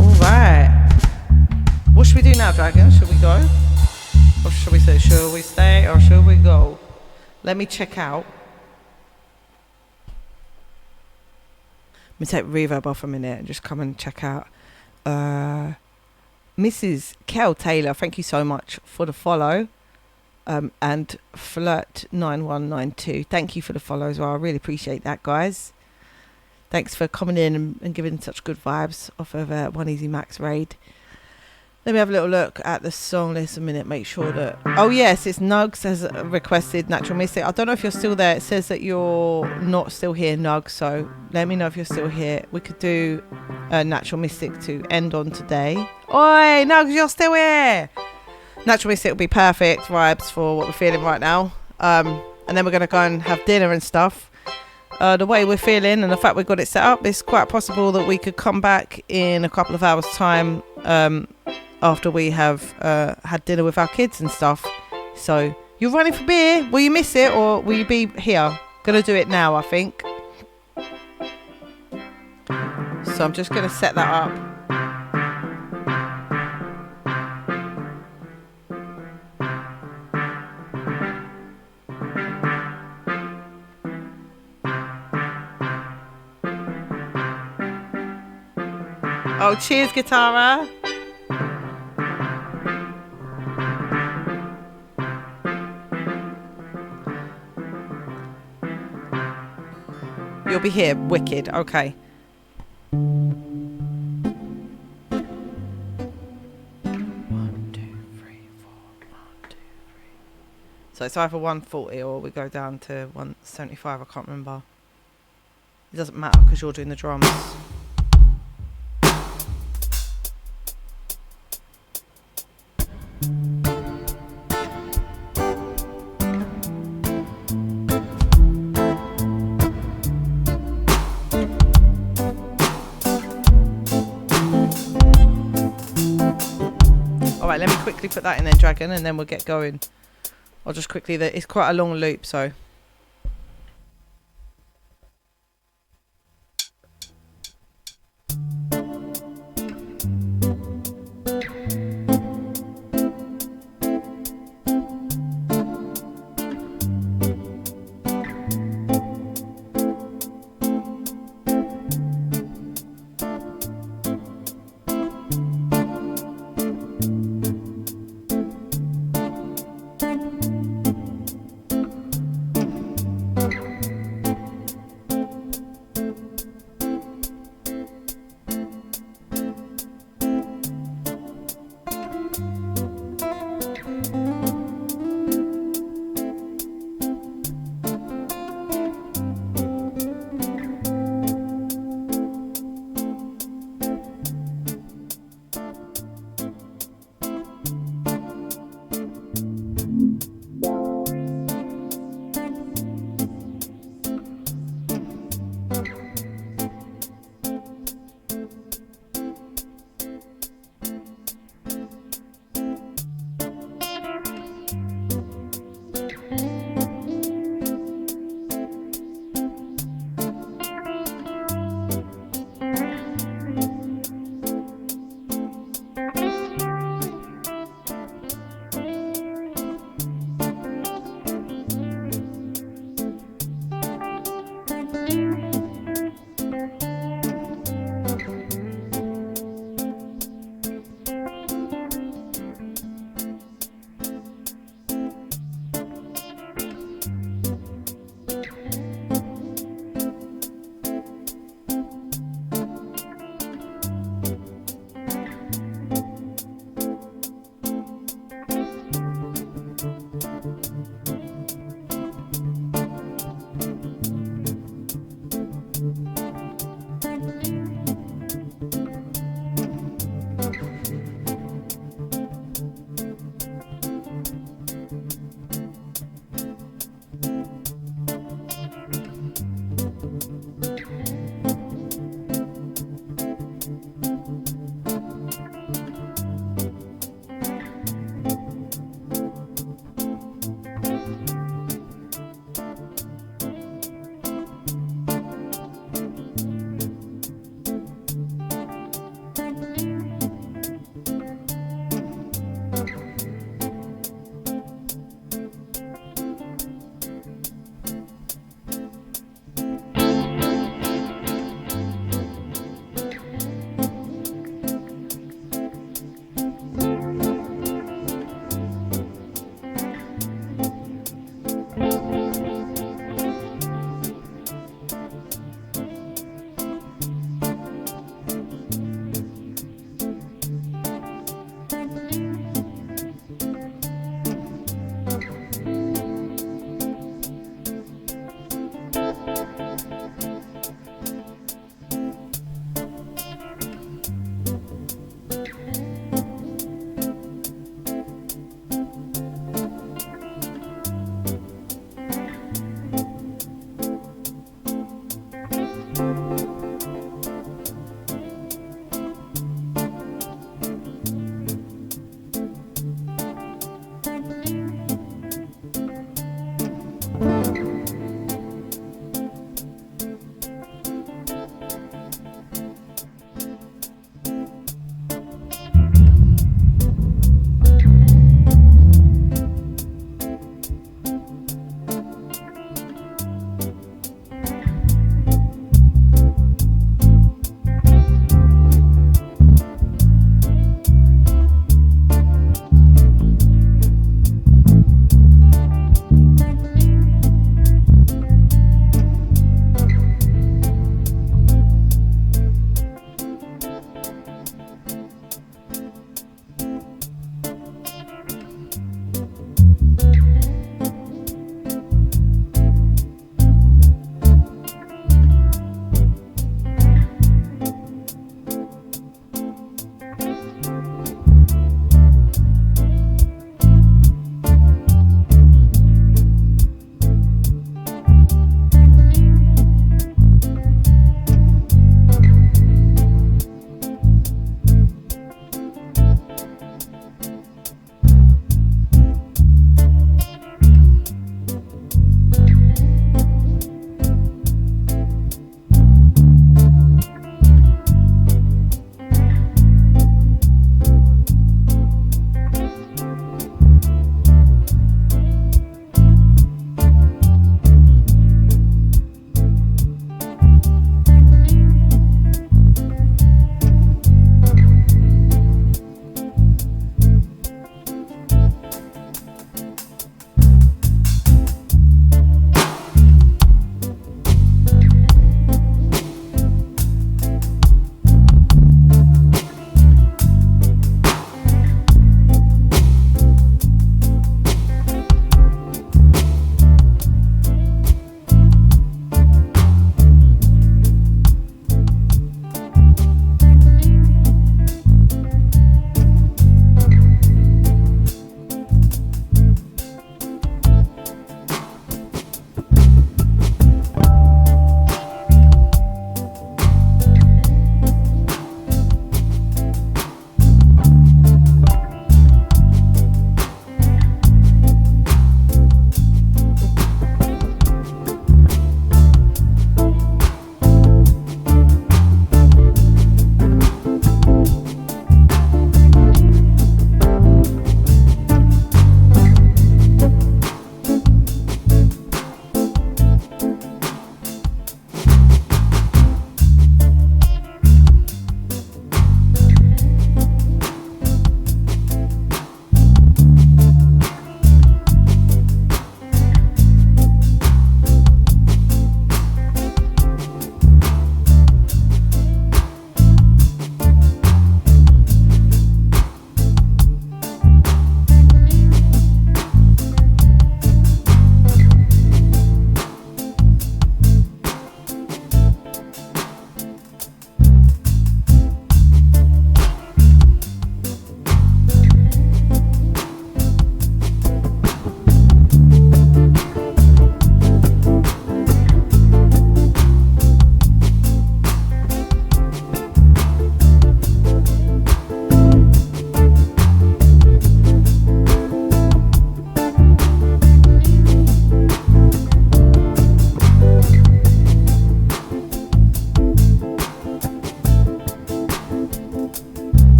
Alright. What should we do now, Dragon? Should we go? Or should we say, should we stay or should we go? Let me check out. Let me take reverb off a minute and just come and check out. Mrs. Kel Taylor, thank you so much for the follow. And Flirt9192, thank you for the follow as well. I really appreciate that, guys. Thanks for coming in and giving such good vibes off of One Easy Max raid. Let me have a little look at the song list a minute, make sure that... Oh yes, it's Nugs has requested Natural Mystic. I don't know if you're still there. It says that you're not still here, Nugs, so let me know if you're still here. We could do Natural Mystic to end on today. Oi, Nugs, you're still here! Natural Mystic will be perfect vibes for what we're feeling right now. And then we're going to go and have dinner and stuff. The way we're feeling and the fact we've got it set up, it's quite possible that we could come back in a couple of hours' time after we have had dinner with our kids and stuff. So, you're running for beer? Will you miss it or will you be here? Gonna do it now, I think. So I'm just gonna set that up. Oh, cheers, Guitarra. You'll be here, wicked. Okay. 1, 2, 3, 4. 1, 2, 3. So it's either 140 or we go down to 175. I can't remember. It doesn't matter because you're doing the drums. Alright, let me quickly put that in then, Dragon, and then we'll get going. I'll just quickly, it's quite a long loop, so.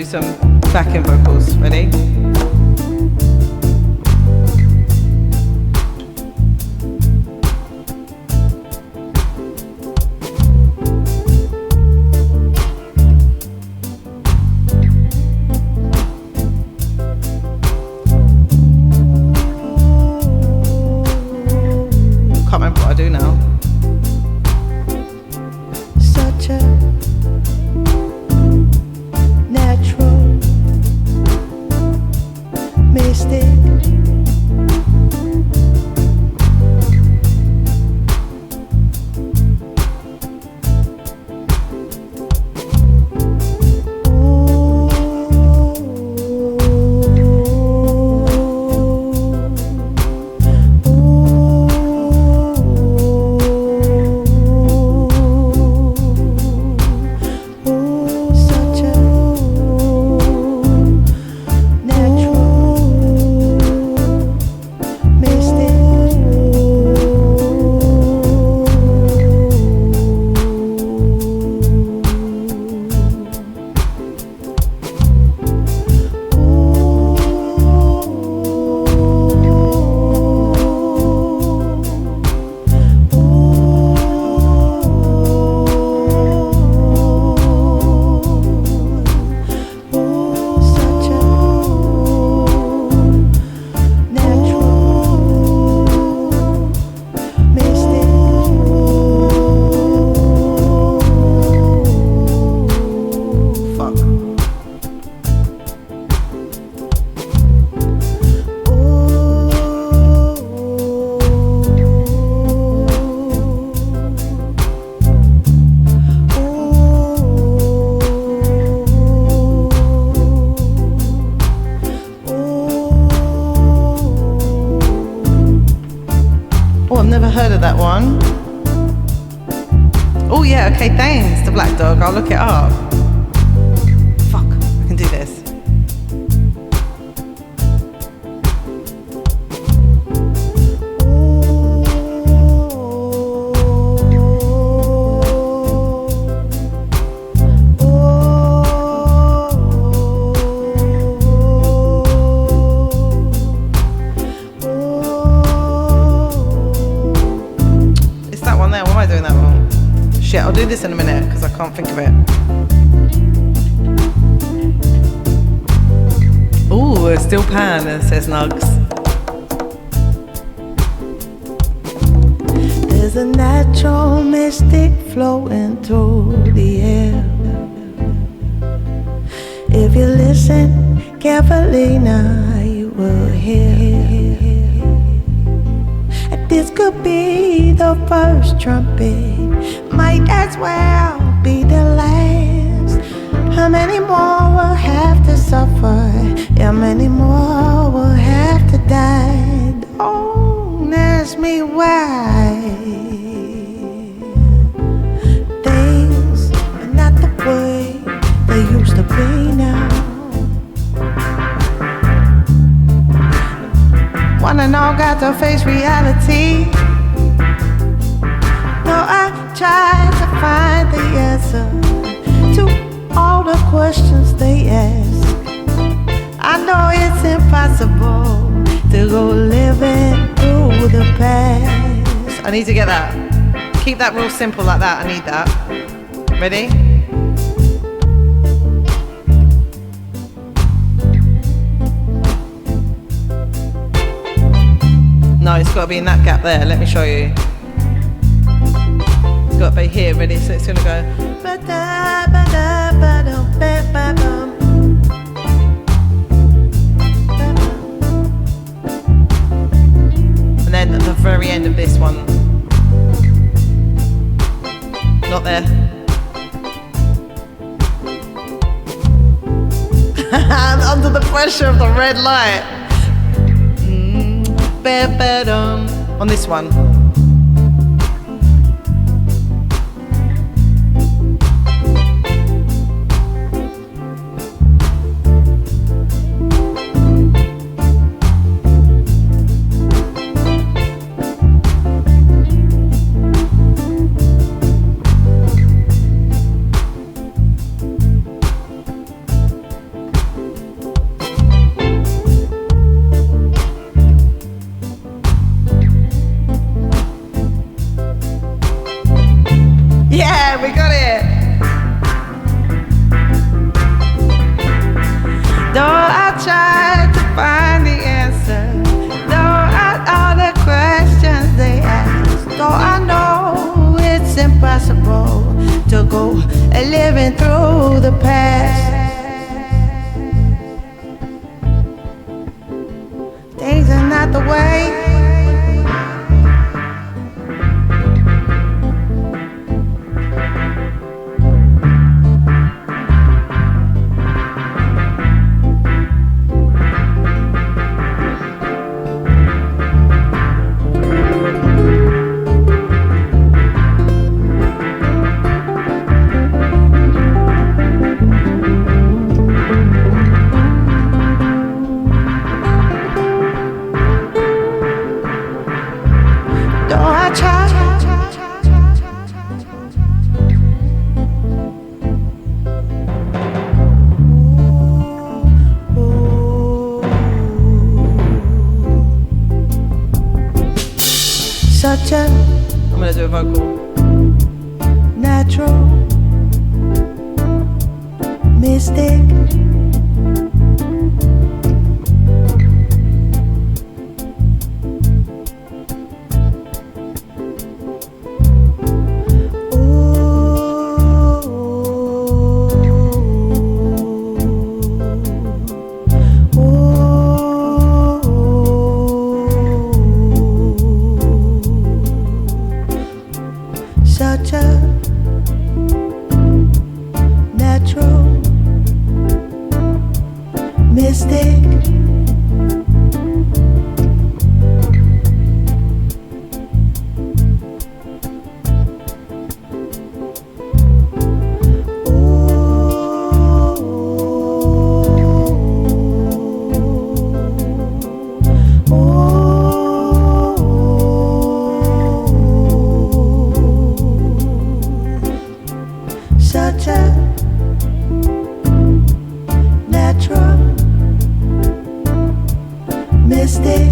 do some backing vocals. Ready? Can't remember what I do now. Such a natural mystic. Such a natural Fuck. Oh, I've never heard of that one. Oh yeah, okay, thanks, the Black Dog. I'll look it up. Fuck, I can do this. It's that one there. Why am I doing that wrong? Shit, I'll do this in a minute because I can't think of it. Ooh, it's still Pan, and it says Nugs. There's a natural mystic flowing through the air. If you listen carefully now, you will hear. This could be the first trumpet, might as well be the last. How many more will have to suffer? How many more will have to die? Don't ask me why. Things are not the way they used to be now. One and all got to face reality. No, I tried to find the answer to all the questions they ask. I know it's impossible to go living through the past. I need to get that. Keep that real simple like that. I need that. Ready? No, it's got to be in that gap there. Let me show you. It's got to be here. Ready? So it's going to go. And then at the very end of this one. Not there. I'm under the pressure of the red light. On this one. tried to find the answer, though at all the questions they ask. Though I know it's impossible to go living through the past. Things are not the way. Such a I'm gonna do a vocal. Natural mystic. Such a natural mystic. Such a natural mystic.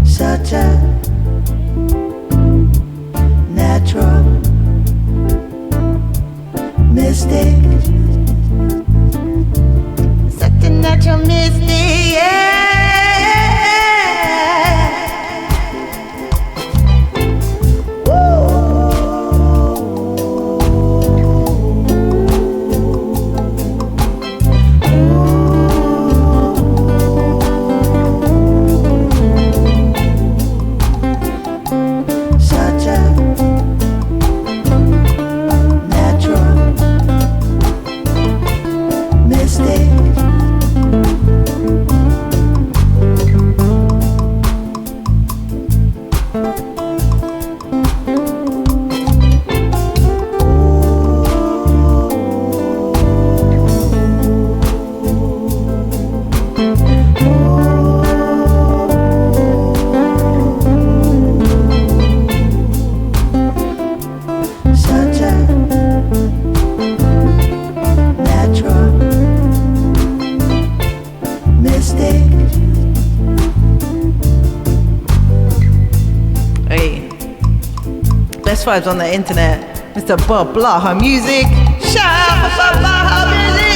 Such a natural mystic. Such a natural mystic, yeah. Such a natural mystic. Such a natural mystic. Hey, best vibes on the internet, Mr. Bob Blaha Music. Shout out for Bob Blaha Music.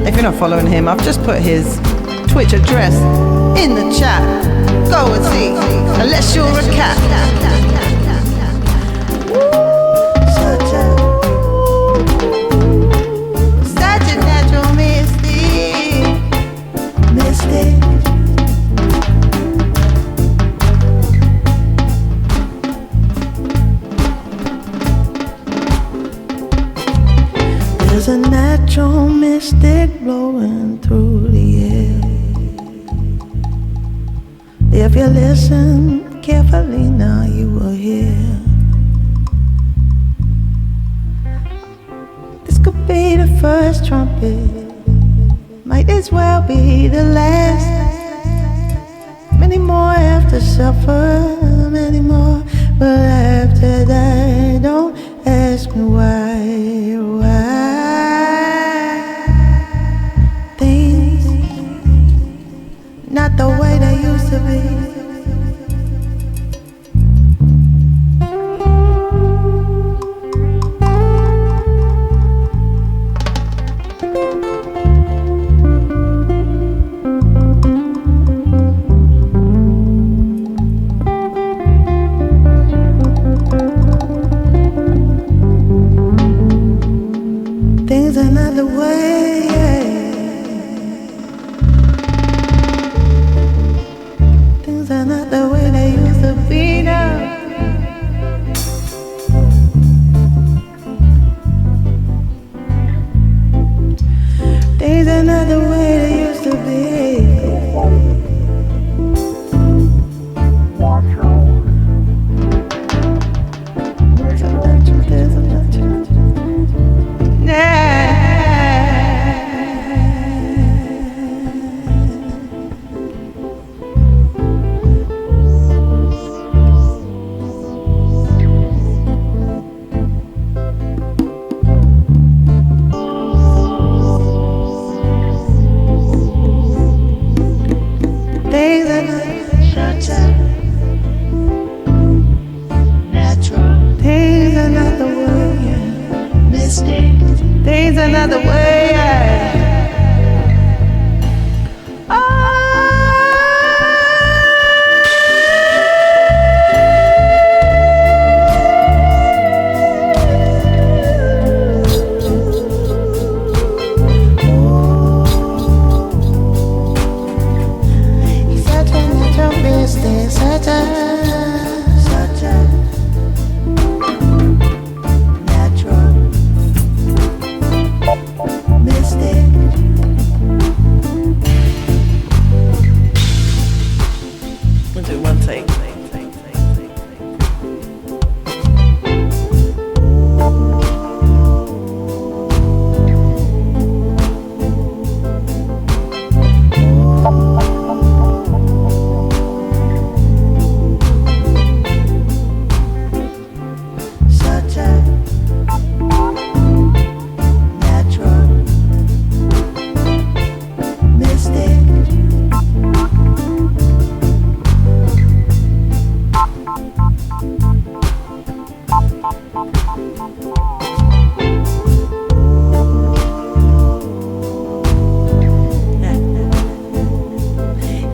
If you're not following him, I've just put his Twitch address in the chat. Go and see, unless you're a cat. Such a natural mystic. There's a natural mystic blowing through the air. If you listen carefully now, you will hear. This could be the first trumpet, might as well be the last. Many more after suffer. Many more will have to die. Don't ask me why. Things not the way they used to be. Things another way. Things another way they used to be now. Things another way they used to be. Things another way. Things another way. Such a natural mistake. Such a natural mistake. We'll do one take. Such a natural mistake.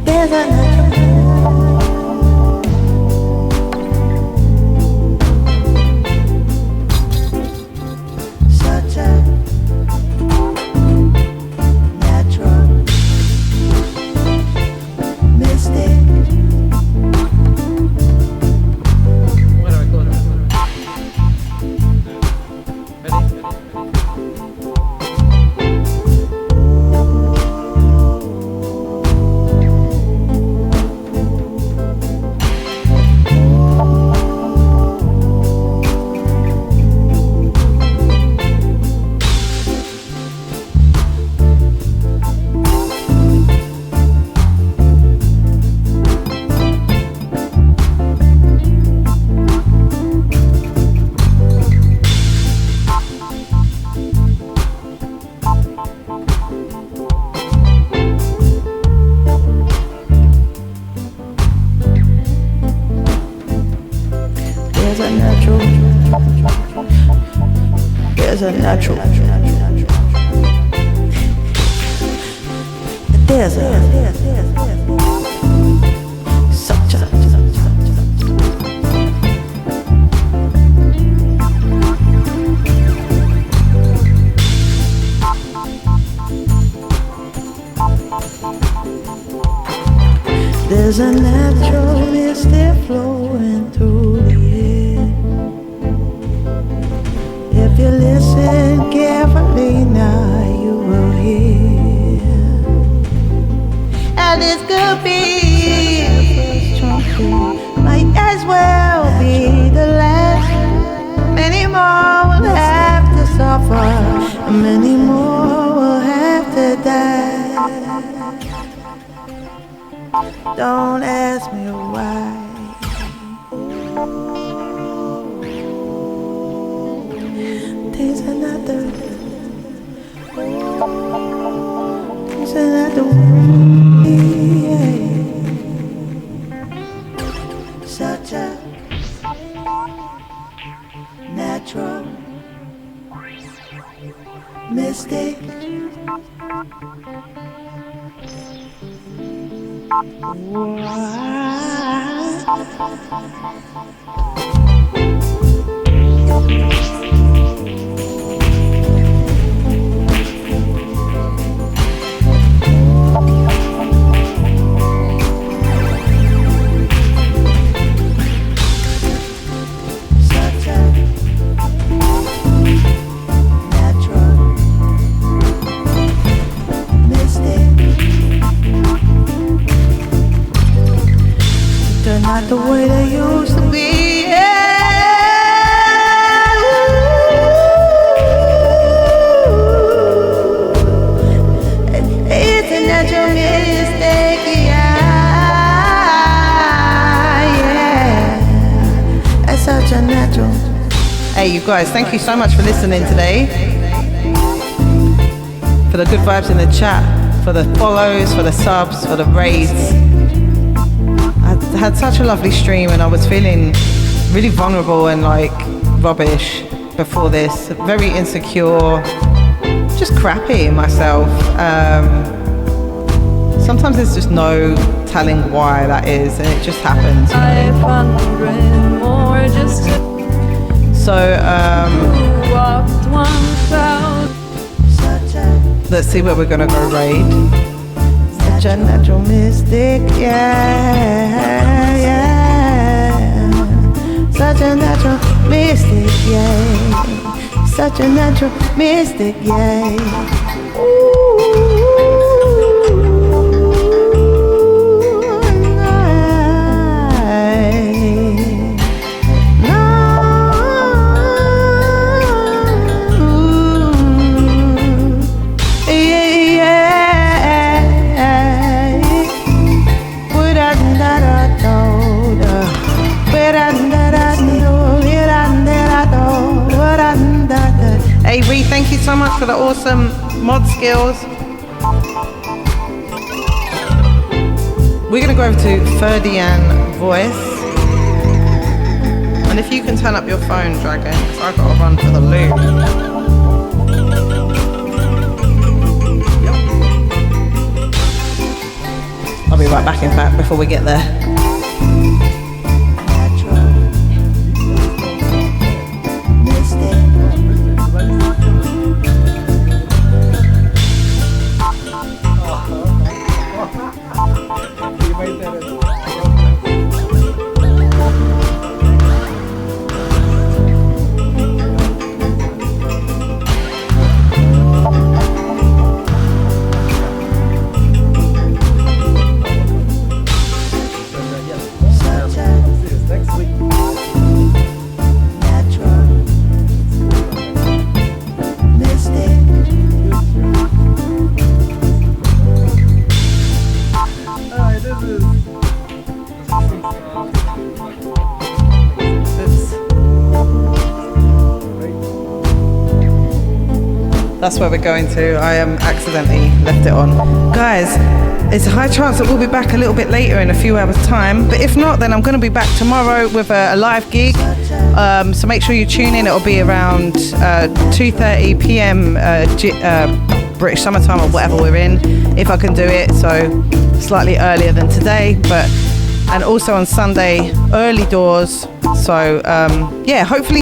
There's a natural such a natural mistake. What do I call it? Ready? There's a natural. There's a natural. There's a such a there's a natural mist flowing through the air. If you listen carefully now, you will hear. And this could be the first trumpet, might as well be the last. Many more will have to suffer, and many more will have to die. Don't ask me why. There's another. There's another way. Such a natural mistake. Such a natural mistake. They're not the way they used to be. It's a natural mistake, yeah. It's such a natural. Hey, you guys, thank you so much for listening today. For the good vibes in the chat, for the follows, for the subs, for the raids. I had such a lovely stream and I was feeling really vulnerable and like rubbish before this. Very insecure, just crappy in myself. Sometimes there's just no telling why that is and it just happens. You know? 500 more just to So walked 1,000. let's see where we're gonna go raid. Such a natural mystic, yeah, yeah. Such a natural mystic, yeah. Such a natural mystic, yeah. Hey Ree, thank you so much for the awesome mod skills. We're gonna go over to Ferdian Voice. And if you can turn up your phone, Dragon, because I've got to run for the loop. I'll be right back in fact before we get there. That's where we're going to. I accidentally left it on. Guys, it's a high chance that we'll be back a little bit later in a few hours time, but if not, then I'm going to be back tomorrow with a live gig. So make sure you tune in. It'll be around 2:30 p.m. British summertime or whatever we're in, if I can do it. So slightly earlier than today, and also on Sunday early doors. So yeah, hopefully